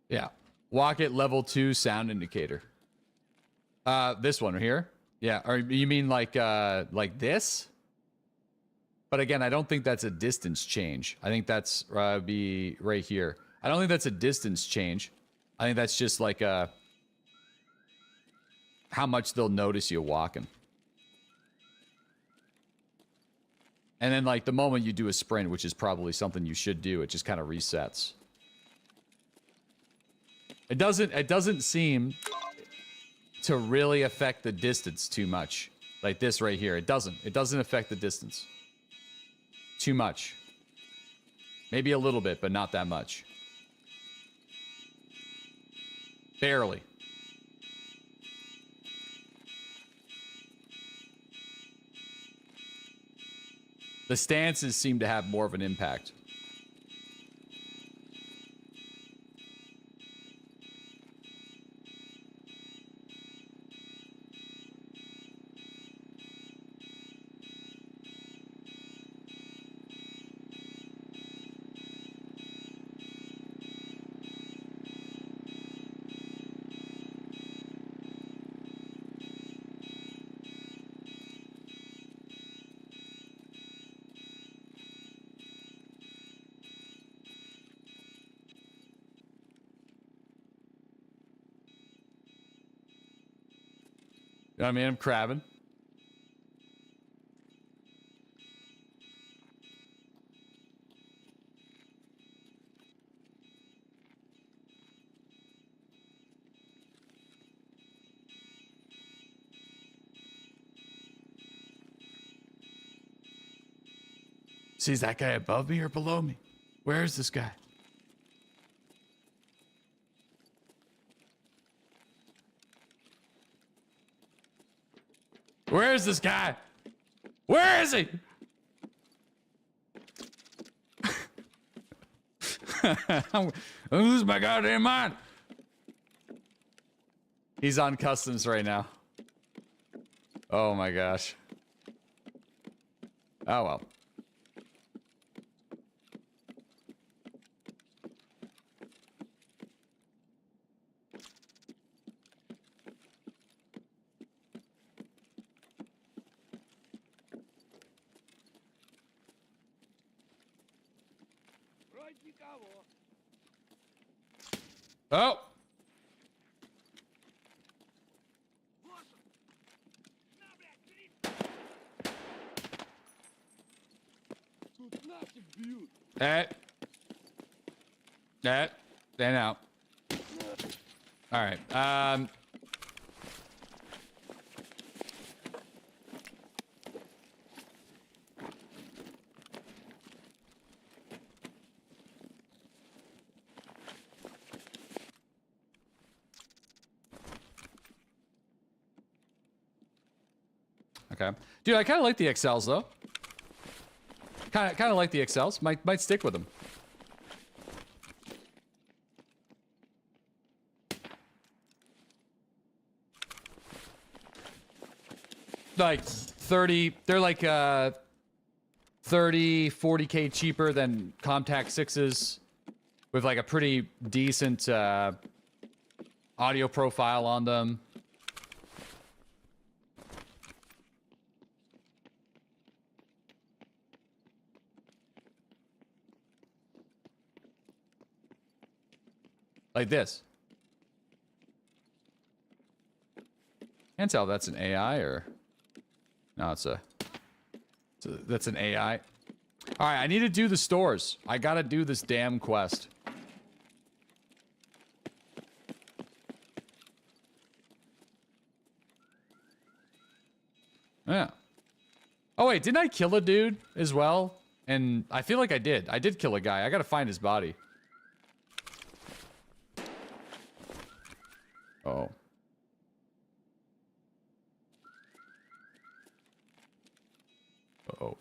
Yeah. Walk at level 2 sound indicator. This one right here. Yeah, or you mean like this? But again, I don't think that's a distance change. I think that's be right here. I don't think that's a distance change. I think that's just like how much they'll notice you walking. And then like the moment you do a sprint, which is probably something you should do, it just kind of resets. It doesn't seem to really affect the distance too much. Like this right here. It doesn't affect the distance too much. Maybe a little bit, but not that much. Barely. The stances seem to have more of an impact. You know what I mean? I'm crabbing. See, is that guy above me or below me? Where is this guy? Where is this guy? Where is he? I'm losing my goddamn mind. He's on customs right now. Oh my gosh. Oh well. Oh. Stand out. All right. Okay. Dude, I kind of like the XLs though. Kind of like the XLs. Might stick with them. Like 30, they're like 30, 40K cheaper than Comtac 6s with like a pretty decent audio profile on them. Like this. Can't tell if that's an AI or... No, that's an AI. All right, I need to do the stores. I gotta do this damn quest. Yeah. Oh wait, didn't I kill a dude as well? And I feel like I did. I did kill a guy. I gotta find his body. Oh. Uh-oh.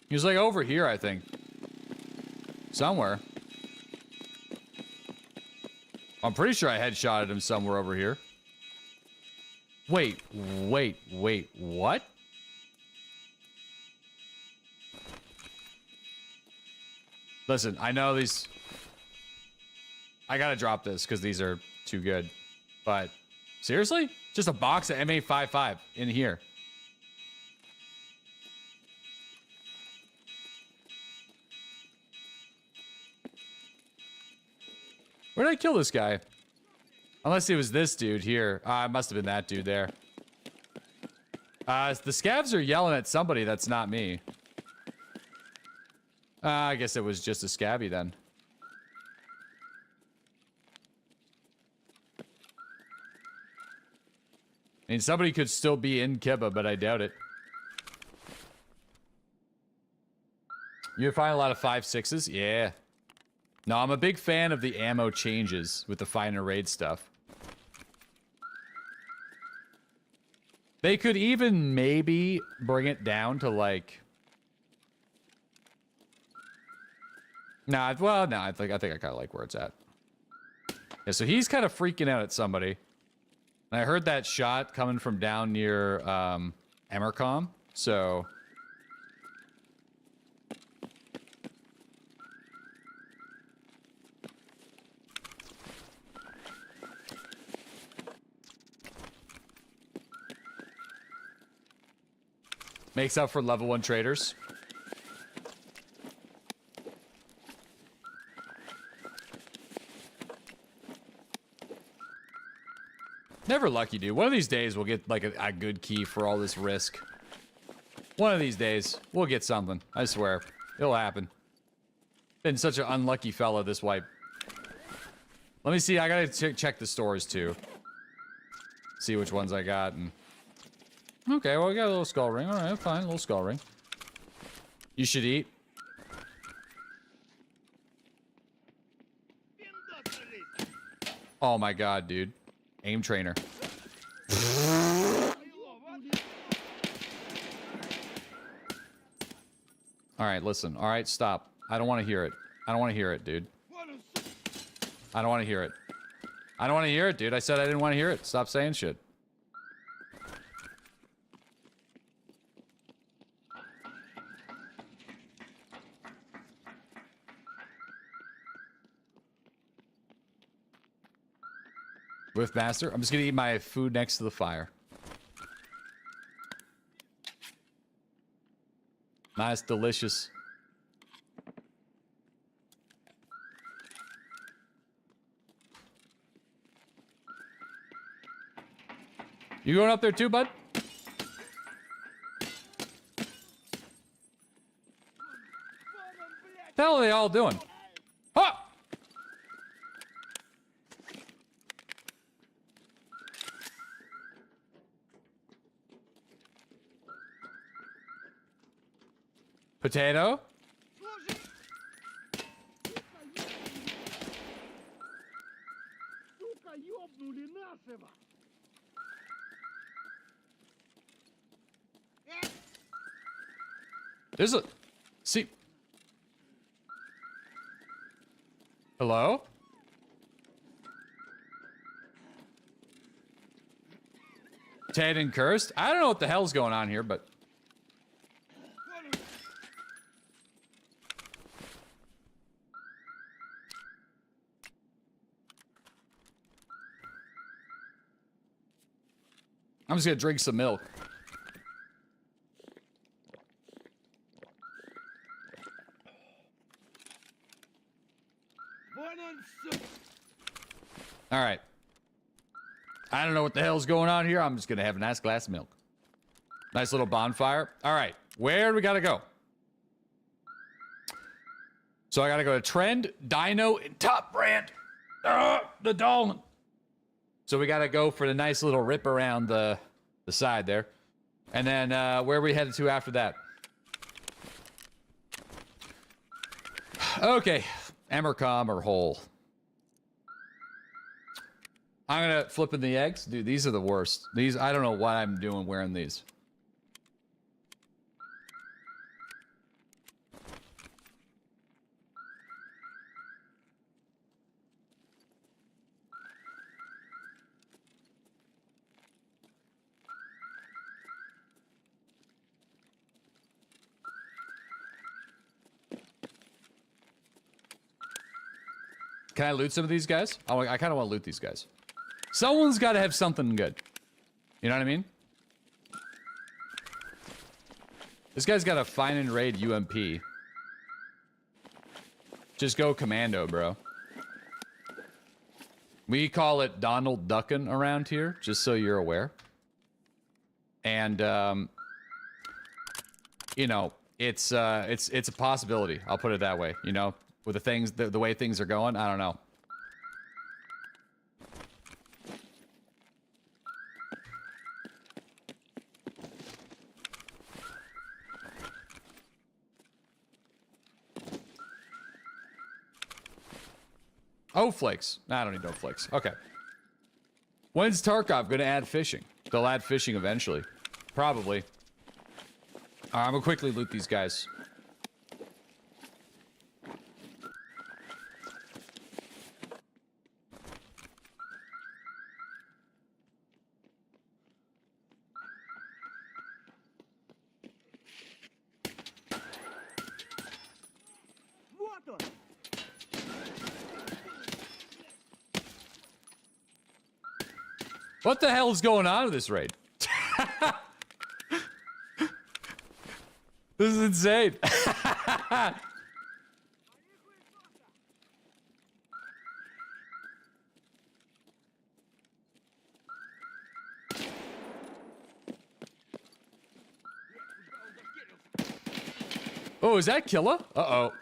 He was like over here, I think. Somewhere. I'm pretty sure I headshotted him somewhere over here. Wait, what? Listen, I know these... I gotta drop this because these are too good. But, seriously? Just a box of M855 in here. Where did I kill this guy? Unless it was this dude here. It must have been that dude there. The scavs are yelling at somebody that's not me. I guess it was just a scabby then. I mean, somebody could still be in Kiba, but I doubt it. You find a lot of 5.6s? Yeah. No, I'm a big fan of the ammo changes with the finer raid stuff. They could even maybe bring it down to like... Nah, well, no, I think I kind of like where it's at. Yeah, so he's kind of freaking out at somebody. And I heard that shot coming from down near Emercom, so... Makes up for level 1 traders. Never lucky, dude. One of these days we'll get like a good key for all this risk. One of these days we'll get something. I swear. It'll happen. Been such an unlucky fella this wipe. Let me see. I gotta check the stores too. See which ones I got. And... Okay, well, we got a little skull ring. All right, fine. A little skull ring. You should eat. Oh my god, dude. Aim trainer. Alright, listen. Alright, stop. I don't want to hear it. I don't want to hear it, dude. I don't want to hear it. I don't want to hear it, dude. I said I didn't want to hear it. Stop saying shit. With master, I'm just gonna eat my food next to the fire. Nice, delicious. You going up there too, bud? What the hell are they all doing? Ha! Potato? There's a... See... Hello? Ted and Cursed? I don't know what the hell's going on here, but... I'm just gonna drink some milk. All right. I don't know what the hell's going on here. I'm just gonna have a nice glass of milk. Nice little bonfire. All right. Where do we gotta go? So I gotta go to Trend, Dino, and Top Brand. The Dolan. So we gotta go for the nice little rip around the side there. And then where are we headed to after that? Okay. Emercom or Hole. I'm gonna flip in the eggs. Dude, these are the worst. These, I don't know what I'm doing wearing these. Can I loot some of these guys? Oh, I kind of want to loot these guys. Someone's got to have something good. You know what I mean? This guy's got a Find and Raid UMP. Just go commando, bro. We call it Donald Duckin' around here, just so you're aware. And, you know, it's a possibility. I'll put it that way, you know? With the way things are going, I don't know. Oh, flakes. Nah, I don't need no flakes. Okay. When's Tarkov gonna add fishing? They'll add fishing eventually. Probably. I'm gonna quickly loot these guys. What the hell is going on with this raid? This is insane. Oh, is that Killa? Uh-oh.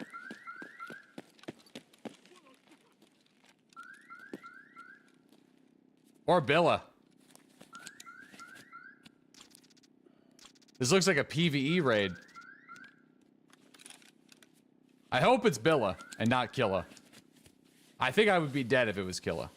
Or Billa. This looks like a PvE raid. I hope it's Billa and not Killa. I think I would be dead if it was Killa.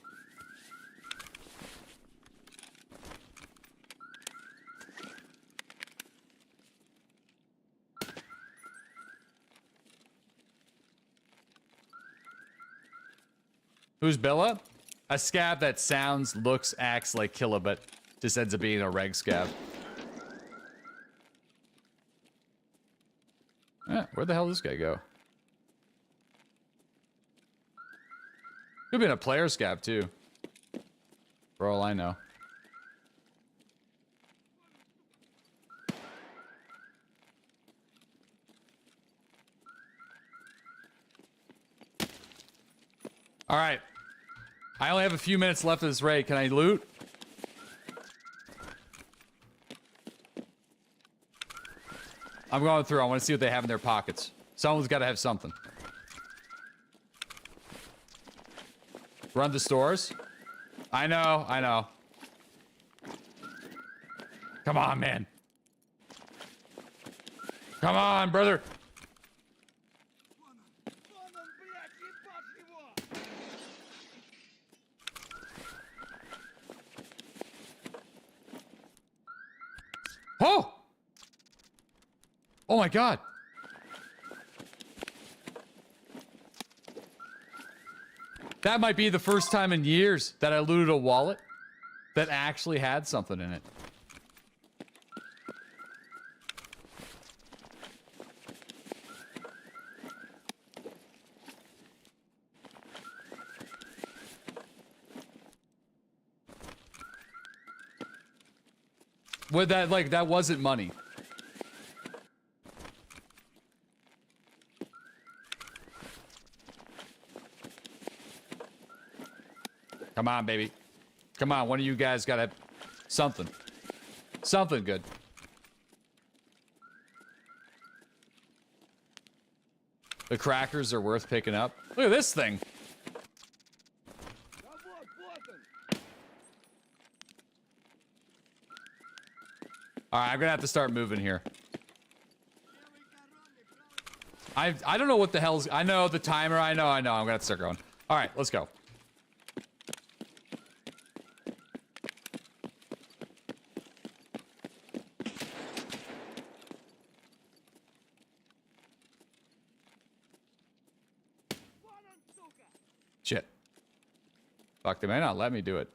Who's Billa? A scav that sounds, looks, acts like Killa, but just ends up being a reg scav. Where the hell did this guy go? Could have been a player scav too. For all I know. All right. I only have a few minutes left of this raid. Can I loot? I'm going through. I want to see what they have in their pockets. Someone's got to have something. Run the stores. I know, I know. Come on, man. Come on, brother. Oh! Oh my god. That might be the first time in years that I looted a wallet that actually had something in it. With that, like, that wasn't money. Come on, baby. Come on, one of you guys gotta... something. Something good. The crackers are worth picking up. Look at this thing. Alright, I'm gonna have to start moving here. I don't know what the hell's... I know the timer, I know. I'm gonna have to start going. Alright, let's go. Shit. Fuck, they may not let me do it.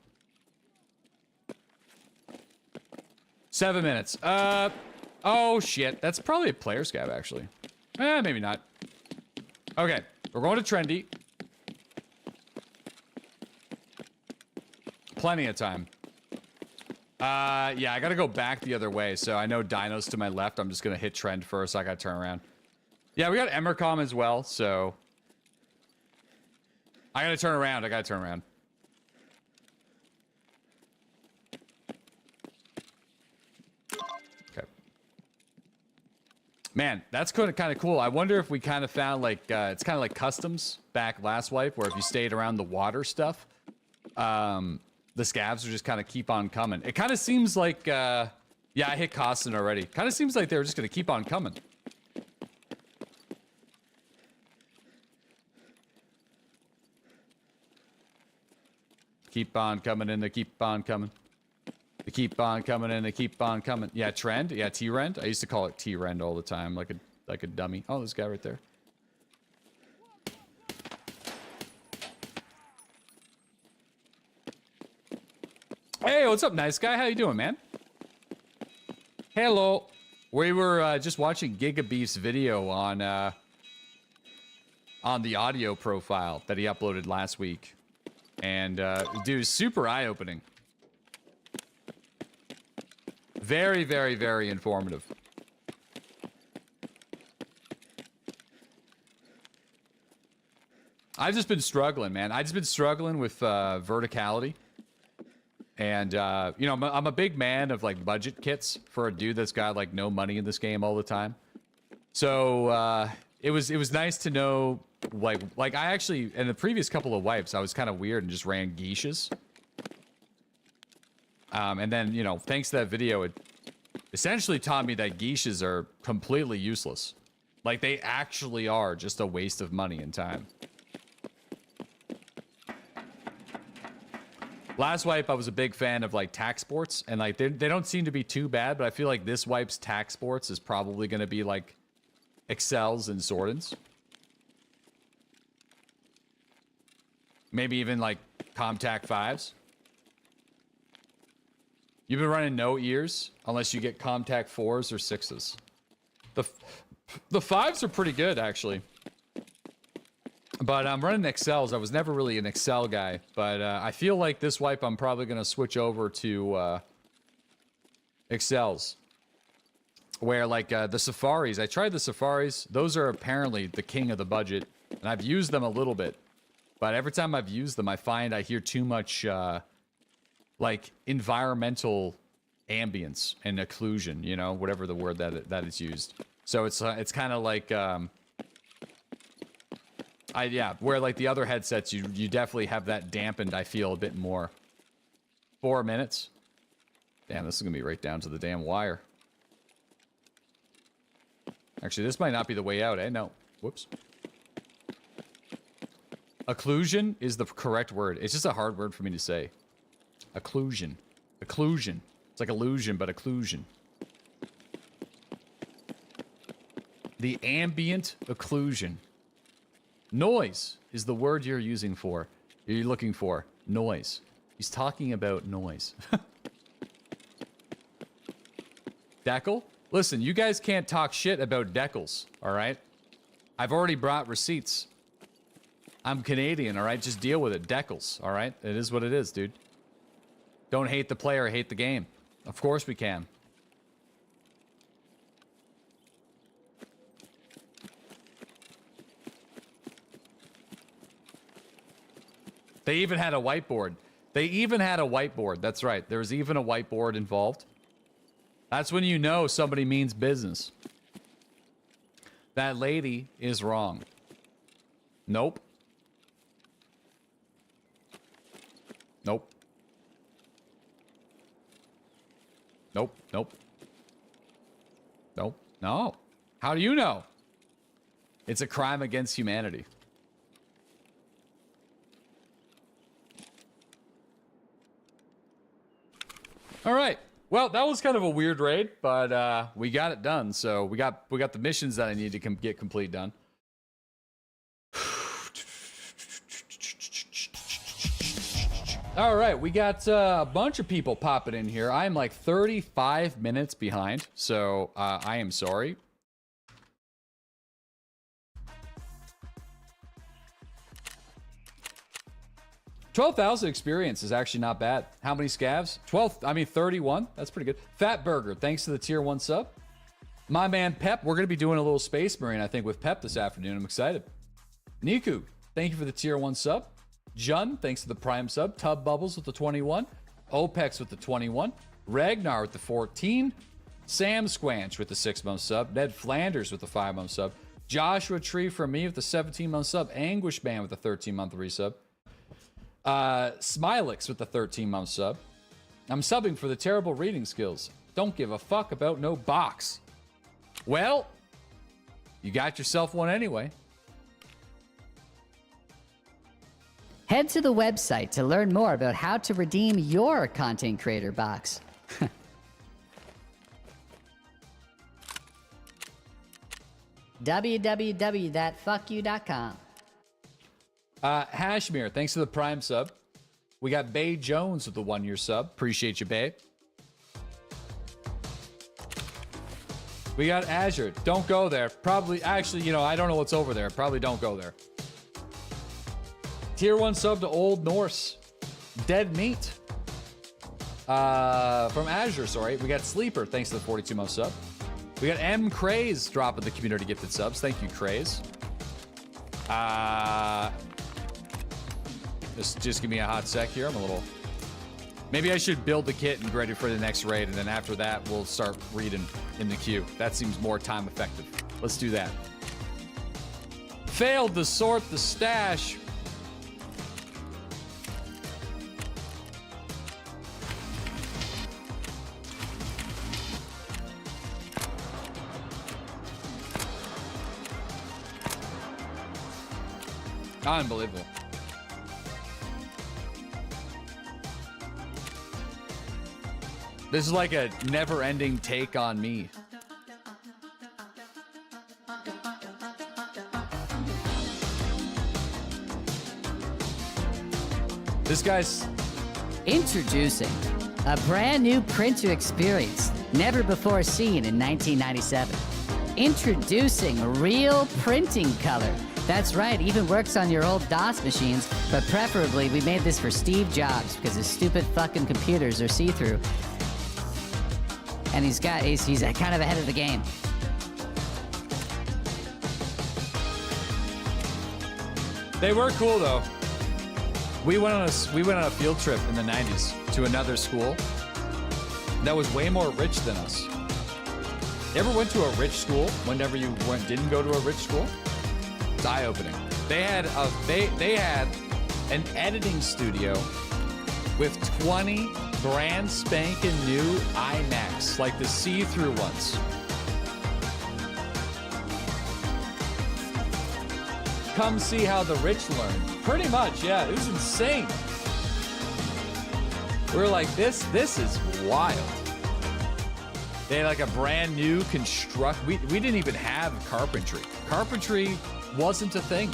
7 minutes. Oh shit. That's probably a player scav, actually. Maybe not. Okay, we're going to trendy. Plenty of time. Yeah, I gotta go back the other way, so I know Dino's to my left. I'm just gonna hit trend first. I gotta turn around. Yeah, we got Emercom as well, so... I gotta turn around. Okay. Man, that's kind of cool. I wonder if we kind of found, like, it's kind of like customs back last wipe, where if you stayed around the water stuff, the scavs would just kind of keep on coming. It kind of seems like, yeah, I hit Costin already. Kind of seems like they were just gonna keep on coming. Keep on coming and they keep on coming. They keep on coming and they keep on coming. Yeah, trend. Yeah, T-rend. I used to call it T-rend all the time, like a dummy. Oh, this guy right there. Hey, what's up, nice guy? How you doing, man? Hello. We were just watching Gigabeef's video on the audio profile that he uploaded last week. And, dude, super eye-opening. Very, very, very informative. I've just been struggling, man. I've just been struggling with verticality. And, you know, I'm a big man of, like, budget kits for a dude that's got, like, no money in this game all the time. So it was nice to know, like I actually, in the previous couple of wipes, I was kind of weird and just ran geishas. And then, you know, thanks to that video, it essentially taught me that geishas are completely useless. Like, they actually are just a waste of money and time. Last wipe, I was a big fan of, like, tac sports, and, like, they don't seem to be too bad, but I feel like this wipe's tac sports is probably going to be, like, Excels and Swordens. Maybe even, like, Comtac 5s. You've been running no ears unless you get Comtac 4s or 6s. The 5s are pretty good, actually. But I'm running Excels. I was never really an Excel guy. But I feel like this wipe I'm probably going to switch over to Excels. Where, like, the Safaris. I tried the Safaris. Those are apparently the king of the budget. And I've used them a little bit. But every time I've used them, I find I hear too much... like environmental ambience and occlusion, you know, whatever the word that is used. So it's kind of like where like the other headsets you definitely have that dampened, I feel, a bit more. 4 minutes. Damn, this is gonna be right down to the damn wire. Actually, this might not be the way out, eh? No. Whoops. Occlusion is the correct word. It's just a hard word for me to say. Occlusion. Occlusion. It's like illusion, but occlusion. The ambient occlusion. Noise is the word you're using for. You're looking for. Noise. He's talking about noise. Decal? Listen, you guys can't talk shit about decals, alright? I've already brought receipts. I'm Canadian, alright? Just deal with it. Decals, alright? It is what it is, dude. Don't hate the player, hate the game. Of course we can. They even had a whiteboard. They even had a whiteboard. That's right. There's even a whiteboard involved. That's when you know somebody means business. That lady is wrong. Nope. Nope. Nope, nope. Nope, no. How do you know? It's a crime against humanity. All right. Well, that was kind of a weird raid, but we got it done. So we got the missions that I need to get complete done. All right, we got a bunch of people popping in here. I'm like 35 minutes behind, so I am sorry. $12,000 experience is actually not bad. How many scavs? 31. That's pretty good. Fat Burger, thanks to the tier 1 sub. My man Pep, we're going to be doing a little Space Marine, I think, with Pep this afternoon. I'm excited. Niku, thank you for the tier 1 sub. Jun, thanks to the Prime sub. Tub Bubbles with the 21. Opex with the 21. Ragnar with the 14. Sam Squanch with the 6-month sub. Ned Flanders with the 5-month sub. Joshua Tree from me with the 17-month sub. Anguish Man with the 13-month resub. Smilix with the 13-month sub. I'm subbing for the terrible reading skills. Don't give a fuck about no box. Well, you got yourself one anyway. Head to the website to learn more about how to redeem your content creator box. www.fuckyou.com. Hashmir, thanks for the Prime sub. We got Bay Jones with the 1-year sub. Appreciate you, Bay. We got Azure. Don't go there. Probably, actually, you know, I don't know what's over there. Probably don't go there. Tier 1 sub to Old Norse. Dead Meat. From Azure, sorry. We got Sleeper, thanks to the 42-month sub. We got M. Craze dropping the community gifted subs. Thank you, Craze. Just give me a hot sec here. I'm a little Maybe I should build the kit and get ready for the next raid, and then after that, we'll start reading in the queue. That seems more time effective. Let's do that. Failed to sort the stash. Unbelievable. This is like a never-ending take on me. This guy's... Introducing a brand new printer experience never before seen in 1997. Introducing real printing color. That's right, even works on your old DOS machines, but preferably we made this for Steve Jobs because his stupid fucking computers are see-through. And he's kind of ahead of the game. They were cool though. We went on a field trip in the 90s to another school that was way more rich than us. You ever went to a rich school whenever you didn't go to a rich school? It's eye-opening. They had an editing studio with 20 brand spanking new iMacs, like the see-through ones. Come see how the rich learn. Pretty much, yeah. It was insane. We were like, this is wild. They had like a brand new we didn't even have carpentry. Carpentry wasn't a thing.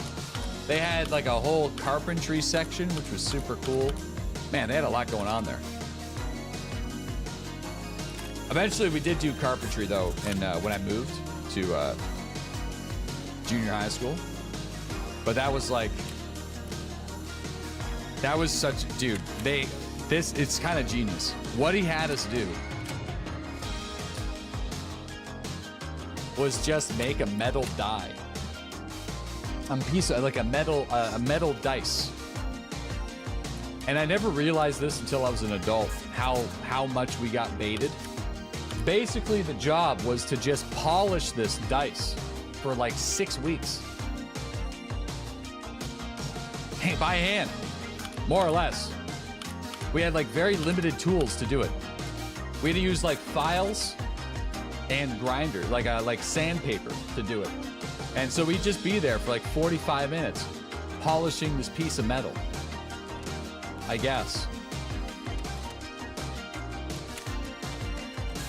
They had like a whole carpentry section, which was super cool. Man, they had a lot going on there. Eventually, we did do carpentry though, and when I moved to junior high school. But that was like, that was such, dude. It's kind of genius. What he had us do was just make a metal die. A piece of like a metal dice. And I never realized this until I was an adult, how much we got baited. Basically, the job was to just polish this dice for like 6 weeks. By hand, more or less. We had like very limited tools to do it. We had to use like files and grinder, like sandpaper to do it. And so we'd just be there for like 45 minutes polishing this piece of metal, I guess.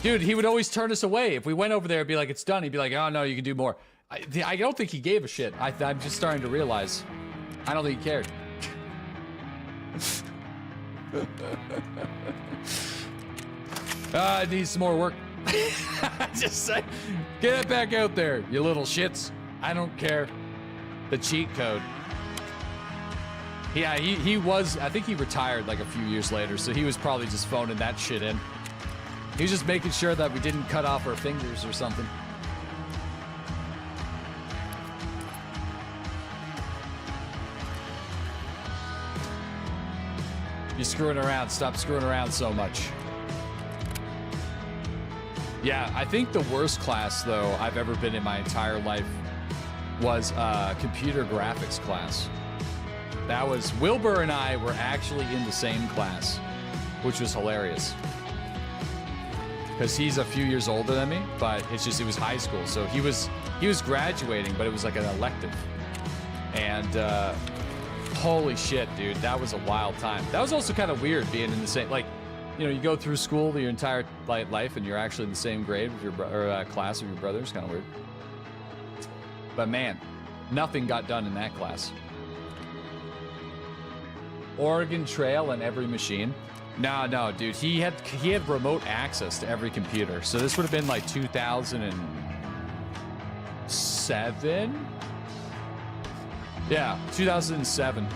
Dude, he would always turn us away. If we went over there and be like, it's done, he'd be like, oh no, you can do more. I don't think he gave a shit. I'm just starting to realize I don't think he cared. It needs some more work. Just say, get it back out there, you little shits. I don't care. The cheat code. Yeah, he was, I think he retired like a few years later, so he was probably just phoning that shit in. He was just making sure that we didn't cut off our fingers or something. You're screwing around. Stop screwing around so much. Yeah, I think the worst class, though, I've ever been in my entire life was computer graphics class. That was, Wilbur and I were actually in the same class, which was hilarious. Because he's a few years older than me, but it's just, it was high school. So he was graduating, but it was like an elective. And holy shit, dude, that was a wild time. That was also kind of weird being in the same, like, you know, you go through school your entire life and you're actually in the same grade with your class with your brother. It's kind of weird. But man, nothing got done in that class. Oregon Trail and every machine. No, dude, he had remote access to every computer. So this would have been like 2007. Yeah, 2007.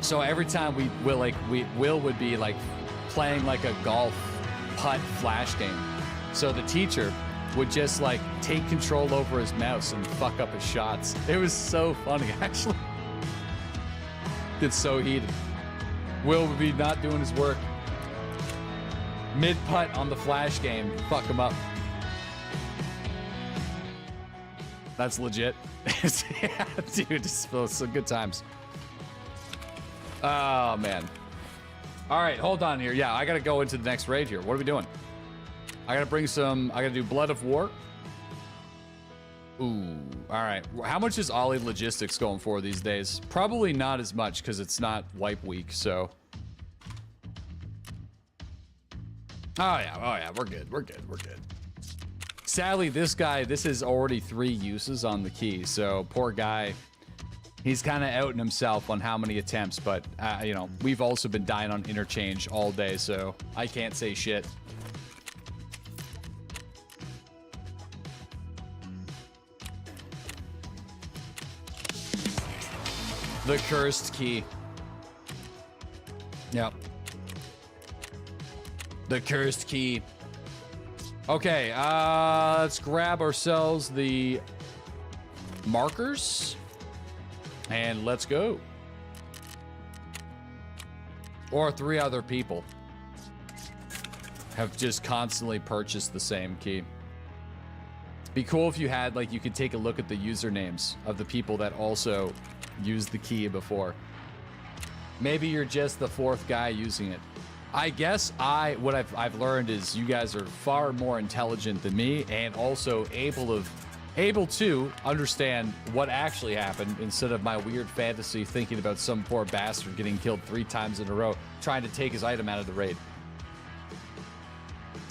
So every time Will would be like playing like a golf putt flash game. So the teacher would just like take control over his mouse and fuck up his shots. It was so funny, actually. It's so heated. Will would be not doing his work. Mid-putt on the Flash game. Fuck him up. That's legit. Yeah, dude, it's some good times. Oh, man. All right, hold on here. Yeah, I got to go into the next raid here. What are we doing? I got to bring some... I got to do Blood of War. Ooh, all right. How much is Ollie Logistics going for these days? Probably not as much because it's not wipe week, so... Oh yeah, we're good. Sadly, this is already 3 uses on the key, so poor guy, he's kind of outing himself on how many attempts, but, you know, we've also been dying on Interchange all day, so I can't say shit. The cursed key. Yep. The cursed key. Okay, let's grab ourselves the markers and let's go. Or 3 other people have just constantly purchased the same key. Be cool if you had, like, you could take a look at the usernames of the people that also used the key before. Maybe you're just the 4th guy using it. I guess what I've learned is you guys are far more intelligent than me and also able to understand what actually happened instead of my weird fantasy thinking about some poor bastard getting killed 3 times in a row trying to take his item out of the raid.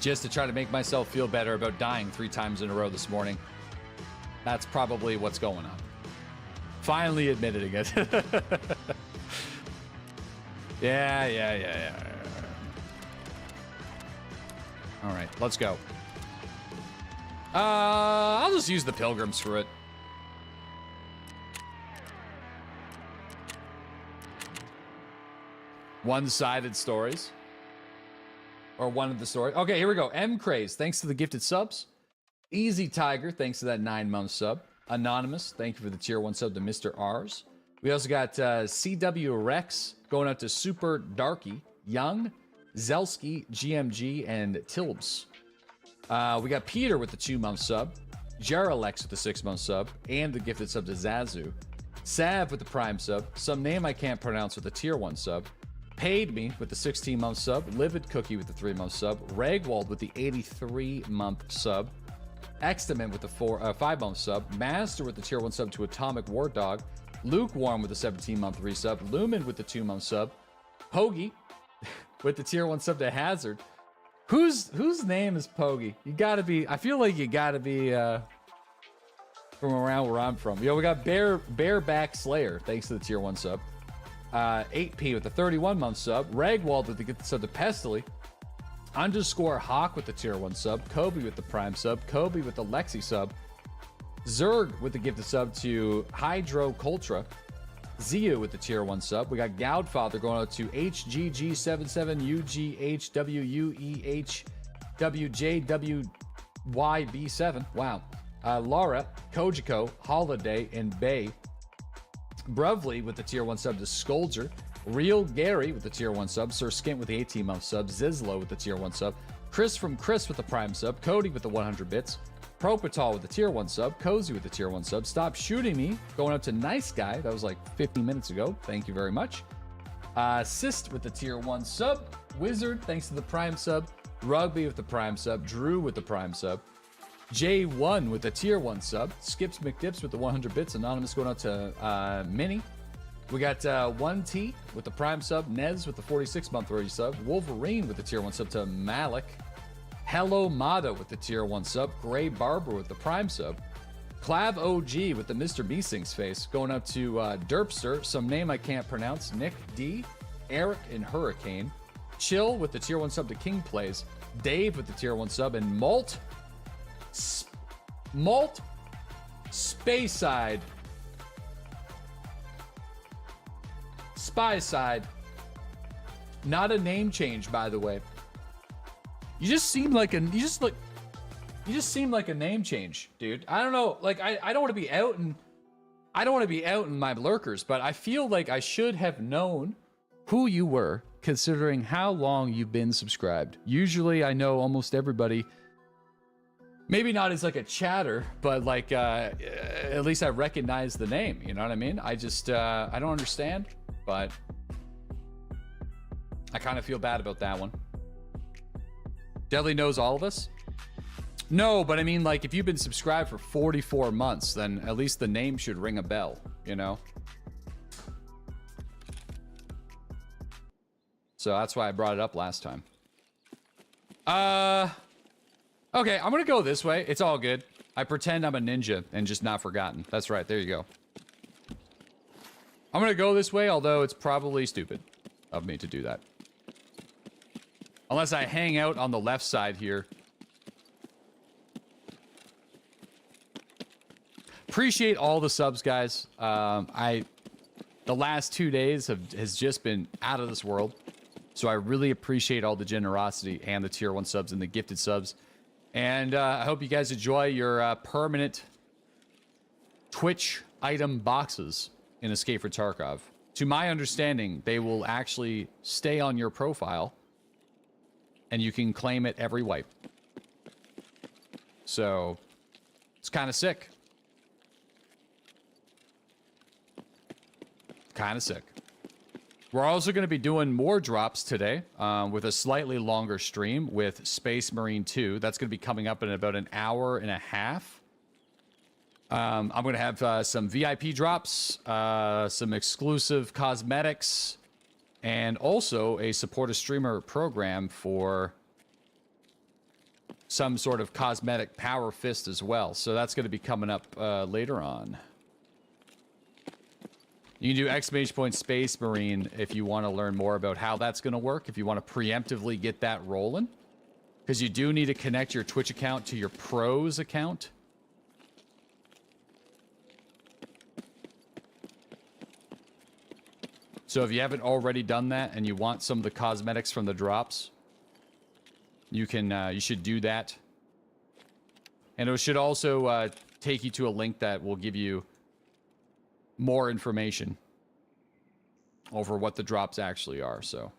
Just to try to make myself feel better about dying 3 times in a row this morning. That's probably what's going on. Finally admitting it. Yeah. All right, let's go. I'll just use the pilgrims for it. One-sided stories. Or one of the stories. Okay, here we go. M Craze, thanks to the gifted subs. Easy Tiger, thanks to that 9-month sub. Anonymous, thank you for the tier 1 sub to Mr. R's. We also got CW Rex going out to Super Darky, Young, Zelski, GMG, and Tilbs. We got Peter with the 2-month sub, Jeralex with the 6-month sub, and the gifted sub to Zazu. Sav with the prime sub, some name I can't pronounce with the tier 1 sub. Paid Me with the 16-month sub, Livid Cookie with the 3-month sub, Ragwald with the 83-month sub, Extament with the 5-month sub, Master with the tier 1 sub to Atomic War Dog, Lukewarm with the 17-month resub, Lumen with the 2-month sub, Pogi with the tier 1 sub to Hazard. Whose name is Pogi? You gotta be, I feel like you gotta be from around where I'm from. Yo, we got Bareback Slayer, thanks to the tier 1 sub. 8P with the 31-month sub, Ragwald with the gifted sub to Pestily, _Hawk with the tier 1 sub, Kobe with the prime sub, Kobe with the Lexi sub, Zerg with the gifted sub to Hydro Coltra, Zio with the tier 1 sub. We got Goudfather going out to HGG77UGHWUEHWJWYB7. Wow. Laura, Kojiko, Holiday, and Bay. Bruvly with the tier 1 sub to Scoldger. Real Gary with the tier 1 sub. Sir Skint with the 18-month sub. Zizlo with the tier 1 sub. Chris from Chris with the prime sub. Cody with the 100 bits. Propatal with the tier 1 sub. Cozy with the tier 1 sub. Stop Shooting Me going up to Nice Guy. That was like 15 minutes ago. Thank you very much. Sist with the tier 1 sub. Wizard, thanks to the prime sub. Rugby with the prime sub. Drew with the prime sub. J1 with the tier 1 sub. Skips McDips with the 100 bits. Anonymous going out to Minnie. We got 1T with the prime sub. Nez with the 46-month already sub. Wolverine with the tier 1 sub to Malik. Hello Mado with the tier 1 sub. Gray Barber with the prime sub. Clav OG with the Mr. Meesings face going out to Derpster, some name I can't pronounce. Nick D. Eric and Hurricane. Chill with the tier 1 sub to King Plays. Dave with the tier 1 sub. And Malt Speyside. Spyside. Not a name change, by the way. You just seem like a name change, dude. I don't know, like I don't want to be out and my lurkers, but I feel like I should have known who you were considering how long you've been subscribed. Usually I know almost everybody. Maybe not as like a chatter, but like at least I recognize the name. You know what I mean? I just I don't understand, but I kind of feel bad about that one. Deadly knows all of us. No, but I mean, like, if you've been subscribed for 44 months, then at least the name should ring a bell, you know? So that's why I brought it up last time. Okay, I'm gonna go this way. It's all good. I pretend I'm a ninja and just not forgotten. That's right, there you go. I'm gonna go this way, although it's probably stupid of me to do that. Unless I hang out on the left side here. Appreciate all the subs, guys. The last 2 days has just been out of this world. So I really appreciate all the generosity and the tier 1 subs and the gifted subs. And I hope you guys enjoy your permanent Twitch item boxes in Escape for Tarkov. To my understanding, they will actually stay on your profile and you can claim it every wipe. So it's kind of sick. Kind of sick. We're also going to be doing more drops today with a slightly longer stream with Space Marine 2. That's going to be coming up in about an hour and a half. I'm going to have some VIP drops, some exclusive cosmetics, and also a support a streamer program for some sort of cosmetic power fist as well. So that's going to be coming up later on. You can do exclamation point Space Marine if you want to learn more about how that's going to work, if you want to preemptively get that rolling. Because you do need to connect your Twitch account to your Pros account. So if you haven't already done that and you want some of the cosmetics from the drops, you can you should do that. And it should also take you to a link that will give you more information over what the drops actually are. So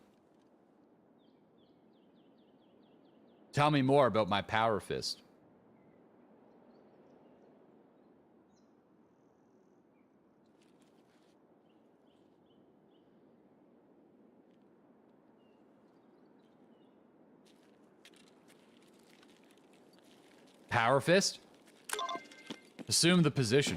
tell me more about my power fist. Power fist? Assume the position.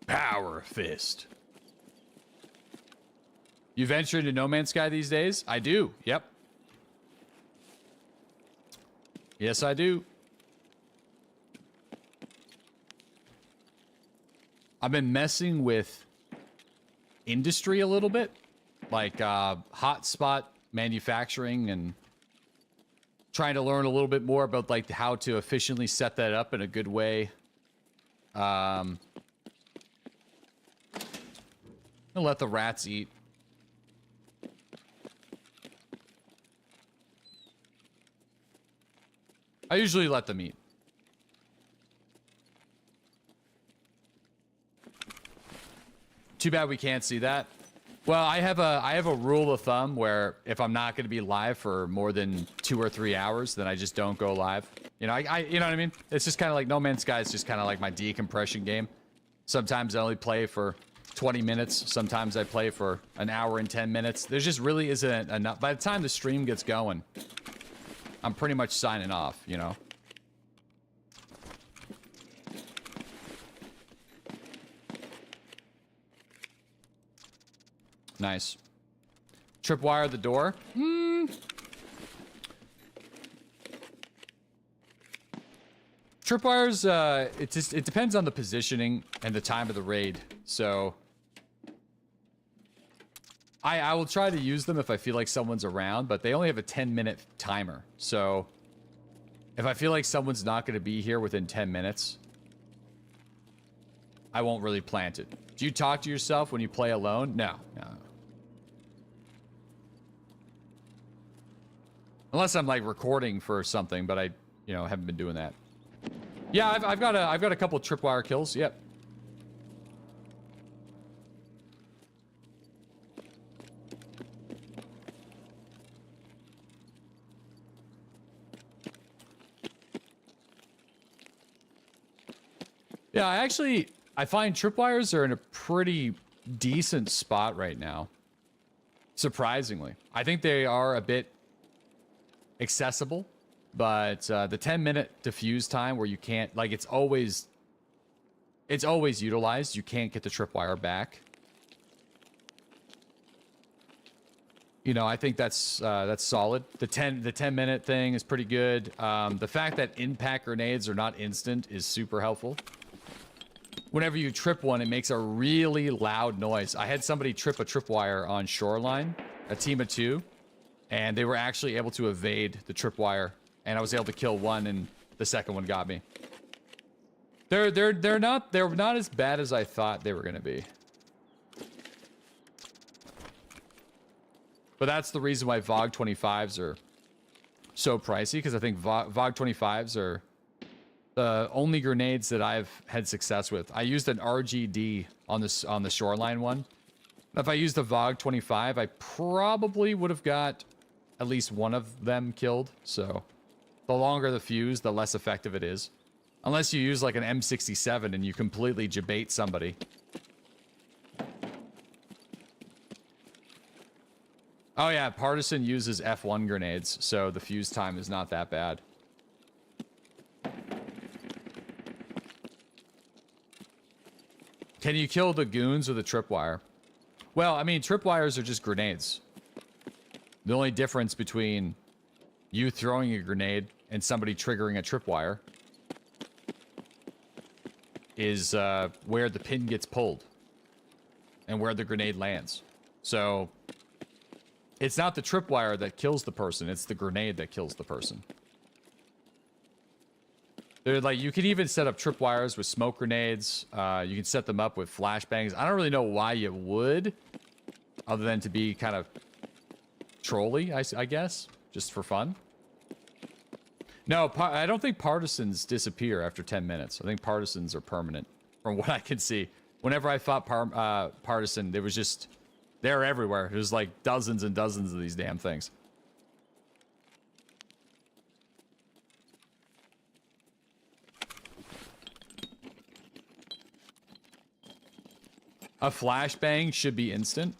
Power fist. You venture into No Man's Sky these days? I do. Yep. Yes, I do. I've been messing with industry a little bit, like hotspot manufacturing, and trying to learn a little bit more about like how to efficiently set that up in a good way. I'll let the rats eat. I usually let them eat. Too bad we can't see that. Well, I have a rule of thumb where if I'm not going to be live for more than 2 or 3 hours, then I just don't go live. You know, you know what I mean? It's just kind of like No Man's Sky is just kind of like my decompression game. Sometimes I only play for 20 minutes. Sometimes I play for an hour and 10 minutes. There just really isn't enough. By the time the stream gets going, I'm pretty much signing off, you know? Nice. Tripwire the door? Tripwires, it depends on the positioning and the time of the raid. So I will try to use them if I feel like someone's around, but they only have a 10-minute timer. So if I feel like someone's not going to be here within 10 minutes, I won't really plant it. Do you talk to yourself when you play alone? No. Unless I'm like recording for something, but I, you know, haven't been doing that. Yeah, I've got a couple tripwire kills. Yep. Yeah, I find tripwires are in a pretty decent spot right now. Surprisingly. I think they are a bit accessible, but the 10-minute diffuse time where you can't, like, it's always utilized. You can't get the tripwire back. You know, I think that's solid. The 10-minute thing is pretty good. The fact that impact grenades are not instant is super helpful. Whenever you trip one, it makes a really loud noise. I had somebody trip a tripwire on Shoreline, a team of 2, and they were actually able to evade the tripwire, and I was able to kill one, and the second one got me. They're not as bad as I thought they were gonna be. But that's the reason why VOG 25s are so pricey, because I think VOG 25s are the only grenades that I've had success with. I used an RGD on the Shoreline one. If I used the VOG 25, I probably would have got at least one of them killed. So the longer the fuse, the less effective it is. Unless you use like an M67 and you completely jabate somebody. Oh yeah, Partisan uses F1 grenades, so the fuse time is not that bad. Can you kill the goons with a tripwire? Well, I mean, tripwires are just grenades. The only difference between you throwing a grenade and somebody triggering a tripwire is where the pin gets pulled and where the grenade lands. So it's not the tripwire that kills the person, it's the grenade that kills the person. They're like, you can even set up tripwires with smoke grenades. You can set them up with flashbangs. I don't really know why you would, other than to be kind of trolly, I guess, just for fun. No, I don't think partisans disappear after 10 minutes. I think partisans are permanent, from what I can see. Whenever I fought partisan, they was just, they're everywhere. There's like dozens and dozens of these damn things. A flashbang should be instant.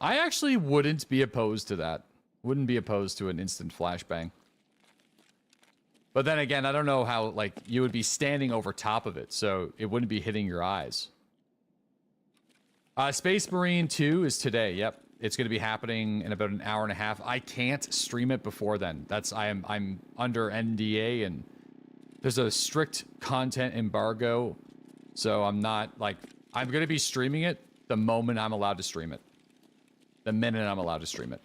I actually wouldn't be opposed to that. Wouldn't be opposed to an instant flashbang. But then again, I don't know how, like, you would be standing over top of it, so it wouldn't be hitting your eyes. Space Marine 2 is today, yep. It's going to be happening in about an hour and a half. I can't stream it before then. I'm under NDA, and there's a strict content embargo. So I'm not, like, I'm going to be streaming it the moment I'm allowed to stream it. The minute I'm allowed to stream it.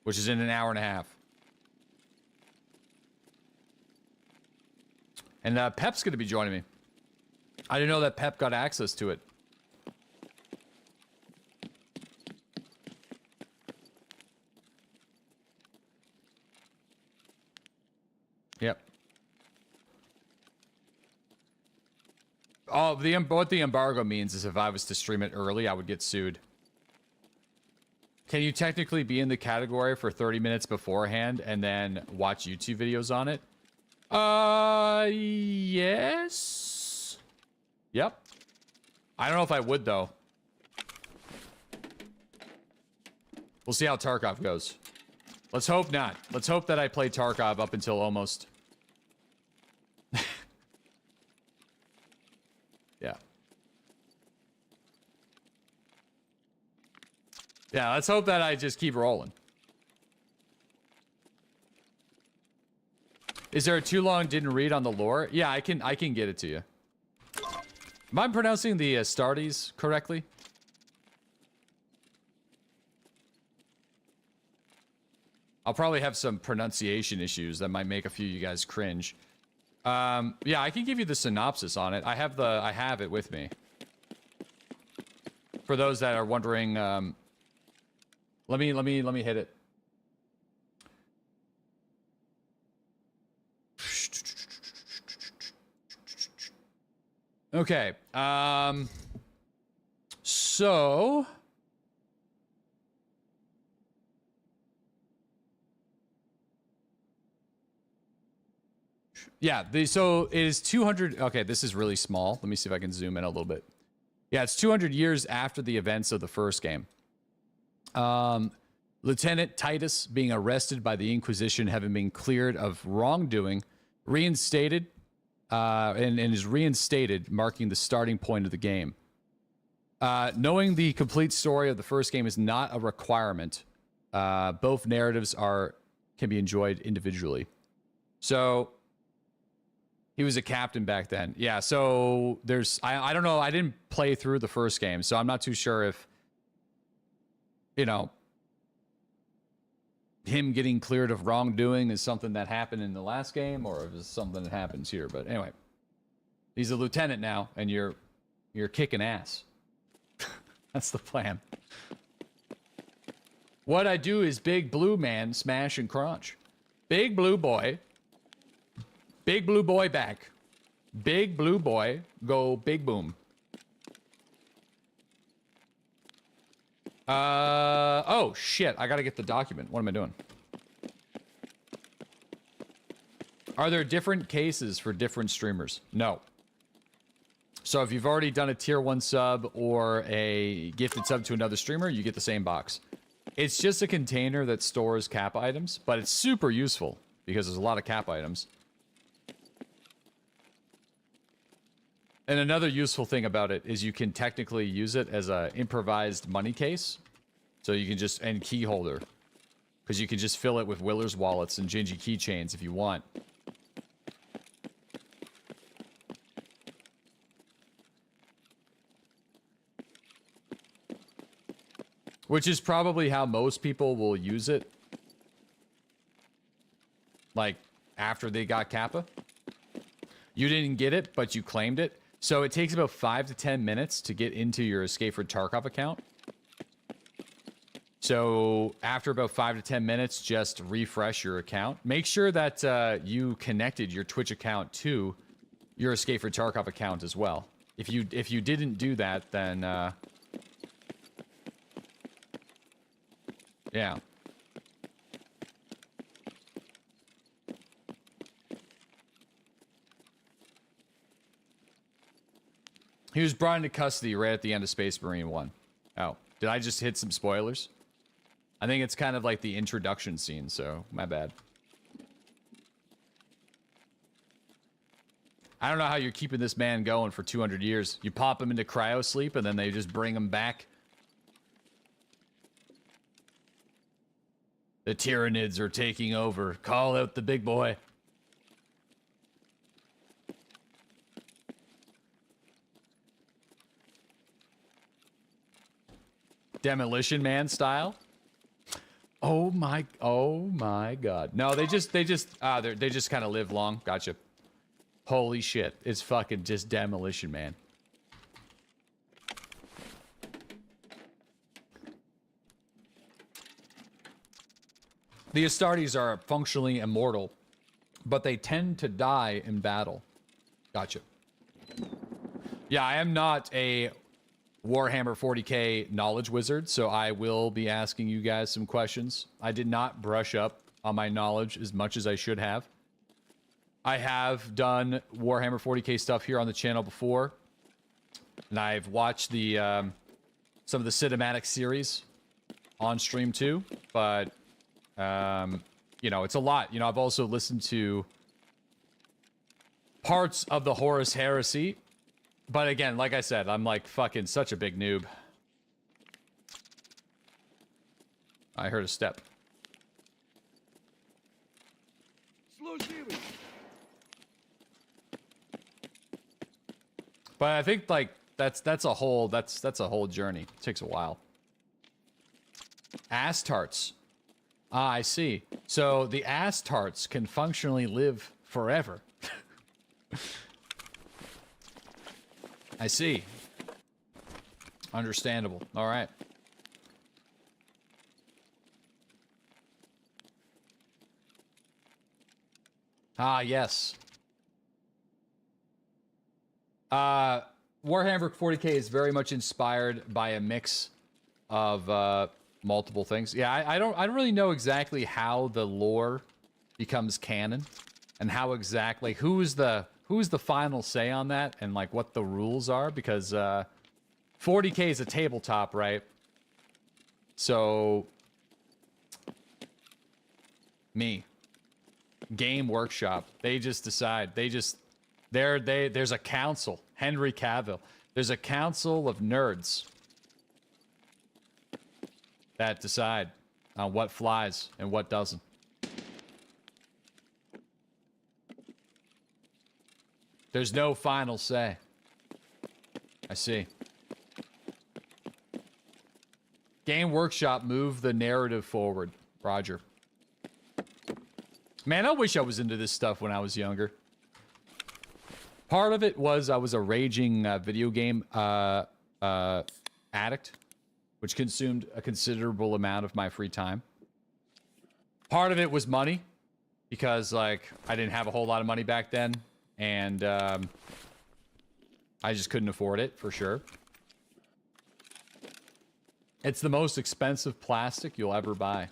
Which is in an hour and a half. And Pep's going to be joining me. I didn't know that Pep got access to it. Yep. Oh, what the embargo means is if I was to stream it early, I would get sued. Can you technically be in the category for 30 minutes beforehand and then watch YouTube videos on it? Yes. Yep. I don't know if I would, though. We'll see how Tarkov goes. Let's hope not. Let's hope that I play Tarkov up until almost... Yeah. Yeah, let's hope that I just keep rolling. Is there a too long didn't read on the lore? Yeah, I can get it to you. Am I pronouncing the Astartes correctly? I'll probably have some pronunciation issues that might make a few of you guys cringe. Yeah, I can give you the synopsis on it. I have it with me. for those that are wondering, let me hit it. Okay. So yeah, so it is 200. Okay, this is really small. Let me see if I can zoom in a little bit. Yeah, it's 200 years after the events of the first game. Lieutenant Titus being arrested by the Inquisition, having been cleared of wrongdoing, reinstated, and is reinstated, marking the starting point of the game. Knowing the complete story of the first game is not a requirement. Both narratives can be enjoyed individually. So he was a captain back then. Yeah, so there's... I don't know. I didn't play through the first game, so I'm not too sure if, you know, him getting cleared of wrongdoing is something that happened in the last game or if it's something that happens here. But anyway, he's a lieutenant now, and you're kicking ass. That's the plan. What I do is big blue man smash and crunch. Big blue boy. Big blue boy back. Big blue boy go big boom. Oh shit, I gotta get the document. What am I doing? Are there different cases for different streamers? No. So if you've already done a tier 1 sub or a gifted sub to another streamer, you get the same box. It's just a container that stores cap items, but it's super useful because there's a lot of cap items. And another useful thing about it is you can technically use it as an improvised money case. So you can just, and key holder. Because you can just fill it with Willer's wallets and Gingy keychains if you want. Which is probably how most people will use it. Like, after they got Kappa. You didn't get it, but you claimed it. So it takes about 5 to 10 minutes to get into your Escape for Tarkov account. So after about 5 to 10 minutes, just refresh your account. Make sure that you connected your Twitch account to your Escape for Tarkov account as well. If you didn't do that, then yeah. He was brought into custody right at the end of Space Marine 1. Oh, did I just hit some spoilers? I think it's kind of like the introduction scene, so my bad. I don't know how you're keeping this man going for 200 years. You pop him into cryo sleep and then they just bring him back. The Tyranids are taking over. Call out the big boy. Demolition Man style. Oh my god. No, they just kind of live long. Gotcha. Holy shit. It's fucking just Demolition Man. The Astartes are functionally immortal, but they tend to die in battle. Gotcha. Yeah, I am not a Warhammer 40k knowledge wizard, so I will be asking you guys some questions. I did not brush up on my knowledge as much as I should have. I have done Warhammer 40k stuff here on the channel before, and I've watched the some of the cinematic series on stream too, but you know, it's a lot. You know, I've also listened to parts of the Horus Heresy. But again, like I said, I'm like fucking such a big noob. I heard a step. But I think like that's a whole journey. It takes a while. Ass tarts. Ah, I see. So the ass tarts can functionally live forever. I see. Understandable. All right. Ah, yes. Warhammer 40K is very much inspired by a mix of multiple things. Yeah, I don't really know exactly how the lore becomes canon and how exactly who's the final say on that and like what the rules are, because 40K is a tabletop, right? So Game Workshop, they just decide. There's a council. Henry Cavill. There's a council of nerds that decide on what flies and what doesn't. There's no final say. I see. Game Workshop move the narrative forward. Roger. Man, I wish I was into this stuff when I was younger. Part of it was I was a raging video game addict, which consumed a considerable amount of my free time. Part of it was money, because like I didn't have a whole lot of money back then, and I just couldn't afford it for sure. It's the most expensive plastic you'll ever buy.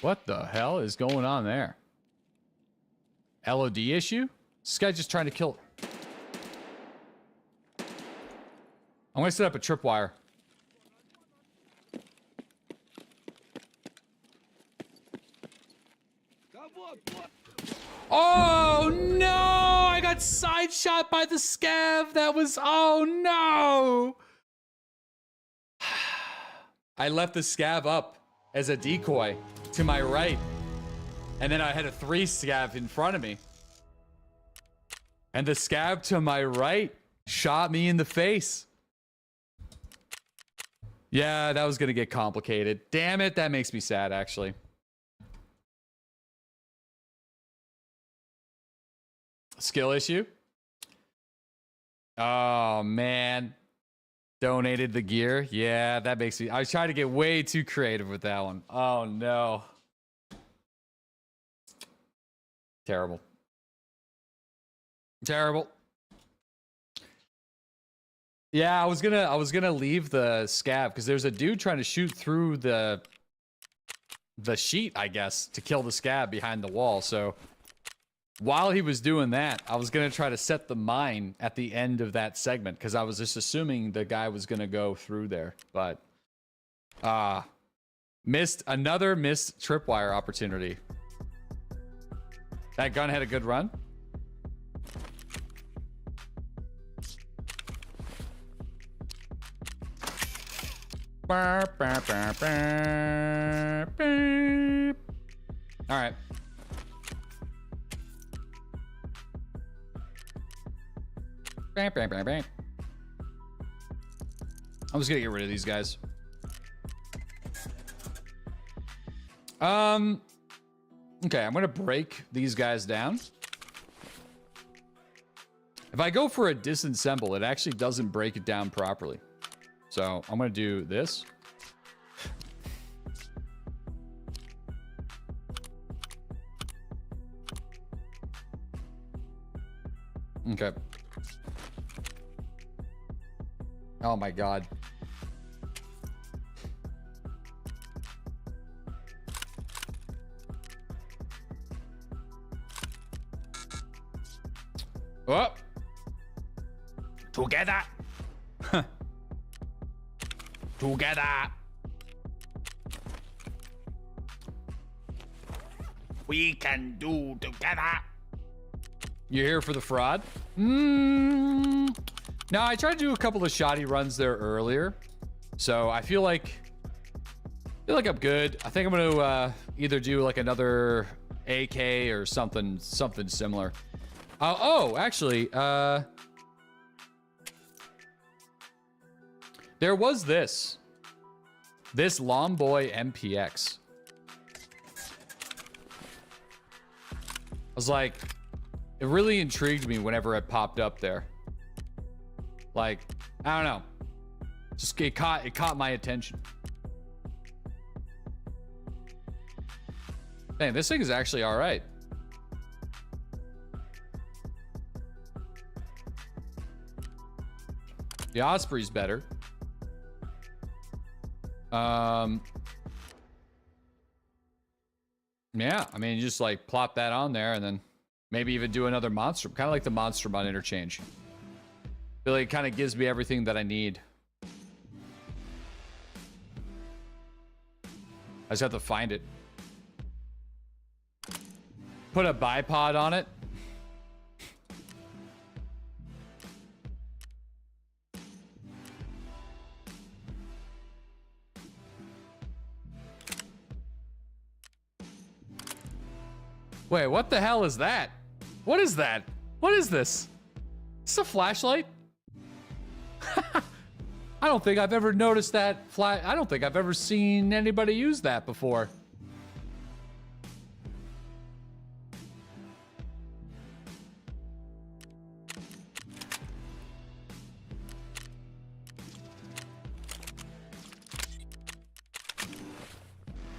What the hell is going on there? LOD issue? This guy just trying to kill... I'm gonna set up a tripwire. Oh no! I got side shot by the scav. That was... Oh no! I left the scav up as a decoy to my right, and then I had a 3 scav in front of me, and the scav to my right shot me in the face. Yeah, that was gonna get complicated. Damn it, that makes me sad, actually. Skill issue? Oh man, donated the gear. Yeah, that makes me... I was trying to get way too creative with that one. Oh no. Terrible. Terrible. Yeah, I was gonna leave the scav because there's a dude trying to shoot through the sheet, I guess, to kill the scav behind the wall. So while he was doing that, I was gonna try to set the mine at the end of that segment because I was just assuming the guy was gonna go through there. But missed tripwire opportunity. That gun had a good run. All right. I'm just gonna get rid of these guys. Okay, I'm gonna break these guys down. If I go for a disassemble, it actually doesn't break it down properly. So I'm gonna do this. Okay. Oh my God. Oh. Together. Together. We can do together. You're here for the fraud? No, I tried to do a couple of shoddy runs there earlier, so I feel like I'm good. I think I'm gonna either do like another AK or something similar. Oh, actually, there was this Lomboy MPX. I was like, it really intrigued me whenever it popped up there. Like, I don't know. Just it caught my attention. Dang, this thing is actually all right. The Osprey's better. Yeah, I mean, you just like plop that on there and then maybe even do another monstrum. Kind of like the monstrum on Interchange. Feel like it kind of gives me everything that I need. I just have to find it. Put a bipod on it. Wait, what the hell is that? What is that? What is this? Is this a flashlight? I don't think I've ever noticed that I don't think I've ever seen anybody use that before.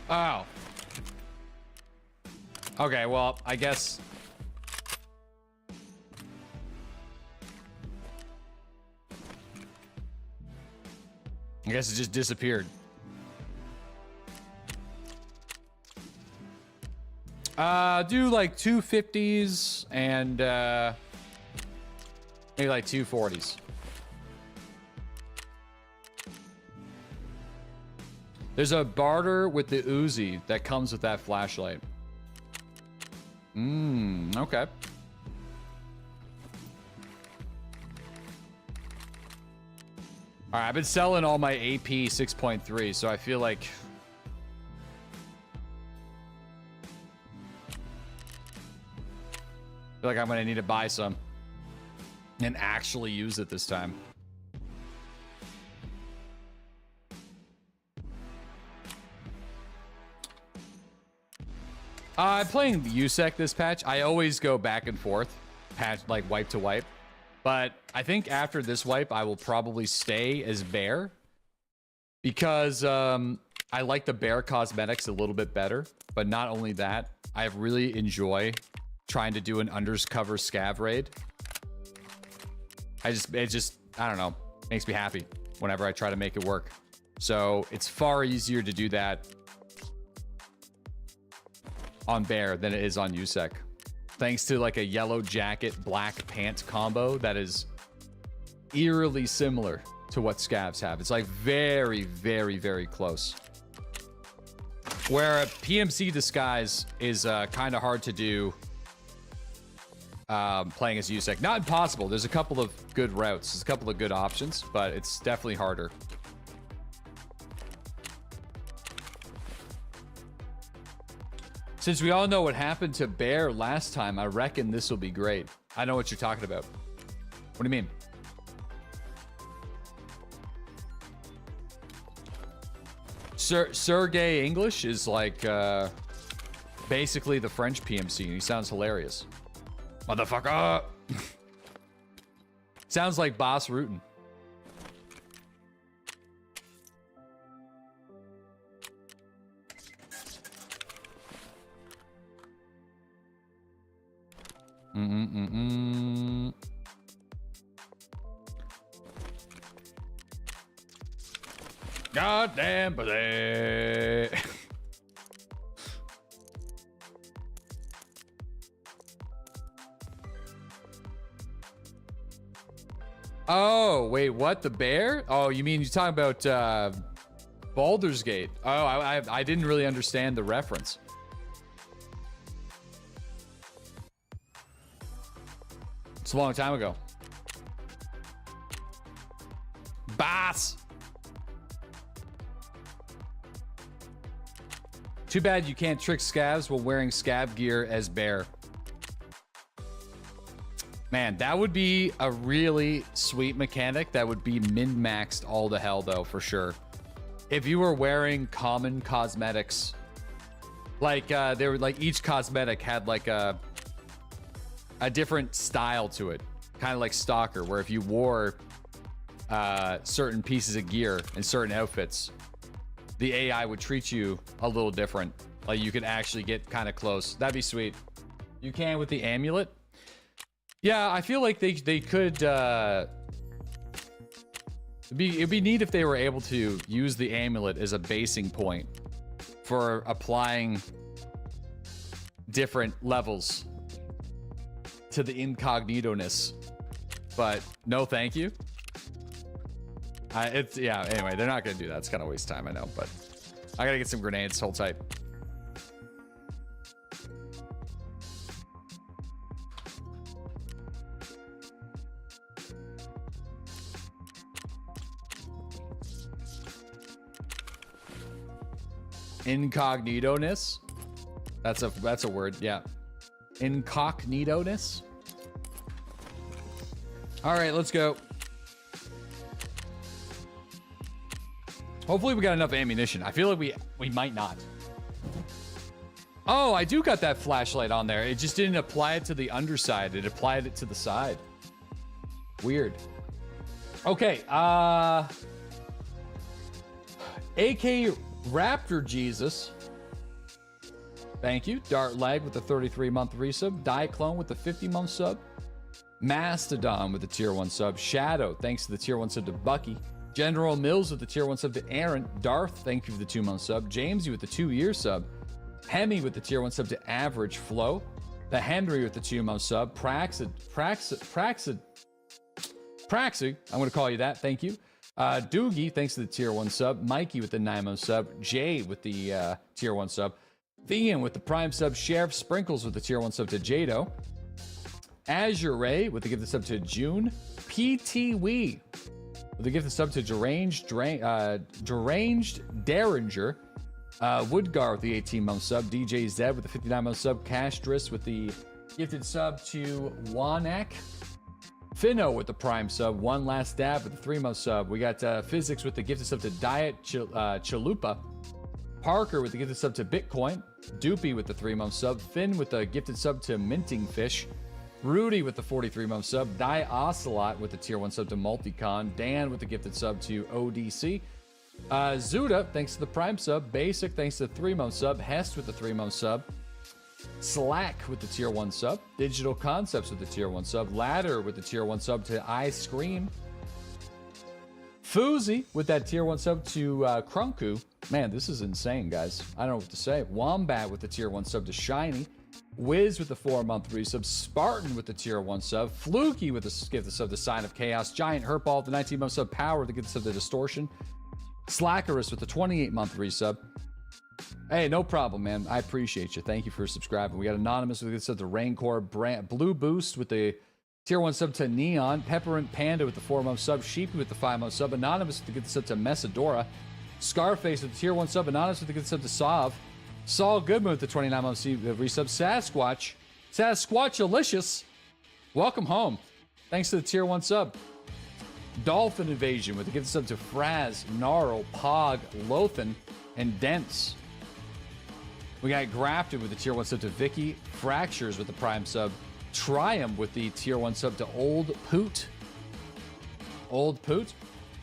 Oh. Okay, well, I guess... I guess it just disappeared. Do like 250s and maybe like 240s. There's a barter with the Uzi that comes with that flashlight. Okay. All right, I've been selling all my AP 6.3, so I feel like I'm gonna need to buy some and actually use it this time. I'm playing USEC this patch. I always go back and forth, patch like wipe to wipe. But I think after this wipe, I will probably stay as Bear because I like the Bear cosmetics a little bit better. But not only that, I really enjoy trying to do an undercover scav raid. I don't know, makes me happy whenever I try to make it work. So it's far easier to do that on Bear than it is on USEC. Thanks to like a yellow jacket, black pant combo that is eerily similar to what scavs have. It's like very, very, very close. Where a PMC disguise is kind of hard to do playing as USEC. Not impossible. There's a couple of good routes. There's a couple of good options, but it's definitely harder. Since we all know what happened to Bear last time, I reckon this will be great. I know what you're talking about. What do you mean? Sergey English is like basically the French PMC, and he sounds hilarious. Motherfucker! Sounds like Boss Rootin'. Goddamn buddy. Oh, wait, what? The bear? Oh, you mean you're talking about Baldur's Gate? Oh, I didn't really understand the reference. It's a long time ago. Boss! Too bad you can't trick scavs while wearing scav gear as Bear. Man, that would be a really sweet mechanic that would be min-maxed all to hell, though, for sure. If you were wearing common cosmetics, like they were like each cosmetic had like a different style to it, kind of like Stalker, where if you wore certain pieces of gear and certain outfits, the AI would treat you a little different. Like you could actually get kind of close. That'd be sweet. You can with the amulet. Yeah, I feel like they could. It'd be neat if they were able to use the amulet as a basing point for applying different levels to the incognito-ness. But no, thank you. Yeah. Anyway, they're not gonna do that. It's kind of waste time, I know, but I gotta get some grenades. Hold tight. Incognito-ness. That's a word, yeah. Incognito-ness. All right, let's go. Hopefully we got enough ammunition. I feel like we might not. Oh, I do got that flashlight on there. It just didn't apply it to the underside. It applied it to the side. Weird. Okay, AK Raptor Jesus. Thank you. Dart Leg with the 33-month resub. Diaclone with the 50-month sub. Mastodon with the tier 1 sub. Shadow, thanks to the tier 1 sub to Bucky. General Mills with the tier 1 sub to Aaron. Darth, thank you for the 2-month sub. Jamesy with the 2-year sub. Hemi with the tier 1 sub to Average Flow. The Henry with the 2-month sub. Praxi, I'm going to call you that. Thank you. Doogie, thanks to the tier 1 sub. Mikey with the 9-month sub. Jay with the tier 1 sub. Thean with the prime sub. Sheriff Sprinkles with the tier 1 sub to Jado. Azure Ray with the gifted sub to June. PT Wee with the gifted sub to Deranged Derringer. Woodgar with the 18-month sub. DJ Zeb with the 59-month sub. Castris with the gifted sub to Wanak. Finno with the prime sub. One Last Dab with the 3-month sub. We got Physics with the gifted sub to Diet Chalupa. Parker with the gifted sub to Bitcoin. Doopy with the 3-month sub. Finn with the gifted sub to Minting Fish. Rudy with the 43-month sub. Die Ocelot with the tier 1 sub to Multicon. Dan with the gifted sub to ODC. Zuda, thanks to the prime sub. Basic, thanks to the 3-month sub. Hest with the 3-month sub. Slack with the tier 1 sub. Digital Concepts with the tier 1 sub. Ladder with the tier 1 sub to I Scream. Foozy with that tier 1 sub to Krunku. Man, this is insane, guys. I don't know what to say. Wombat with the tier 1 sub to Shiny. Wiz with the 4-month resub. Spartan with the tier 1 sub. Fluky with the gift sub to Sign of Chaos. Giant Hurtball with the 19-month sub. Power with the gift sub to Distortion. Slackerus with the 28-month resub. Hey, no problem, man. I appreciate you. Thank you for subscribing. We got Anonymous with the sub to Raincore. Blue Boost with the tier 1 sub to Neon. Pepperant Panda with the 4-month sub. Sheepy with the 5-month sub. Anonymous with the sub to Messadora. Scarface with the tier 1 sub. Anonymous with the sub to Sav. Saul Goodman with the 29-month resub. Sasquatch. Sasquatchalicious. Welcome home. Thanks to the tier 1 sub. Dolphin Invasion with the gift sub to Fraz, Gnarl, Pog, Lothan, and Dents. We got Grafted with the tier 1 sub to Vicky. Fractures with the prime sub. Triumph with the tier 1 sub to Old Poot. Old Poot.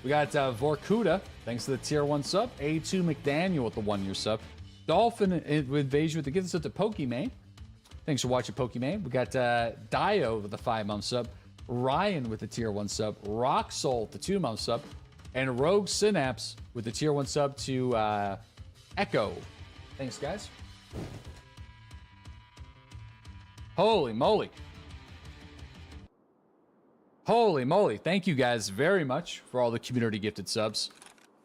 We got Vorkuda, thanks to the tier 1 sub. A2 McDaniel with the 1-year sub. Dolphin Invasion with the gift sub to Pokimane. Thanks for watching, Pokimane. We got Dio with the 5-month sub. Ryan with the tier 1 sub. Rock Soul with the 2-month sub. And Rogue Synapse with the tier 1 sub to Echo. Thanks, guys. Holy moly. Holy moly. Thank you guys very much for all the community gifted subs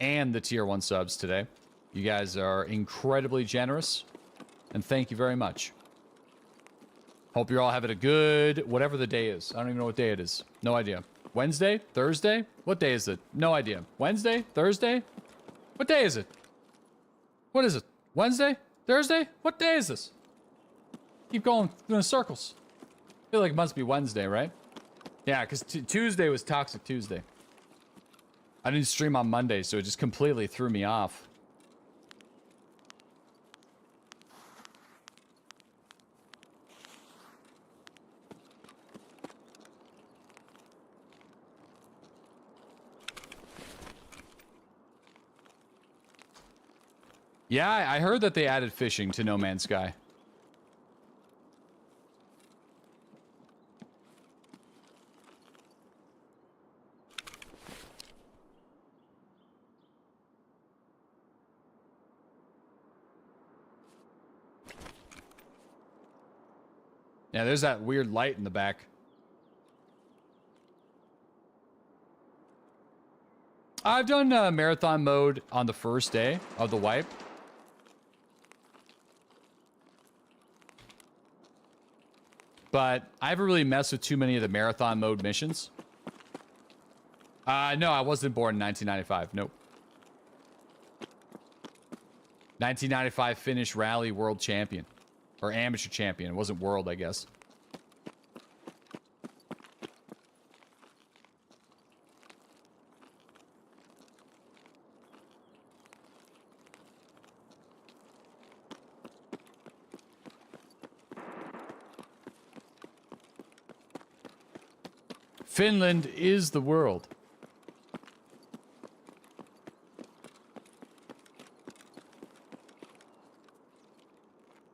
and the tier 1 subs today. You guys are incredibly generous, and thank you very much. Hope you're all having a good, whatever the day is. I don't even know what day it is. No idea. Wednesday? Thursday? What day is it? No idea. Wednesday? Thursday? What day is it? What is it? Wednesday? Thursday? What day is this? Keep going in circles. I feel like it must be Wednesday, right? Yeah, because Tuesday was Toxic Tuesday. I didn't stream on Monday, so it just completely threw me off. Yeah, I heard that they added fishing to No Man's Sky. Yeah, there's that weird light in the back. I've done marathon mode on the first day of the wipe. But I haven't really messed with too many of the marathon mode missions. No, I wasn't born in 1995. Nope. 1995 Finnish Rally World Champion. Or Amateur Champion. It wasn't World, I guess. Finland is the world.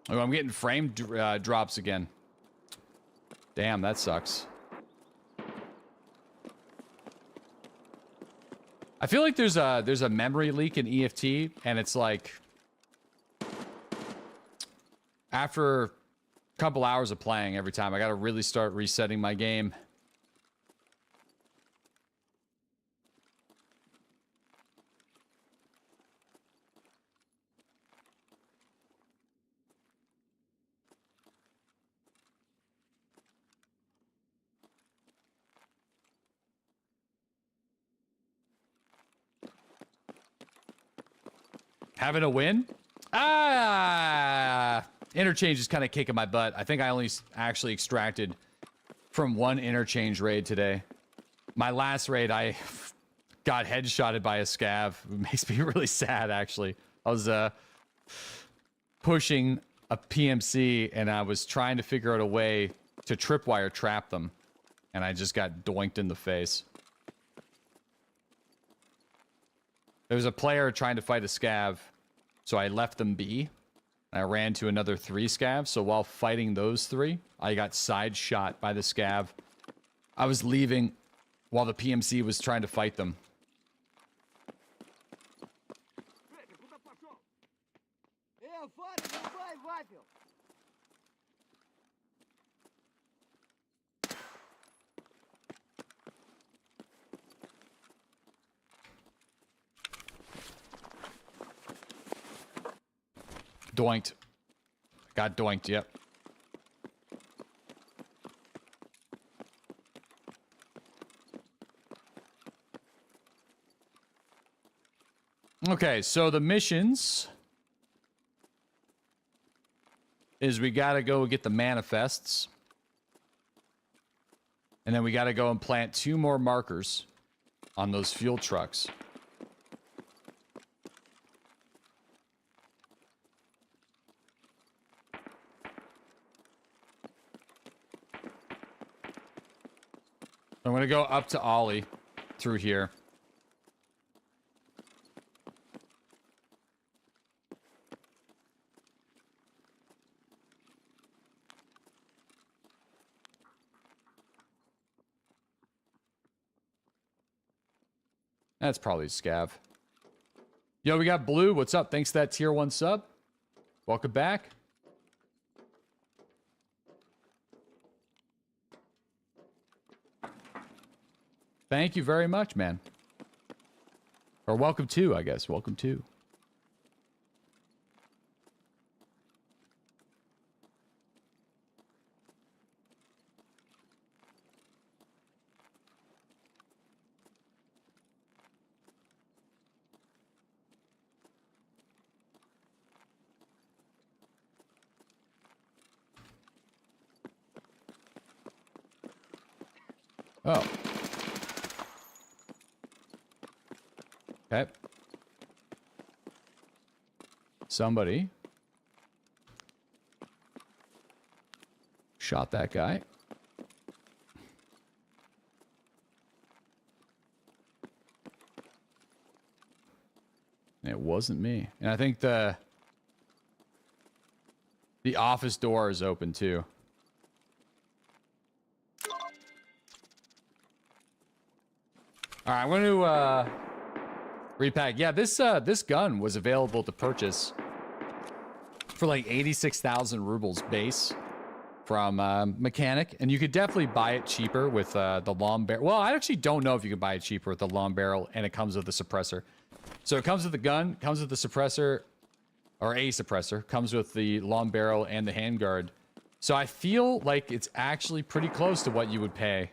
Oh, I'm getting frame drops again. Damn, that sucks. I feel like there's a memory leak in EFT, and it's like after a couple hours of playing every time, I gotta really start resetting my game. Having a win? Interchange is kind of kicking my butt. I think I only actually extracted from one Interchange raid today. My last raid, I got headshotted by a scav. It makes me really sad, actually. I was pushing a PMC, and I was trying to figure out a way to tripwire trap them. And I just got doinked in the face. There was a player trying to fight a scav, so I left them be. I ran to another 3 scavs, so while fighting those 3, I got side shot by the scav. I was leaving while the PMC was trying to fight them. Doinked. Got doinked, yep. Okay, so the missions is we gotta go get the manifests. And then we gotta go and plant 2 more markers on those fuel trucks. I'm going to go up to Ollie through here. That's probably scav. Yo, we got Blue. What's up? Thanks for that tier 1 sub. Welcome back. Thank you very much, man. Or welcome to, I guess. Welcome to. Oh. Okay. Somebody shot that guy. It wasn't me. And I think the office door is open too. All right, I'm going to repack. Yeah, this gun was available to purchase for like 86,000 rubles base from Mechanic, and you could definitely buy it cheaper with the long barrel. Well, I actually don't know if you can buy it cheaper with the long barrel, and it comes with the suppressor. So it comes with the gun, comes with the suppressor, or a suppressor, comes with the long barrel and the handguard. So I feel like it's actually pretty close to what you would pay.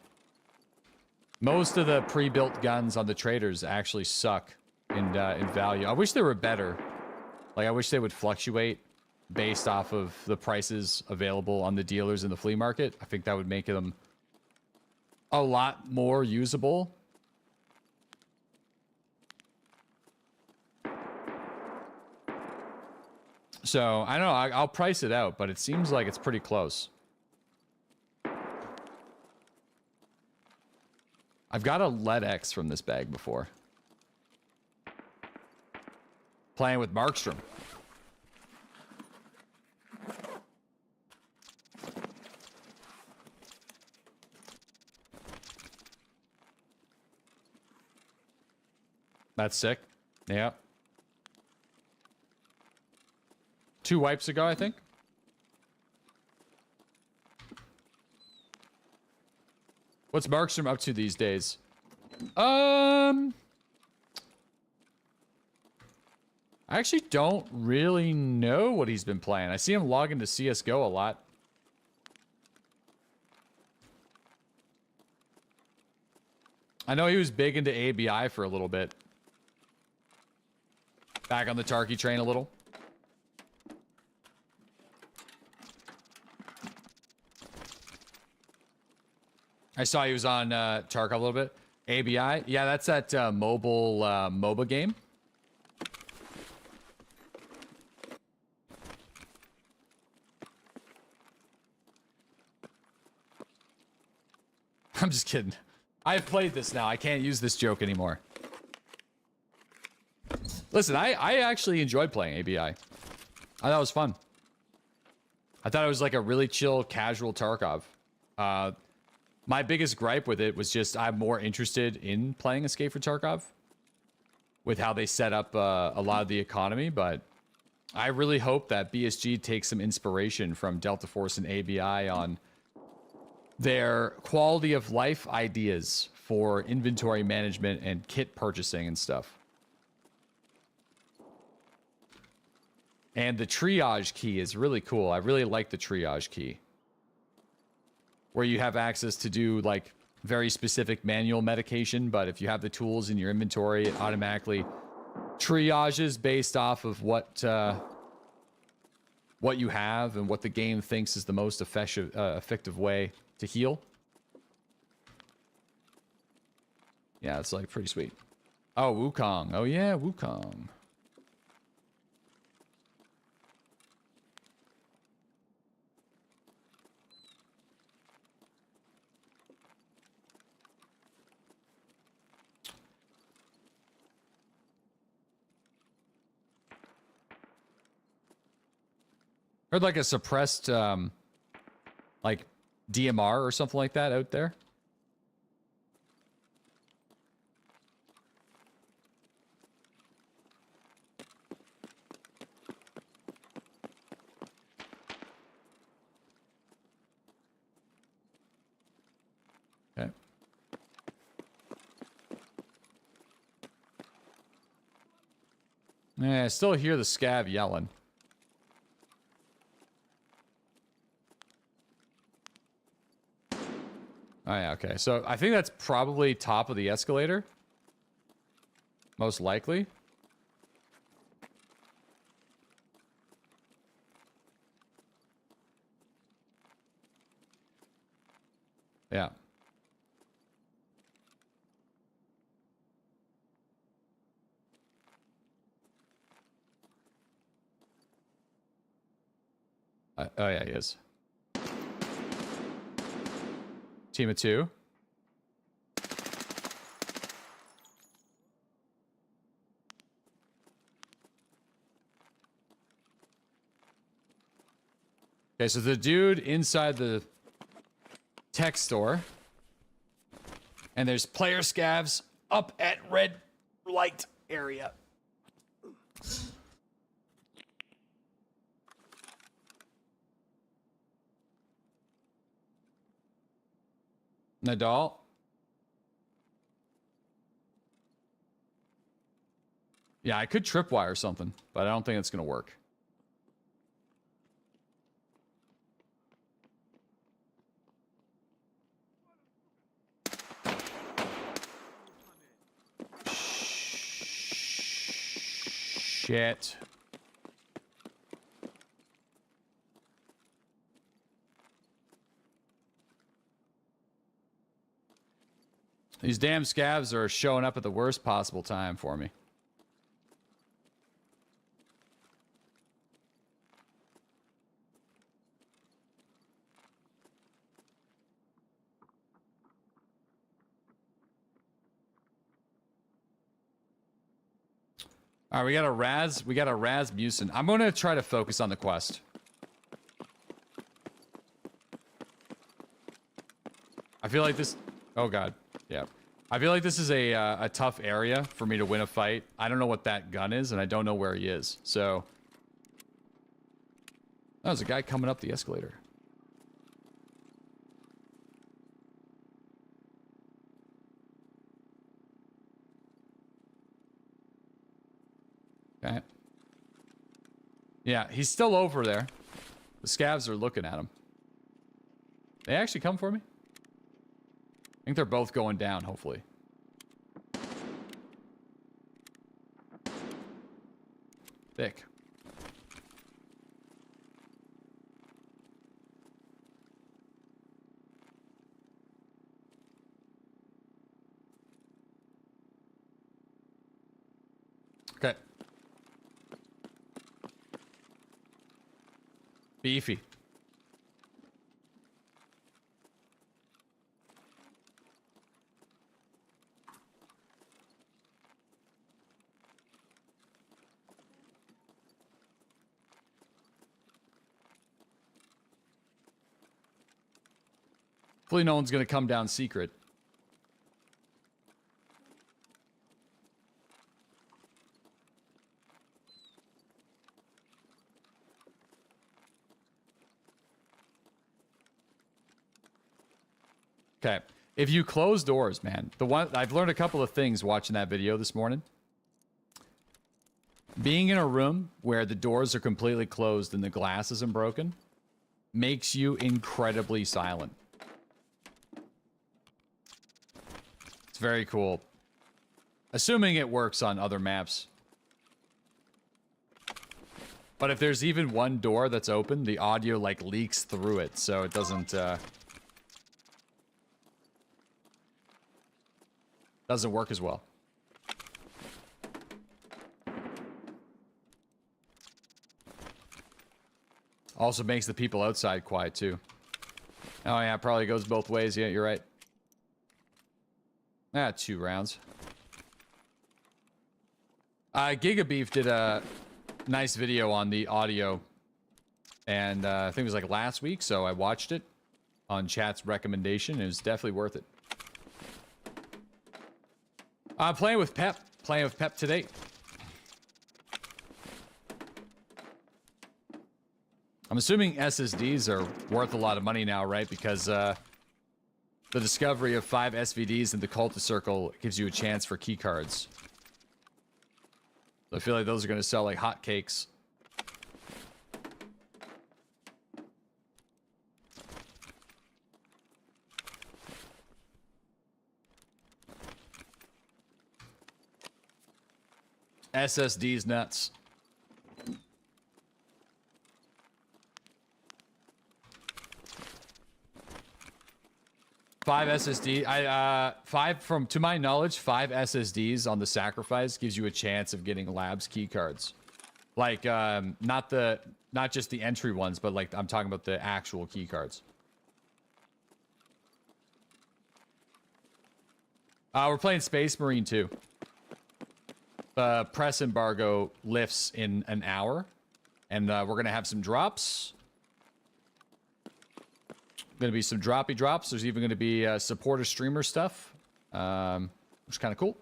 Most of the pre-built guns on the traders actually suck in value. I wish they were better. Like, I wish they would fluctuate based off of the prices available on the dealers in the flea market. I think that would make them a lot more usable. So, I don't know. I'll price it out, but it seems like it's pretty close. I've got a lead X from this bag before. Playing with Markstrom. That's sick. Yeah. 2 wipes ago, I think. What's Markstrom up to these days? I actually don't really know what he's been playing. I see him log into CSGO a lot. I know he was big into ABI for a little bit. Back on the Tarky train a little. I saw he was on Tarkov a little bit. ABI. Yeah, that's that mobile MOBA game. I'm just kidding. I've played this now. I can't use this joke anymore. Listen, I actually enjoyed playing ABI. I thought it was fun. I thought it was like a really chill, casual Tarkov. My biggest gripe with it was just I'm more interested in playing Escape for Tarkov with how they set up a lot of the economy, but I really hope that BSG takes some inspiration from Delta Force and ABI on their quality of life ideas for inventory management and kit purchasing and stuff. And the triage key is really cool. I really like the triage key, where you have access to do like very specific manual medication, but if you have the tools in your inventory, it automatically triages based off of what you have and what the game thinks is the most effective way to heal. Yeah, it's like pretty sweet. Oh, Wukong. Oh yeah, Wukong. Heard like a suppressed, like DMR or something like that out there. Okay. Yeah, I still hear the scav yelling. Oh, yeah, okay. So I think that's probably top of the escalator. Most likely. Yeah. Oh yeah, he is. Team of 2. Okay, so the dude inside the tech store. And there's player scavs up at red light area. Nadal. Yeah, I could tripwire something, but I don't think it's going to work. Shit. These damn scavs are showing up at the worst possible time for me. All right, we got a Rasmussen. I'm going to try to focus on the quest. I feel like this... Oh, God. Yeah. I feel like this is a tough area for me to win a fight. I don't know what that gun is, and I don't know where he is. So... Oh, there's a guy coming up the escalator. Okay. Yeah, he's still over there. The scavs are looking at him. They actually come for me? I think they're both going down, hopefully. Thick. Okay. Beefy. Hopefully no one's gonna come down secret. Okay. If you close doors, man, I've learned a couple of things watching that video this morning. Being in a room where the doors are completely closed and the glass isn't broken makes you incredibly silent. It's very cool. Assuming it works on other maps. But if there's even one door that's open, the audio like leaks through it, so it doesn't work as well. Also makes the people outside quiet too. Oh yeah, probably goes both ways. Yeah, you're right. Ah, 2 rounds. Gigabeef did a nice video on the audio, and I think it was like last week, so I watched it on chat's recommendation. It was definitely worth it. Playing with Pep today. I'm assuming SSDs are worth a lot of money now, right? Because the discovery of 5 SVDs in the Cultist Circle gives you a chance for key cards. So I feel like those are going to sell like hotcakes. SSD's nuts. Five SSD. To my knowledge, 5 SSDs on the sacrifice gives you a chance of getting labs key cards. Like, not just the entry ones, but like I'm talking about the actual key cards. We're playing Space Marine 2. The press embargo lifts in an hour, and we're gonna have some drops. Gonna be some droppy drops. There's even gonna be supporter streamer stuff, which is kind of cool.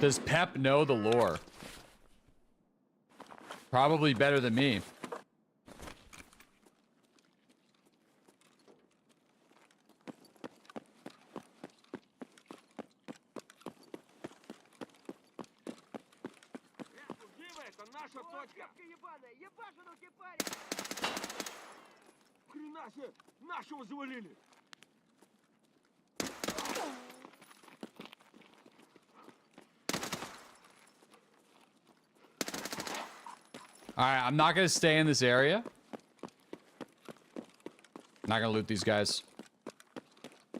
Does Pep know the lore? Probably better than me. Alright, I'm not gonna stay in this area. Not gonna loot these guys.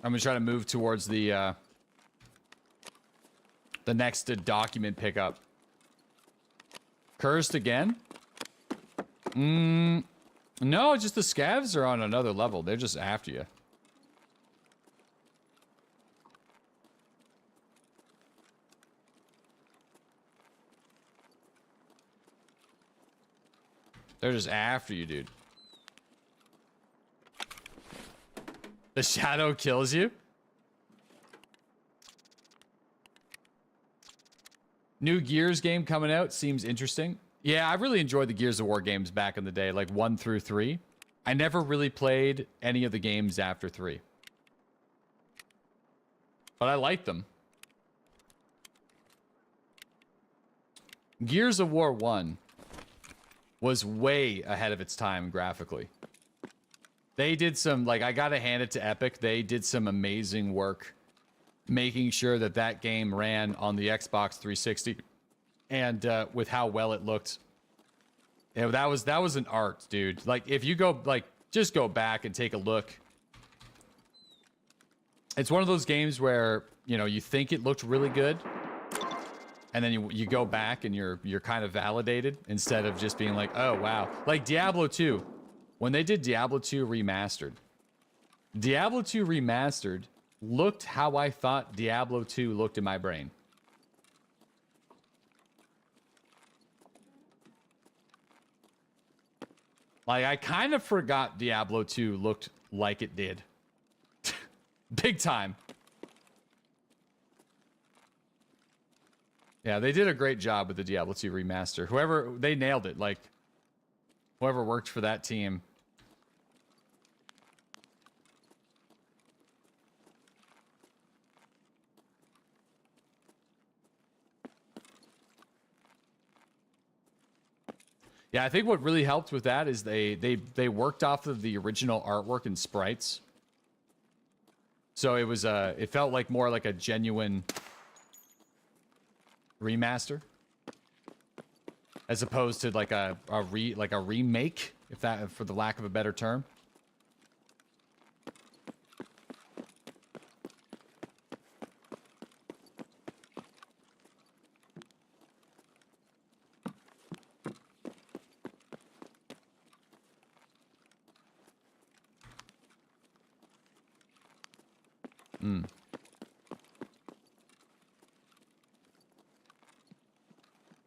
I'm gonna try to move towards the next document pickup. Cursed again? No, just the scavs are on another level. They're just after you. They're just after you, dude. The shadow kills you? New Gears game coming out seems interesting. Yeah, I really enjoyed the Gears of War games back in the day, like 1 through 3. I never really played any of the games after 3. But I liked them. Gears of War 1 was way ahead of its time graphically. They did some, like, I gotta hand it to Epic. They did some amazing work making sure that that game ran on the Xbox 360 and with how well it looked. Yeah, that was an art, dude. Like, if you go, like, just go back and take a look. It's one of those games where, you know, you think it looked really good, and then you go back and you're kind of validated instead of just being like, oh, wow. Like Diablo 2. When they did Diablo 2 Remastered. Diablo 2 Remastered looked how I thought Diablo 2 looked in my brain. Like, I kind of forgot Diablo 2 looked like it did. Big time. Yeah, they did a great job with the Diablo 2 remaster. Whoever, they nailed it. Like, whoever worked for that team. Yeah, I think what really helped with that is they worked off of the original artwork and sprites. So it was it felt like more like a genuine remaster as opposed to like a remake, if that, for the lack of a better term.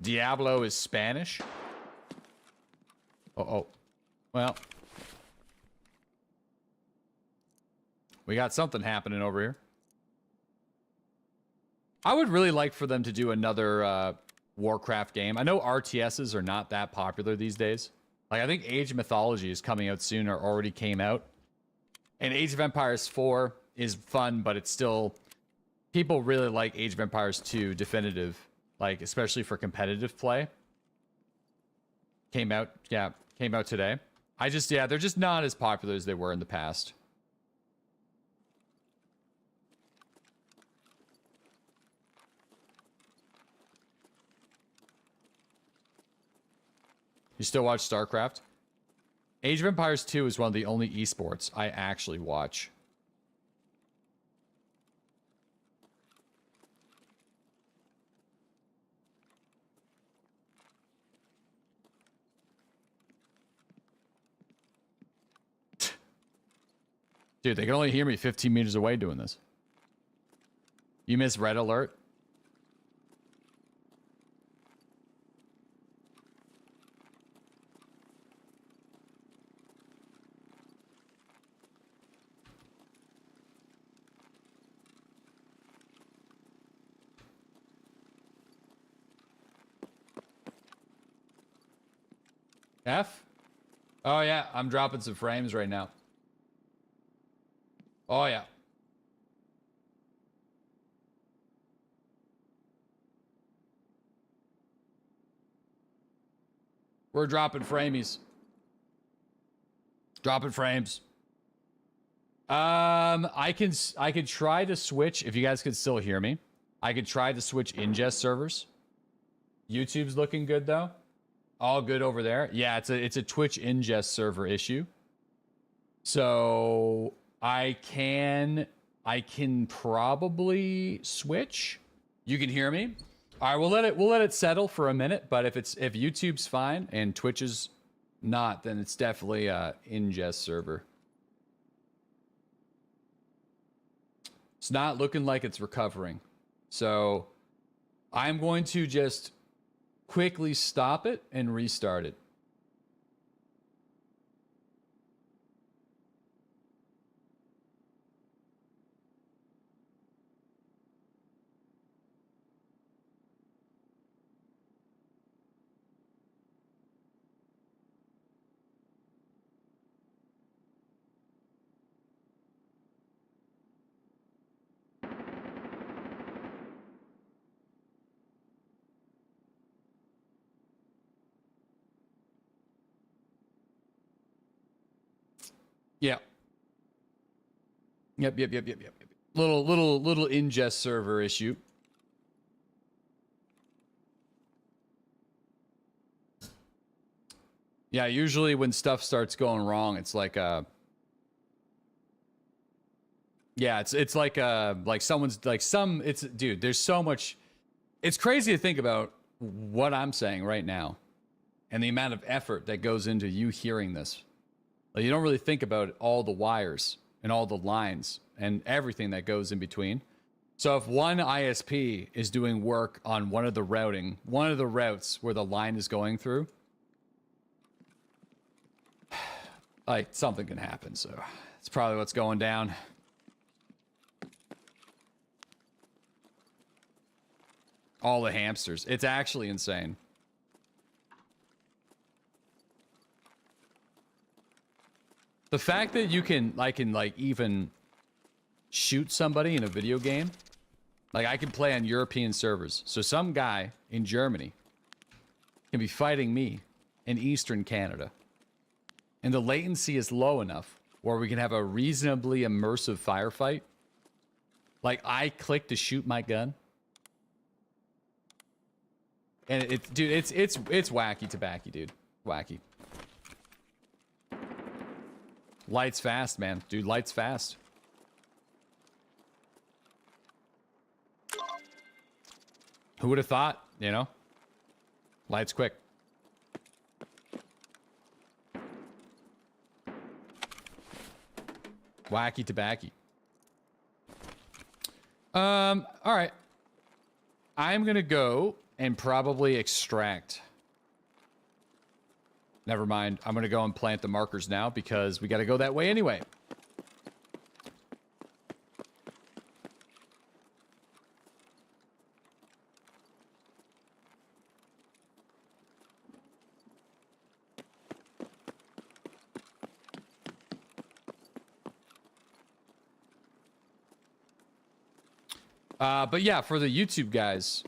Diablo is Spanish. Oh. Well. We got something happening over here. I would really like for them to do another Warcraft game. I know RTSs are not that popular these days. Like, I think Age of Mythology is coming out soon or already came out. And Age of Empires 4 is fun, but it's still... People really like Age of Empires 2 Definitive. Like, especially for competitive play. Came out today. They're just not as popular as they were in the past. You still watch StarCraft? Age of Empires 2 is one of the only esports I actually watch. Dude, they can only hear me 15 meters away doing this. You missed red alert? F? Oh yeah, I'm dropping some frames right now. Oh yeah. We're dropping framies. Dropping frames. I could try to switch if you guys could still hear me. I could try to switch ingest servers. YouTube's looking good though. All good over there. Yeah, it's a Twitch ingest server issue. So I can probably switch. You can hear me. All right, we'll let it settle for a minute. But if YouTube's fine and Twitch is not, then it's definitely a ingest server. It's not looking like it's recovering. So I'm going to just quickly stop it and restart it. Yeah. Yep. Little ingest server issue. Yeah, usually when stuff starts going wrong, it's like yeah, it's like someone's like dude, there's so much. It's crazy to think about what I'm saying right now and the amount of effort that goes into you hearing this. Like, you don't really think about all the wires and all the lines and everything that goes in between. So if one ISP is doing work on one of the routes where the line is going through, like, something can happen. So it's probably what's going down. All the hamsters. It's actually insane. The fact that I can even shoot somebody in a video game. Like, I can play on European servers. So some guy in Germany can be fighting me in Eastern Canada. And the latency is low enough where we can have a reasonably immersive firefight. Like, I click to shoot my gun. And it's wacky tobacco, dude. Wacky. Lights fast, man. Dude, lights fast. Who would have thought, you know? Lights quick. Wacky tobacco. All right. I'm going to go and probably extract. Never mind. I'm going to go and plant the markers now because we got to go that way anyway. But yeah, for the YouTube guys,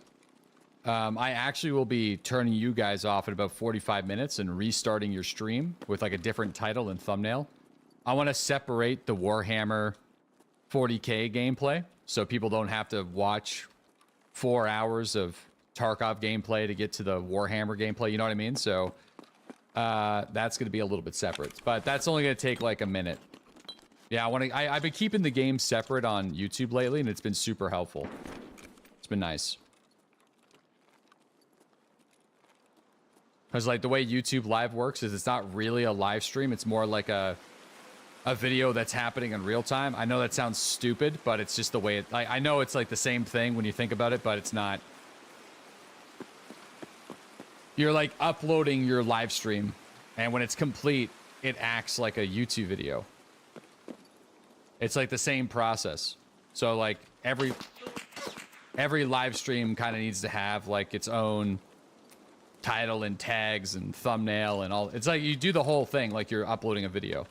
I actually will be turning you guys off in about 45 minutes and restarting your stream with like a different title and thumbnail. I want to separate the Warhammer 40K gameplay so people don't have to watch 4 hours of Tarkov gameplay to get to the Warhammer gameplay. You know what I mean? So that's going to be a little bit separate. But that's only going to take like a minute. Yeah, I've been keeping the game separate on YouTube lately, and it's been super helpful. It's been nice. Because like the way YouTube Live works is it's not really a live stream. It's more like a video that's happening in real time. I know that sounds stupid, but it's just the way it... I know it's like the same thing when you think about it, but it's not. You're like uploading your live stream, and when it's complete, it acts like a YouTube video. It's like the same process. So like every live stream kind of needs to have like its own title and tags and thumbnail and all. It's like you do the whole thing like you're uploading a video.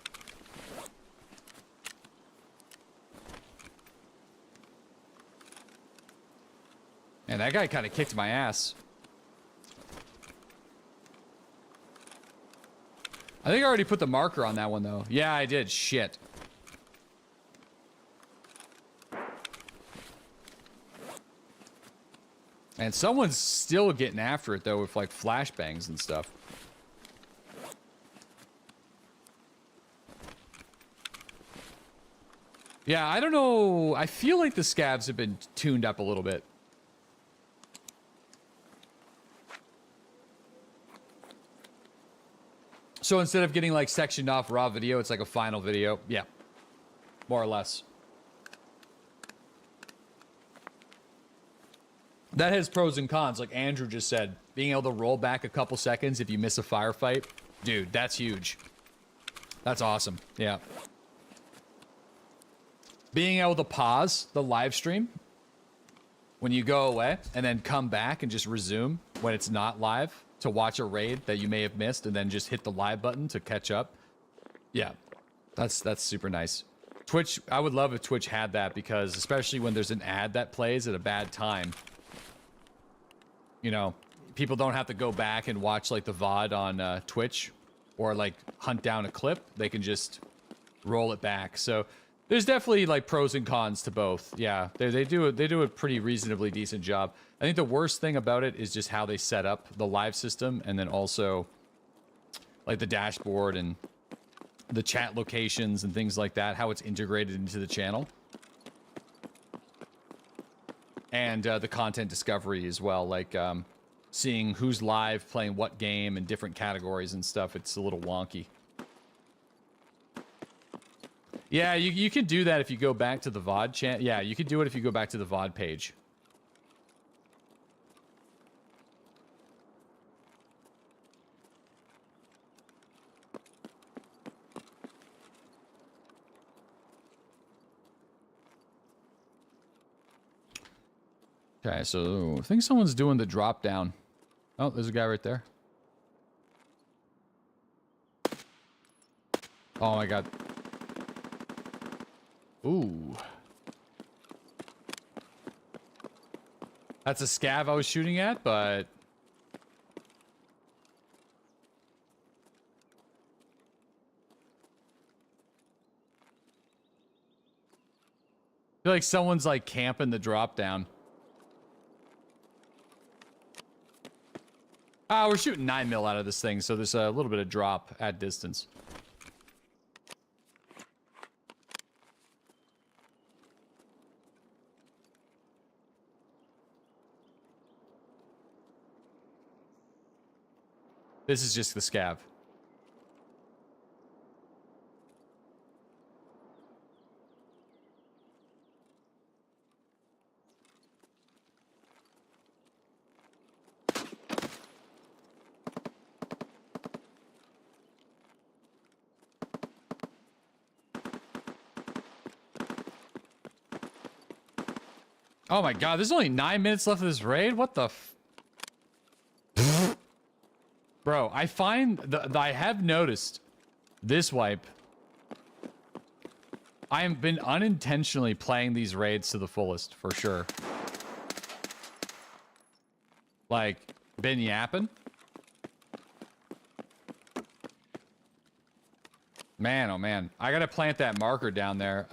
And that guy kind of kicked my ass. I think I already put the marker on that one though. Yeah, I did. Shit. And someone's still getting after it though with like flashbangs and stuff. Yeah, I don't know. I feel like the scavs have been tuned up a little bit. So instead of getting like sectioned off raw video, it's like a final video. Yeah, more or less. That has pros and cons. Like Andrew just said, being able to roll back a couple seconds if you miss a firefight. Dude, that's huge. That's awesome. Yeah. Being able to pause the live stream when you go away and then come back and just resume when it's not live to watch a raid that you may have missed and then just hit the live button to catch up. Yeah, that's super nice. Twitch, I would love if Twitch had that, because especially when there's an ad that plays at a bad time, you know, people don't have to go back and watch like the VOD on Twitch or like hunt down a clip. They can just roll it back. So there's definitely like pros and cons to both. Yeah, they do a pretty reasonably decent job. I think the worst thing about it is just how they set up the live system, and then also like the dashboard and the chat locations and things like that, how it's integrated into the channel. And the content discovery as well, like seeing who's live playing what game and different categories and stuff. It's a little wonky. Yeah, you can do that if you go back to the VOD channel. Yeah, you could do it if you go back to the VOD page. Okay, so I think someone's doing the drop down. Oh, there's a guy right there. Oh my god. Ooh. That's a scav I was shooting at, but... I feel like someone's like camping the drop down. Ah, we're shooting 9mm out of this thing, so there's a little bit of drop at distance. This is just the scav. Oh my god, there's only 9 minutes left of this raid? What the f... Bro, I find that I have noticed this wipe. I have been unintentionally playing these raids to the fullest, for sure. Like, been yapping. Man, oh man. I gotta plant that marker down there.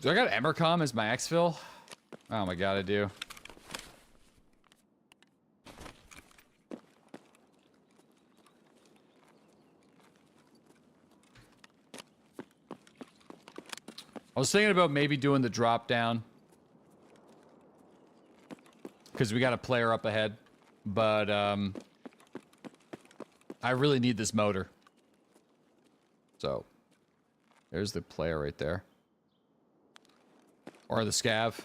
Do I got Emercom as my exfil? Oh my god, I do. I was thinking about maybe doing the drop down. Because we got a player up ahead. But, I really need this motor. So, there's the player right there. Or the scav.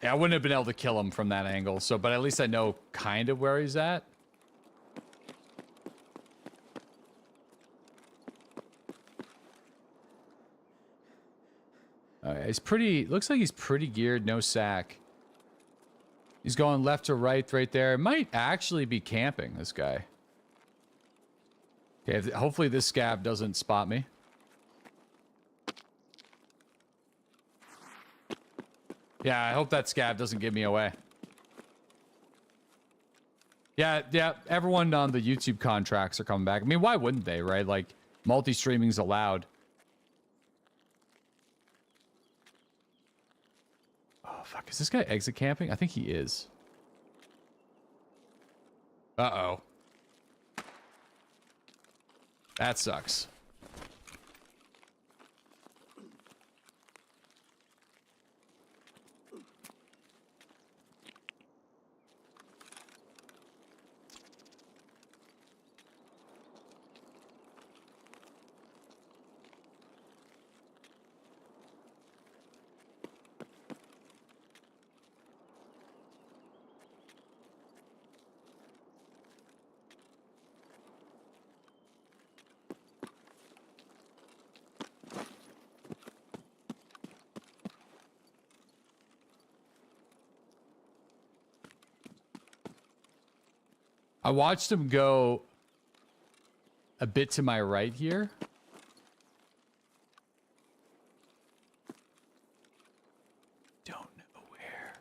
Yeah, I wouldn't have been able to kill him from that angle. So, but at least I know kind of where he's at. Okay, he's pretty, looks like he's pretty geared, no sack. He's going left to right there. Might actually be camping, this guy. Okay, hopefully this scav doesn't spot me. Yeah, I hope that scav doesn't give me away. Yeah, everyone on the YouTube contracts are coming back. I mean, why wouldn't they, right? Like, multi-streaming's allowed. Oh, fuck. Is this guy exit camping? I think he is. Uh-oh. That sucks. I watched him go a bit to my right here. Don't know where.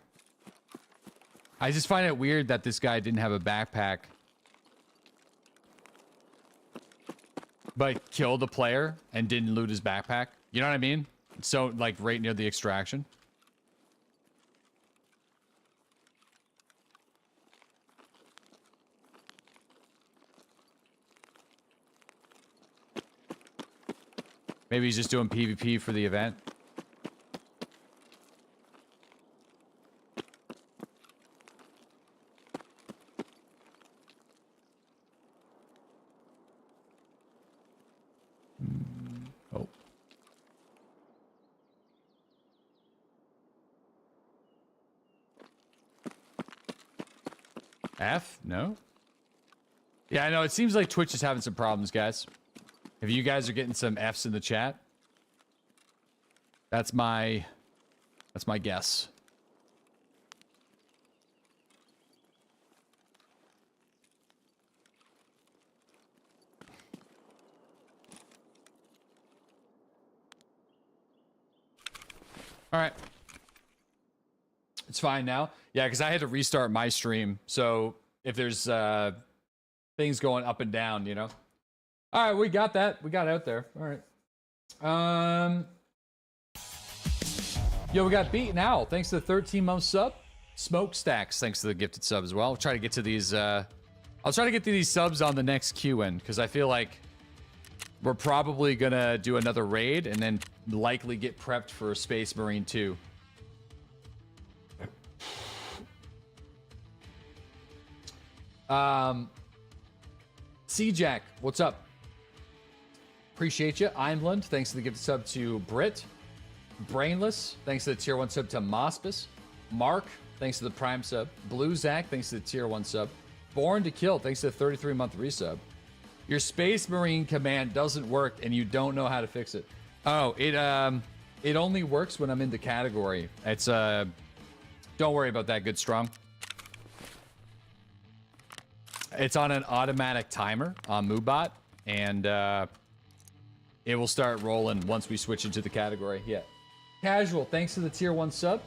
I just find it weird that this guy didn't have a backpack. But killed the player and didn't loot his backpack. You know what I mean? So, like, right near the extraction. Maybe he's just doing PvP for the event. Oh. F? No? Yeah, I know. It seems like Twitch is having some problems, guys. If you guys are getting some Fs in the chat, that's my guess. All right. It's fine now. Yeah, because I had to restart my stream. So if there's things going up and down, you know. All right, we got that. We got out there. All right. Yo, we got Beaten Owl. Thanks to the 13-month sub. Smokestacks. Thanks to the gifted sub as well. I'll try to get to these. I'll try to get to these subs on the next Q&A because I feel like we're probably gonna do another raid and then likely get prepped for Space Marine 2. C-Jack, what's up? Appreciate you. Imland, thanks to the gift sub to Brit. Brainless, thanks to the tier 1 sub to Mospis. Mark, thanks to the Prime sub. Blue Zach, thanks to the tier 1 sub. Born to Kill, thanks to the 33-month resub. Your Space Marine command doesn't work and you don't know how to fix it. Oh, it only works when I'm in the category. It's don't worry about that, Good Strong. It's on an automatic timer on Moobot, and it will start rolling once we switch into the category. Yeah. Casual, thanks to the tier 1 sub.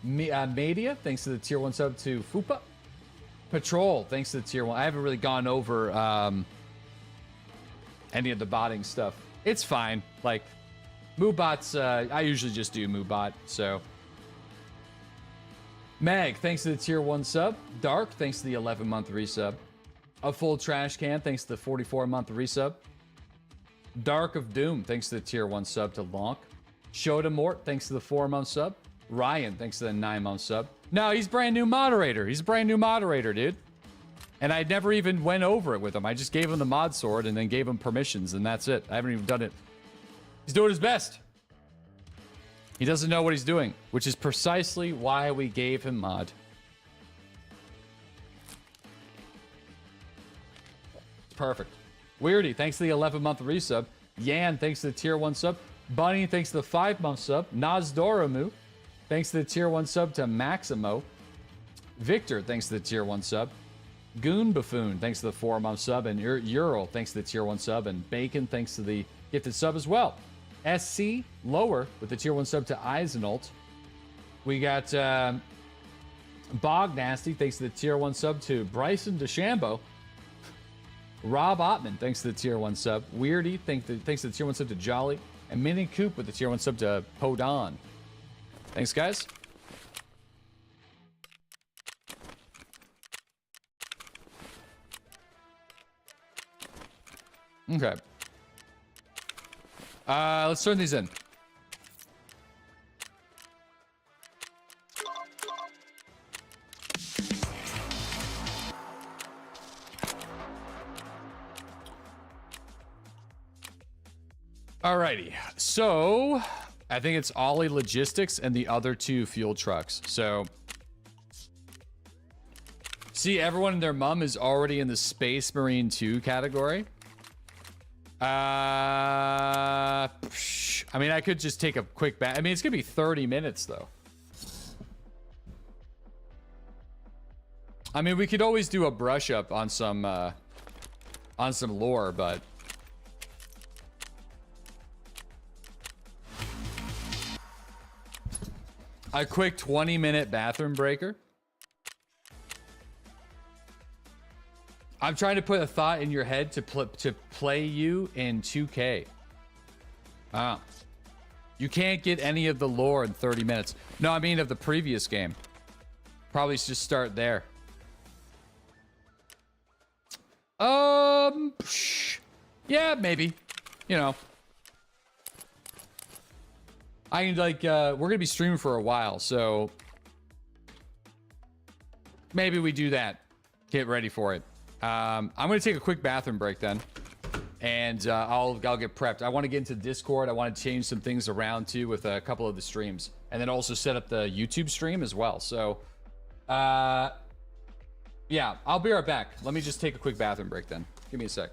Media, thanks to the tier 1 sub to Fupa. Patrol, thanks to the tier 1. I haven't really gone over any of the botting stuff. It's fine. Like, Moobots, I usually just do Moobot, so. Mag, thanks to the tier 1 sub. Dark, thanks to the 11-month resub. A Full Trash Can, thanks to the 44-month resub. Dark of Doom, thanks to the tier 1 sub to Lonk. Shoda Mort, thanks to the 4-month sub. Ryan, thanks to the 9-month sub. No, he's brand new moderator. He's a brand new moderator, dude. And I never even went over it with him. I just gave him the mod sword and then gave him permissions, and that's it. I haven't even done it. He's doing his best. He doesn't know what he's doing, which is precisely why we gave him mod. Perfect. Weirdy, thanks to the 11-month resub. Yan, thanks to the tier 1 sub. Bunny, thanks to the 5-month sub. Nazdoromu, thanks to the tier 1 sub to Maximo. Victor, thanks to the tier 1 sub. Goon Buffoon, thanks to the 4-month sub. And Ural, thanks to the tier 1 sub. And Bacon, thanks to the gifted sub as well. SC, lower, with the tier 1 sub to Eisenholt. We got Bog Nasty, thanks to the tier 1 sub to Bryson DeChambeau. Rob Ottman, thanks to the tier 1 sub. Weirdy, thanks to the tier 1 sub to Jolly. And Mini Coop with the tier 1 sub to Podon. Thanks, guys. Okay. Let's turn these in. Alrighty, so I think it's Ollie Logistics and the other 2 fuel trucks. So, see, everyone and their mom is already in the Space Marine 2 category. I mean, I could just take a quick back. I mean, it's gonna be 30 minutes though. I mean, we could always do a brush up on some lore, but a quick 20-minute bathroom breaker. I'm trying to put a thought in your head to play you in 2K. Ah. You can't get any of the lore in 30 minutes. No, I mean of the previous game. Probably just start there. Yeah, maybe. You know. I can, like, we're gonna be streaming for a while, so maybe we do that. Get ready for it. I'm gonna take a quick bathroom break then, and I'll get prepped. I want to get into Discord. I want to change some things around too with a couple of the streams, and then also set up the YouTube stream as well. So, yeah, I'll be right back. Let me just take a quick bathroom break then. Give me a sec.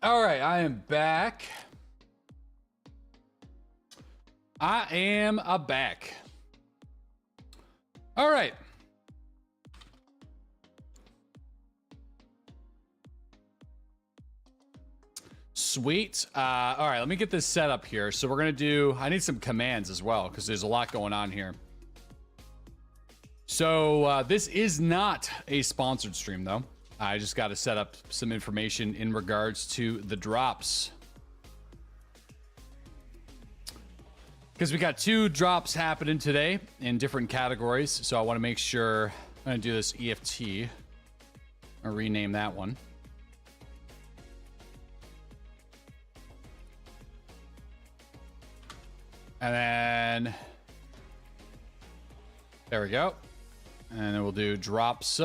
All right, I am back. I am back. All right. Sweet. All right, let me get this set up here. So we're going to do, I need some commands as well because there's a lot going on here. So this is not a sponsored stream though. I just got to set up some information in regards to the drops. Because we got 2 drops happening today in different categories. So I want to make sure I'm going to do this EFT. I'll rename that one. And then there we go. And then we'll do drops,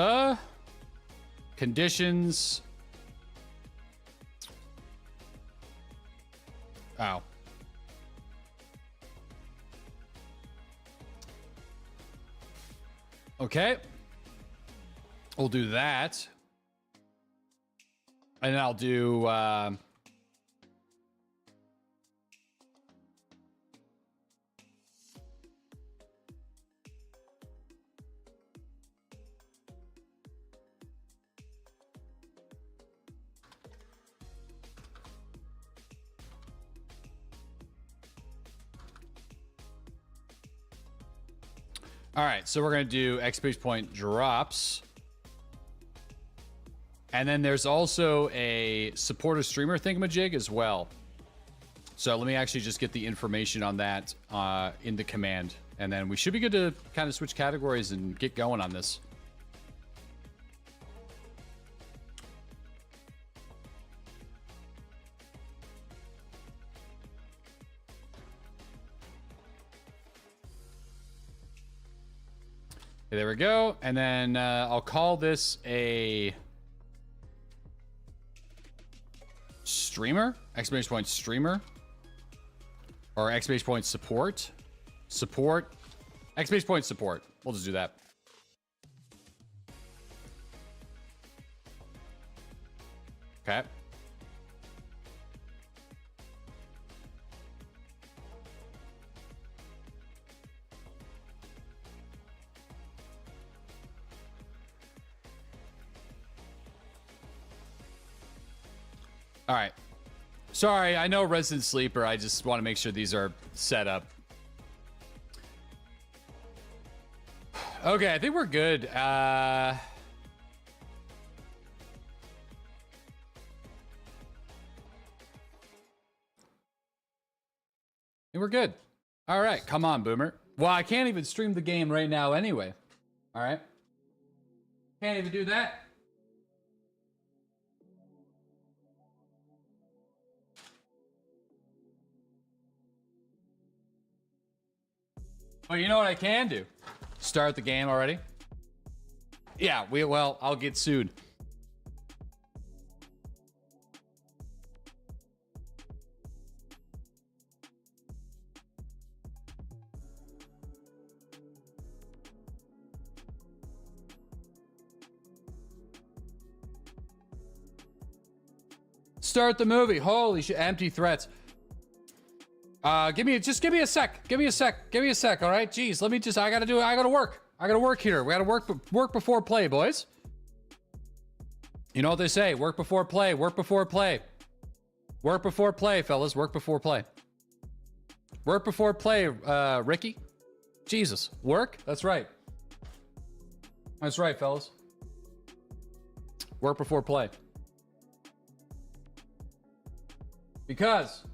conditions. Oh. Okay. We'll do that. And then I'll do, all right, so we're going to do XP point drops. And then there's also a supporter streamer thingamajig as well. So let me actually just get the information on that in the command. And then we should be good to kind of switch categories and get going on this. Okay, there we go. And then I'll call this a streamer, exclamation point streamer, or exclamation point support, exclamation point support. We'll just do that. Okay. All right. Sorry, I know Resident Sleeper. I just want to make sure these are set up. Okay, I think we're good. I think we're good. All right, come on, Boomer. Well, I can't even stream the game right now anyway. All right. Can't even do that. Well, you know what I can do? Start the game already? Yeah, well, I'll get sued. Start the movie. Holy shit, empty threats. Give me a sec. Give me a sec. All right. Jeez, let me just, I gotta work. I gotta work here. We gotta work before play, boys. You know what they say, work before play, work before play. Work before play, fellas, work before play. Work before play, Ricky. Jesus, work? That's right. That's right, fellas. Work before play. Because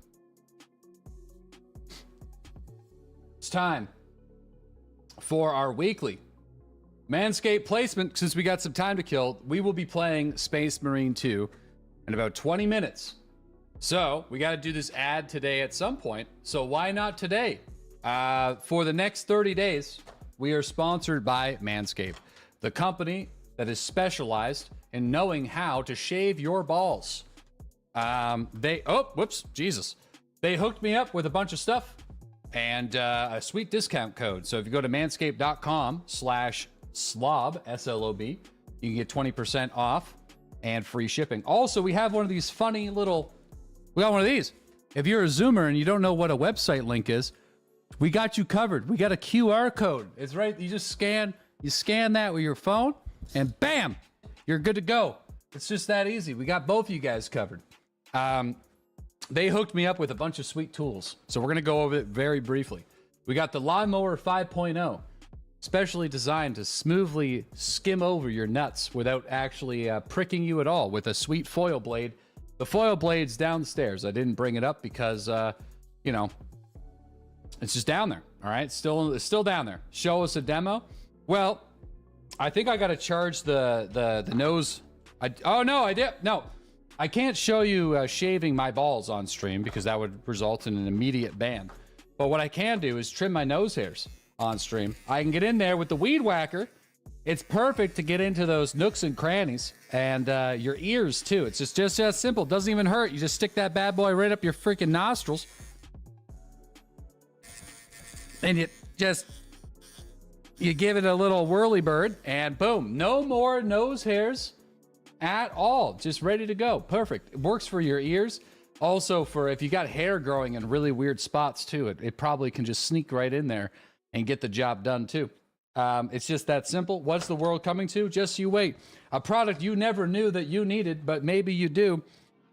it's time for our weekly Manscaped placement. Since we got some time to kill, we will be playing Space Marine 2 in about 20 minutes. So we got to do this ad today at some point. So why not today? For the next 30 days, we are sponsored by Manscaped, the company that is specialized in knowing how to shave your balls. They hooked me up with a bunch of stuff. and a sweet discount code. So if you go to manscaped.com/slob, S-L-O-B, you can get 20% off and free shipping. Also, we have one of these funny little, we got one of these. If you're a Zoomer and you don't know what a website link is, we got you covered. We got a QR code. It's right. You just scan that with your phone and bam, you're good to go. It's just that easy. We got both of you guys covered. They hooked me up with a bunch of sweet tools. So we're going to go over it very briefly. We got the Lawnmower 5.0, specially designed to smoothly skim over your nuts without actually pricking you at all with a sweet foil blade. The foil blade's downstairs. I didn't bring it up because, you know, it's just down there. All right. It's still down there. Show us a demo. Well, I think I got to charge the nose. Oh, no, I did. No, I can't show you shaving my balls on stream because that would result in an immediate ban. But what I can do is trim my nose hairs on stream. I can get in there with the weed whacker. It's perfect to get into those nooks and crannies and your ears too. It's just as simple. Doesn't even hurt. You just stick that bad boy right up your freaking nostrils. And you give it a little whirly bird and boom, no more nose hairs at all. Just ready to go. Perfect. It works for your ears. Also for if you got hair growing in really weird spots too, it probably can just sneak right in there and get the job done too. It's just that simple. What's the world coming to? Just you wait. A product you never knew that you needed, but maybe you do.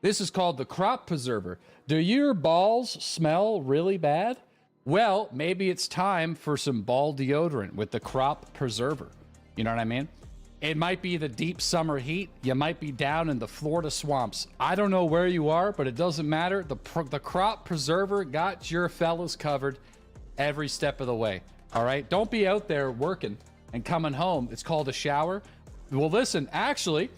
This is called the Crop Preserver. Do your balls smell really bad? Well, maybe it's time for some ball deodorant with the Crop Preserver. You know what I mean? It might be the deep summer heat. You might be down in the Florida swamps. I don't know where you are, but it doesn't matter. The Crop Preserver got your fellas covered every step of the way. All right? Don't be out there working and coming home. It's called a shower. Well, listen, actually,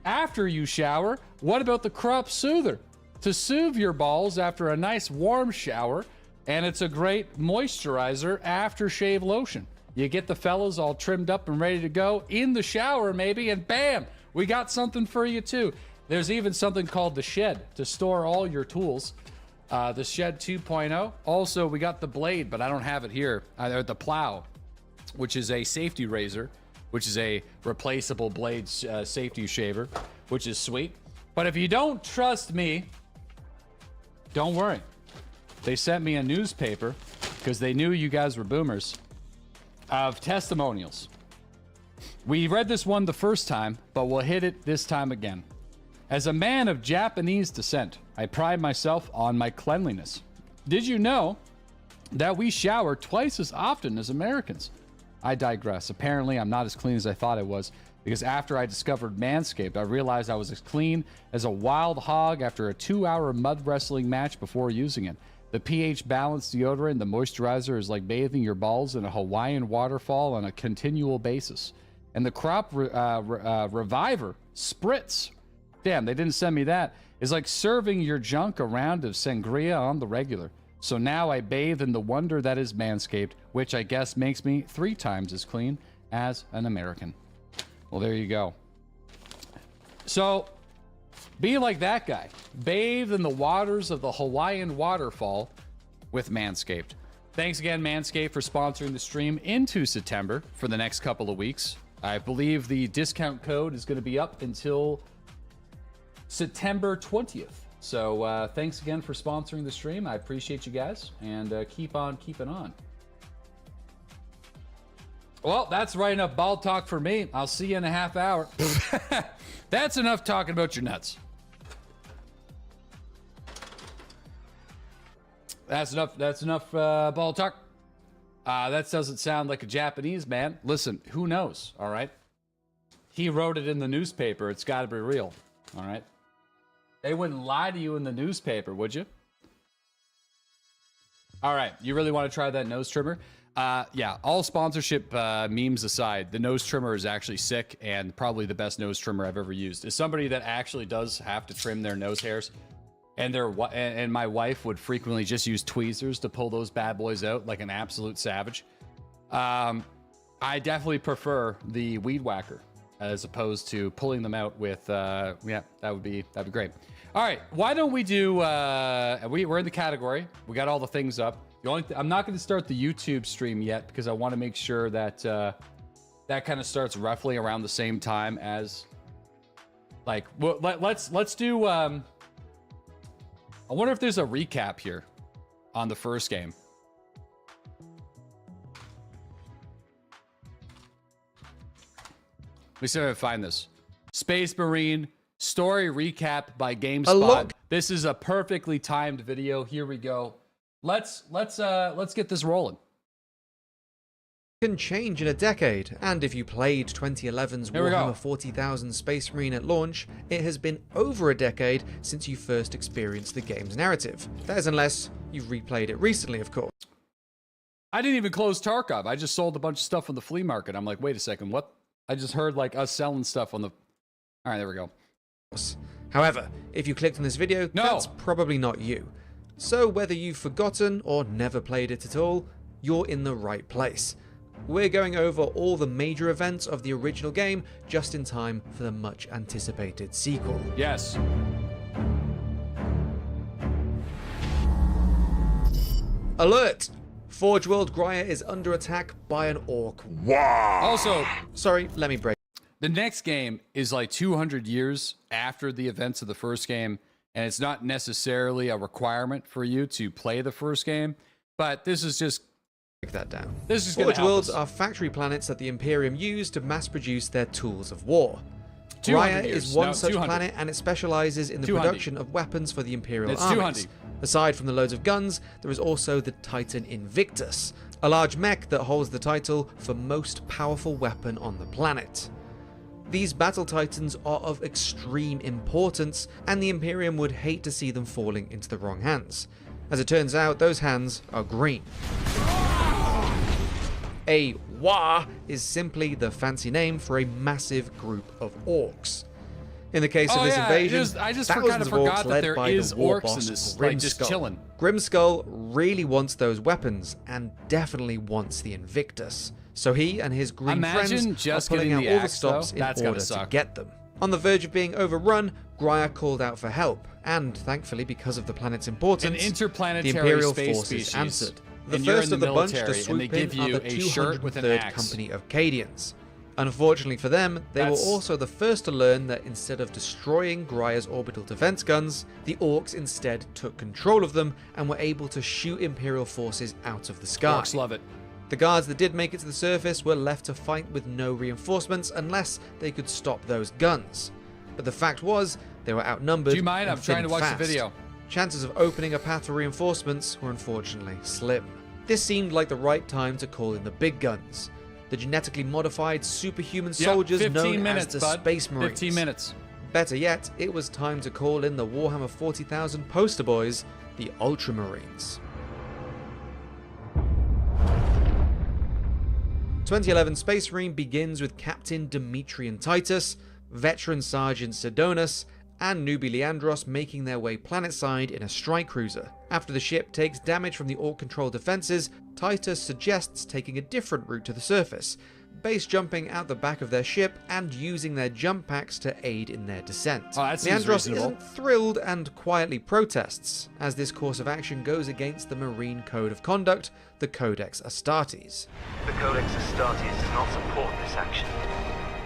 after you shower, what about the Crop Soother? To soothe your balls after a nice warm shower, and it's a great moisturizer aftershave lotion. You get the fellas all trimmed up and ready to go in the shower maybe, and bam, we got something for you too. There's even something called the Shed to store all your tools. The Shed 2.0. Also, we got the blade, but I don't have it here. The plow, which is a safety razor, which is a replaceable blade safety shaver, which is sweet. But if you don't trust me, don't worry. They sent me a newspaper because they knew you guys were boomers of testimonials. We read this one the first time, but we'll hit it this time again. As a man of Japanese descent, I pride myself on my cleanliness. Did you know that we shower twice as often as Americans? I digress. Apparently, I'm not as clean as I thought I was, because after I discovered Manscaped, I realized I was as clean as a wild hog after a 2-hour mud wrestling match before using it. The pH balanced deodorant, the moisturizer, is like bathing your balls in a Hawaiian waterfall on a continual basis. And the Crop Reviver Spritz, damn, they didn't send me that, is like serving your junk a round of sangria on the regular. So now I bathe in the wonder that is Manscaped, which I guess makes me 3 times as clean as an American. Well, there you go. So, be like that guy. Bathe in the waters of the Hawaiian waterfall with Manscaped. Thanks again, Manscaped, for sponsoring the stream into September for the next couple of weeks. I believe the discount code is going to be up until September 20th. So thanks again for sponsoring the stream. I appreciate you guys, and keep on keeping on. Well, that's right enough ball talk for me. I'll see you in a half hour. That's enough talking about your nuts. That's enough ball talk. That doesn't sound like a Japanese man. Listen, who knows, all right? He wrote it in the newspaper. It's got to be real, all right? They wouldn't lie to you in the newspaper, would you? All right, you really want to try that nose trimmer? Yeah, all sponsorship memes aside, the nose trimmer is actually sick and probably the best nose trimmer I've ever used. As somebody that actually does have to trim their nose hairs, and my wife would frequently just use tweezers to pull those bad boys out like an absolute savage. I definitely prefer the weed whacker as opposed to pulling them out with, yeah, that'd be great. All right, why don't we do, we're in the category. We got all the things up. I'm not going to start the YouTube stream yet because I want to make sure that that kind of starts roughly around the same time as, like, well, let's do. I wonder if there's a recap here on the first game. Let me see if I can find this. Space Marine story recap by GameSpot. This is a perfectly timed video. Here we go. Let's get this rolling. Can change in a decade, and if you played 2011's Warhammer 40,000 Space Marine at launch, it has been over a decade since you first experienced the game's narrative. That is unless you've replayed it recently, of course. I didn't even close Tarkov. I just sold a bunch of stuff on the flea market. I'm like, wait a second, what? I just heard like us selling stuff on the... All right, there we go. However, if you clicked on this video, that's probably not you. So whether you've forgotten or never played it at all, you're in the right place. We're going over all the major events of the original game just in time for the much anticipated sequel. Yes. Alert! Forge World Grya is under attack by an orc. Wow. Also, sorry, let me break. The next game is like 200 years after the events of the first game, and it's not necessarily a requirement for you to play the first game, but this is just... Break that down. This is Forge Worlds are factory planets that the Imperium used to mass produce their tools of war. Grya is one such planet, and it specializes in the production of weapons for the Imperial armies. Aside from the loads of guns, there is also the Titan Invictus, a large mech that holds the title for most powerful weapon on the planet. These battle titans are of extreme importance, and the Imperium would hate to see them falling into the wrong hands. As it turns out, those hands are green. A Wa is simply the fancy name for a massive group of orcs. In the case of this invasion, I just thousands of orcs led by the war orcs boss, in this, like, just Grimskull. chilling. Grimskull really wants those weapons, and definitely wants the Invictus. So he and his green friends are pulling out all the stops in order to get them. On the verge of being overrun, Grya called out for help, and thankfully, because of the planet's importance, An interplanetary the Imperial space forces species. answered. The And you're first in of the the bunch to military, and they swoop give in are you the a shirt with an 203rd axe. Company of Cadians. Unfortunately for them, they were also the first to learn that instead of destroying Grya's orbital defense guns, the orcs instead took control of them and were able to shoot Imperial forces out of the sky. Orcs love it. The guards that did make it to the surface were left to fight with no reinforcements unless they could stop those guns. But the fact was, they were outnumbered. Do you mind? and I'm trying to watch fast. the video. Chances of opening a path for reinforcements were unfortunately slim. This seemed like the right time to call in the big guns. The genetically modified superhuman soldiers known as the Space Marines. 15 minutes. Better yet, it was time to call in the Warhammer 40,000 poster boys, the Ultramarines. 2011 Space Marine begins with Captain Demetrian Titus, veteran Sergeant Sidonus, and newbie Leandros making their way planetside in a strike cruiser. After the ship takes damage from the Orc-controlled defenses, Titus suggests taking a different route to the surface, base jumping out the back of their ship and using their jump packs to aid in their descent. Leandros isn't thrilled and quietly protests, as this course of action goes against the Marine Code of Conduct, the Codex Astartes. The Codex Astartes does not support this action.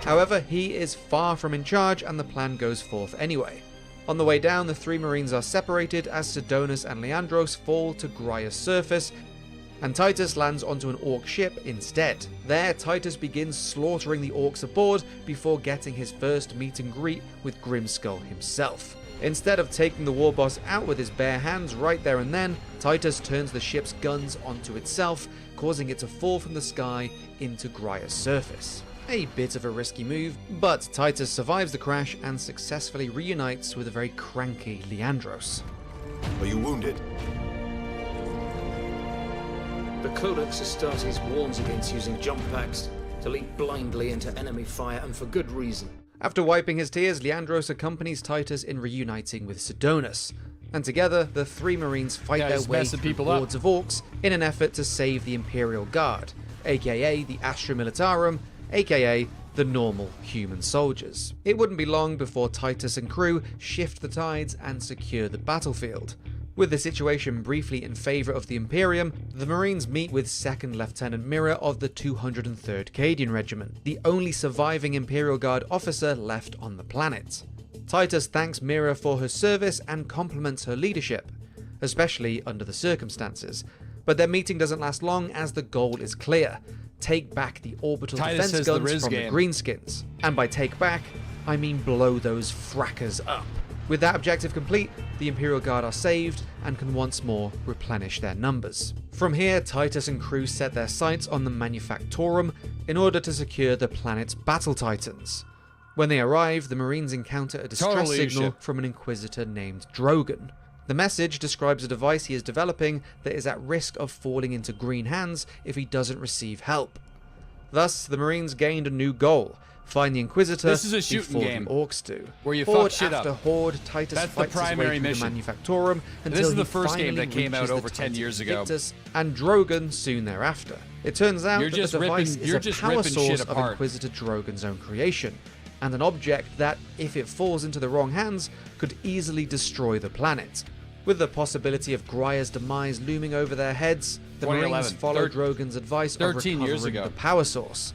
However, he is far from in charge and the plan goes forth anyway. On the way down, the three Marines are separated as Sidonus and Leandros fall to Grya's surface, and Titus lands onto an Orc ship instead. There, Titus begins slaughtering the Orcs aboard before getting his first meet and greet with Grimskull himself. Instead of taking the war boss out with his bare hands right there and then, Titus turns the ship's guns onto itself, causing it to fall from the sky into Grya's surface. A bit of a risky move, but Titus survives the crash and successfully reunites with a very cranky Leandros. Are you wounded? The Codex Astartes warns against using jump packs to leap blindly into enemy fire, and for good reason. After wiping his tears, Leandros accompanies Titus in reuniting with Sidonus, and together the three Marines fight their way through hordes of orcs in an effort to save the Imperial Guard, aka the Astra Militarum, aka the normal human soldiers. It wouldn't be long before Titus and crew shift the tides and secure the battlefield. With the situation briefly in favour of the Imperium, the Marines meet with 2nd Lieutenant Mira of the 203rd Cadian Regiment, the only surviving Imperial Guard officer left on the planet. Titus thanks Mira for her service and compliments her leadership, especially under the circumstances. But their meeting doesn't last long as the goal is clear: take back the orbital defense guns from the Greenskins. And by take back, I mean blow those frackers up. With that objective complete, the Imperial Guard are saved and can once more replenish their numbers. From here, Titus and crew set their sights on the Manufactorum in order to secure the planet's battle titans. When they arrive, the Marines encounter a distress signal from an Inquisitor named Drogon. The message describes a device he is developing that is at risk of falling into green hands if he doesn't receive help. Thus, the Marines gained a new goal: find the Inquisitor before the Orcs do. Where you Horde fuck shit after up. Horde, Titus fights his way through the Manufactorum until he finally reaches the Titan Invictus and Drogon soon thereafter. It turns out that the device is a power source of Inquisitor Drogon's own creation, and an object that, if it falls into the wrong hands, could easily destroy the planet. With the possibility of Grya's demise looming over their heads, the Marines follow Drogon's advice of recovering the power source.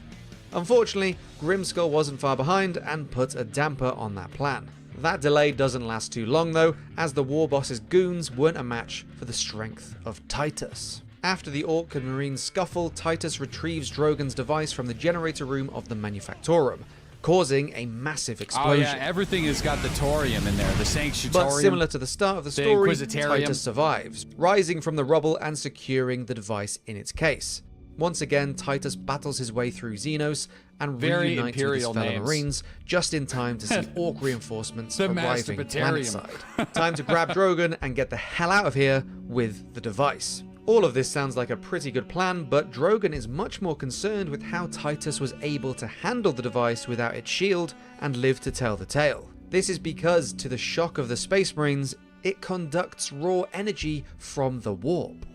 Unfortunately, Grimskull wasn't far behind and put a damper on that plan. That delay doesn't last too long though, as the war boss's goons weren't a match for the strength of Titus. After the Orc and Marine scuffle, Titus retrieves Drogon's device from the generator room of the Manufactorum, causing a massive explosion. Oh yeah, everything has got the thorium in there, the Sanctuarium. But similar to the start of the story, Titus survives, rising from the rubble and securing the device in its case. Once again, Titus battles his way through Xenos and reunites with his fellow Marines just in time to see Orc reinforcements arriving planetside. Time to grab Drogon and get the hell out of here with the device. All of this sounds like a pretty good plan, but Drogon is much more concerned with how Titus was able to handle the device without its shield and live to tell the tale. This is because, to the shock of the Space Marines, it conducts raw energy from the warp.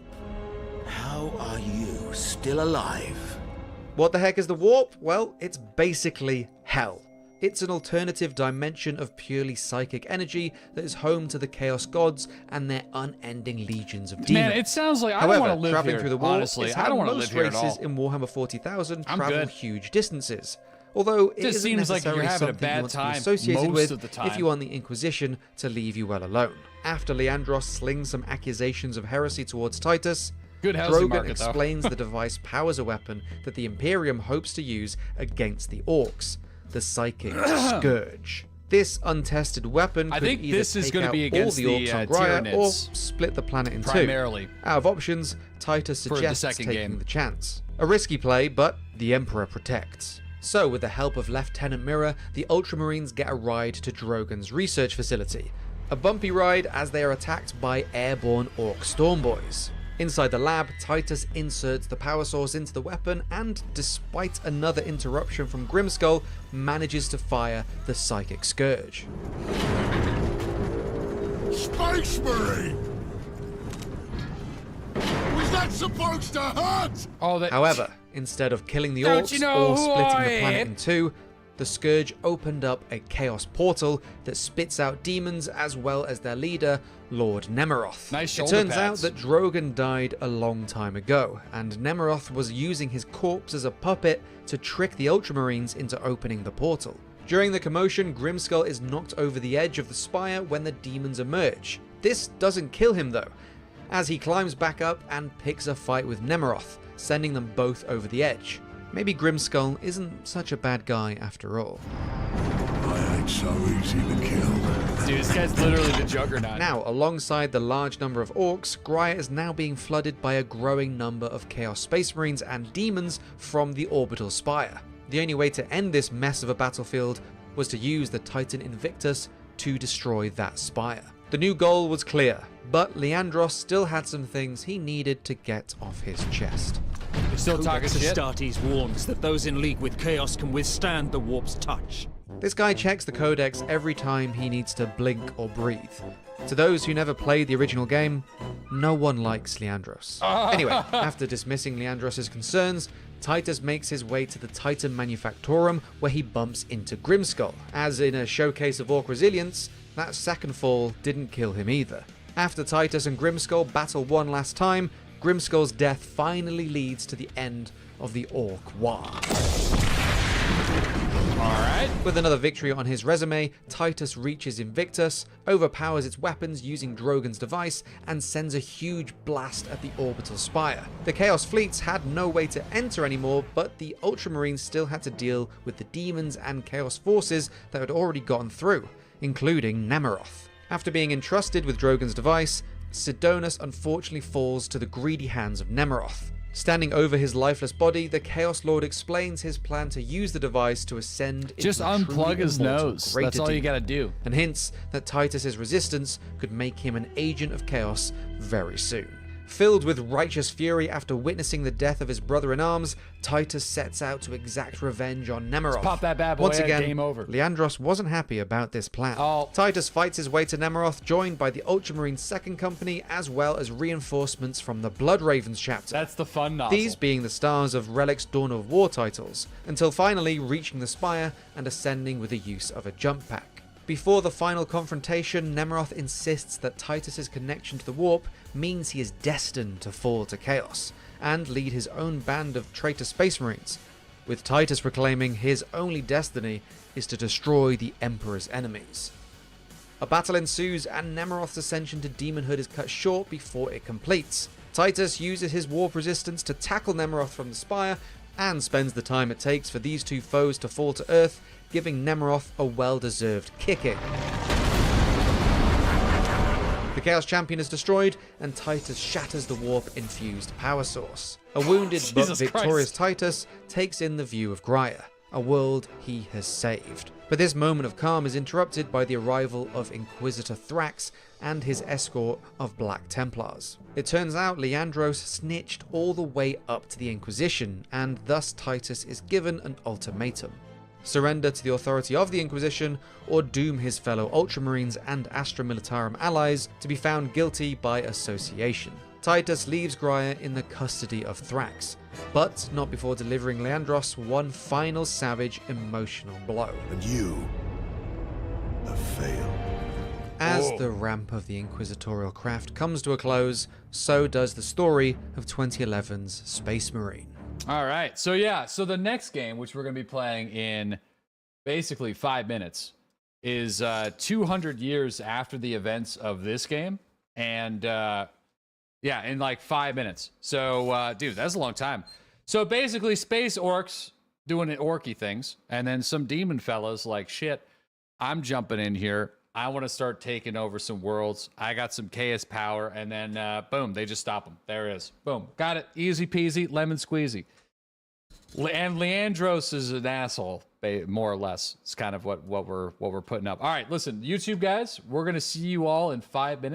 How are you still alive? What the heck is the warp? Well, it's basically hell. It's an alternative dimension of purely psychic energy that is home to the Chaos Gods and their unending legions of demons. Man, it sounds like I don't want to live traveling here. Through the warp, Honestly, I don't want to live here at all. Races in Warhammer 40,000 travel huge distances. Although it isn't seems like necessarily you're having a something you bad want to be time associated most with of the time. if you want the Inquisition to leave you well alone. After Leandros slings some accusations of heresy towards Titus, Drogon explains the device powers a weapon that the Imperium hopes to use against the Orcs, the Psychic Scourge. This untested weapon could either take out all the Orcs on Grya or split the planet in two. Out of options, Titus suggests taking the chance. A risky play, but the Emperor protects. So, with the help of Lieutenant Mira, the Ultramarines get a ride to Drogon's research facility. A bumpy ride as they are attacked by airborne Orc Stormboys. Inside the lab, Titus inserts the power source into the weapon and, despite another interruption from Grimskull, manages to fire the Psychic Scourge. Space Marine! Was that supposed to hurt? However, instead of killing the Orcs or splitting the planet in two, the Scourge opened up a Chaos Portal that spits out demons as well as their leader, Lord Nemeroth. It turns out that Drogon died a long time ago, and Nemeroth was using his corpse as a puppet to trick the Ultramarines into opening the portal. During the commotion, Grimskull is knocked over the edge of the spire when the demons emerge. This doesn't kill him though, as he climbs back up and picks a fight with Nemeroth, sending them both over the edge. Maybe Grimskull isn't such a bad guy after all. I ain't so easy to kill. Dude, this guy's literally the Juggernaut. Now, alongside the large number of Orcs, Grya is now being flooded by a growing number of Chaos Space Marines and demons from the orbital spire. The only way to end this mess of a battlefield was to use the Titan Invictus to destroy that spire. The new goal was clear, but Leandros still had some things he needed to get off his chest. You're still talking shit? Astartes warns that those in league with Chaos can withstand the warp's touch. This guy checks the codex every time he needs to blink or breathe. To those who never played the original game, no one likes Leandros. Anyway, after dismissing Leandros' concerns, Titus makes his way to the Titan Manufactorum, where he bumps into Grimskull. As in a showcase of Orc resilience, that second fall didn't kill him either. After Titus and Grimskull battle one last time, Grimskull's death finally leads to the end of the Orc War. Alright. With another victory on his resume, Titus reaches Invictus, overpowers its weapons using Drogon's device, and sends a huge blast at the orbital spire. The Chaos fleets had no way to enter anymore, but the Ultramarines still had to deal with the demons and Chaos forces that had already gotten through, including Nemeroth. After being entrusted with Drogon's device, Sidonus unfortunately falls to the greedy hands of Nemeroth. Standing over his lifeless body, the Chaos Lord explains his plan to use the device to ascend into just unplug his nose. That's all you gotta do. And hints that Titus's resistance could make him an agent of chaos very soon. Filled with righteous fury after witnessing the death of his brother-in-arms, Titus sets out to exact revenge on Nemeroth. Let's pop that bad boy. Once again, game over. Leandros wasn't happy about this plan. Titus fights his way to Nemeroth, joined by the Ultramarine 2nd Company, as well as reinforcements from the Blood Ravens chapter. That's the fun novel. These being the stars of Relic's Dawn of War titles, until finally reaching the spire and ascending with the use of a jump pack. Before the final confrontation, Nemeroth insists that Titus's connection to the warp means he is destined to fall to chaos, and lead his own band of traitor space marines, with Titus proclaiming his only destiny is to destroy the Emperor's enemies. A battle ensues, and Nemeroth's ascension to demonhood is cut short before it completes. Titus uses his warp resistance to tackle Nemeroth from the spire, and spends the time it takes for these two foes to fall to Earth, giving Nemeroth a well-deserved kicking. The Chaos Champion is destroyed, and Titus shatters the warp-infused power source. A wounded but victorious Titus takes in the view of Graia, a world he has saved. But this moment of calm is interrupted by the arrival of Inquisitor Thrax and his escort of Black Templars. It turns out Leandros snitched all the way up to the Inquisition, and thus Titus is given an ultimatum. Surrender to the authority of the Inquisition, or doom his fellow Ultramarines and Astra Militarum allies to be found guilty by association. Titus leaves Graia in the custody of Thrax, but not before delivering Leandros one final savage emotional blow. And you have failed. As the ramp of the Inquisitorial craft comes to a close, so does the story of 2011's Space Marine. All right, so yeah, so the next game, which we're going to be playing in basically 5 minutes, is 200 years after the events of this game, and yeah, in like 5 minutes. So, dude, that's a long time. So basically, space orcs doing orky things, and then some demon fellas like, shit, I'm jumping in here. I want to start taking over some worlds. I got some chaos power, and then boom, they just stop them. There it is. Boom, got it. Easy peasy, lemon squeezy. And Leandros is an asshole, more or less. It's kind of what we're putting up. All right, listen, YouTube guys, we're gonna see you all in 5 minutes.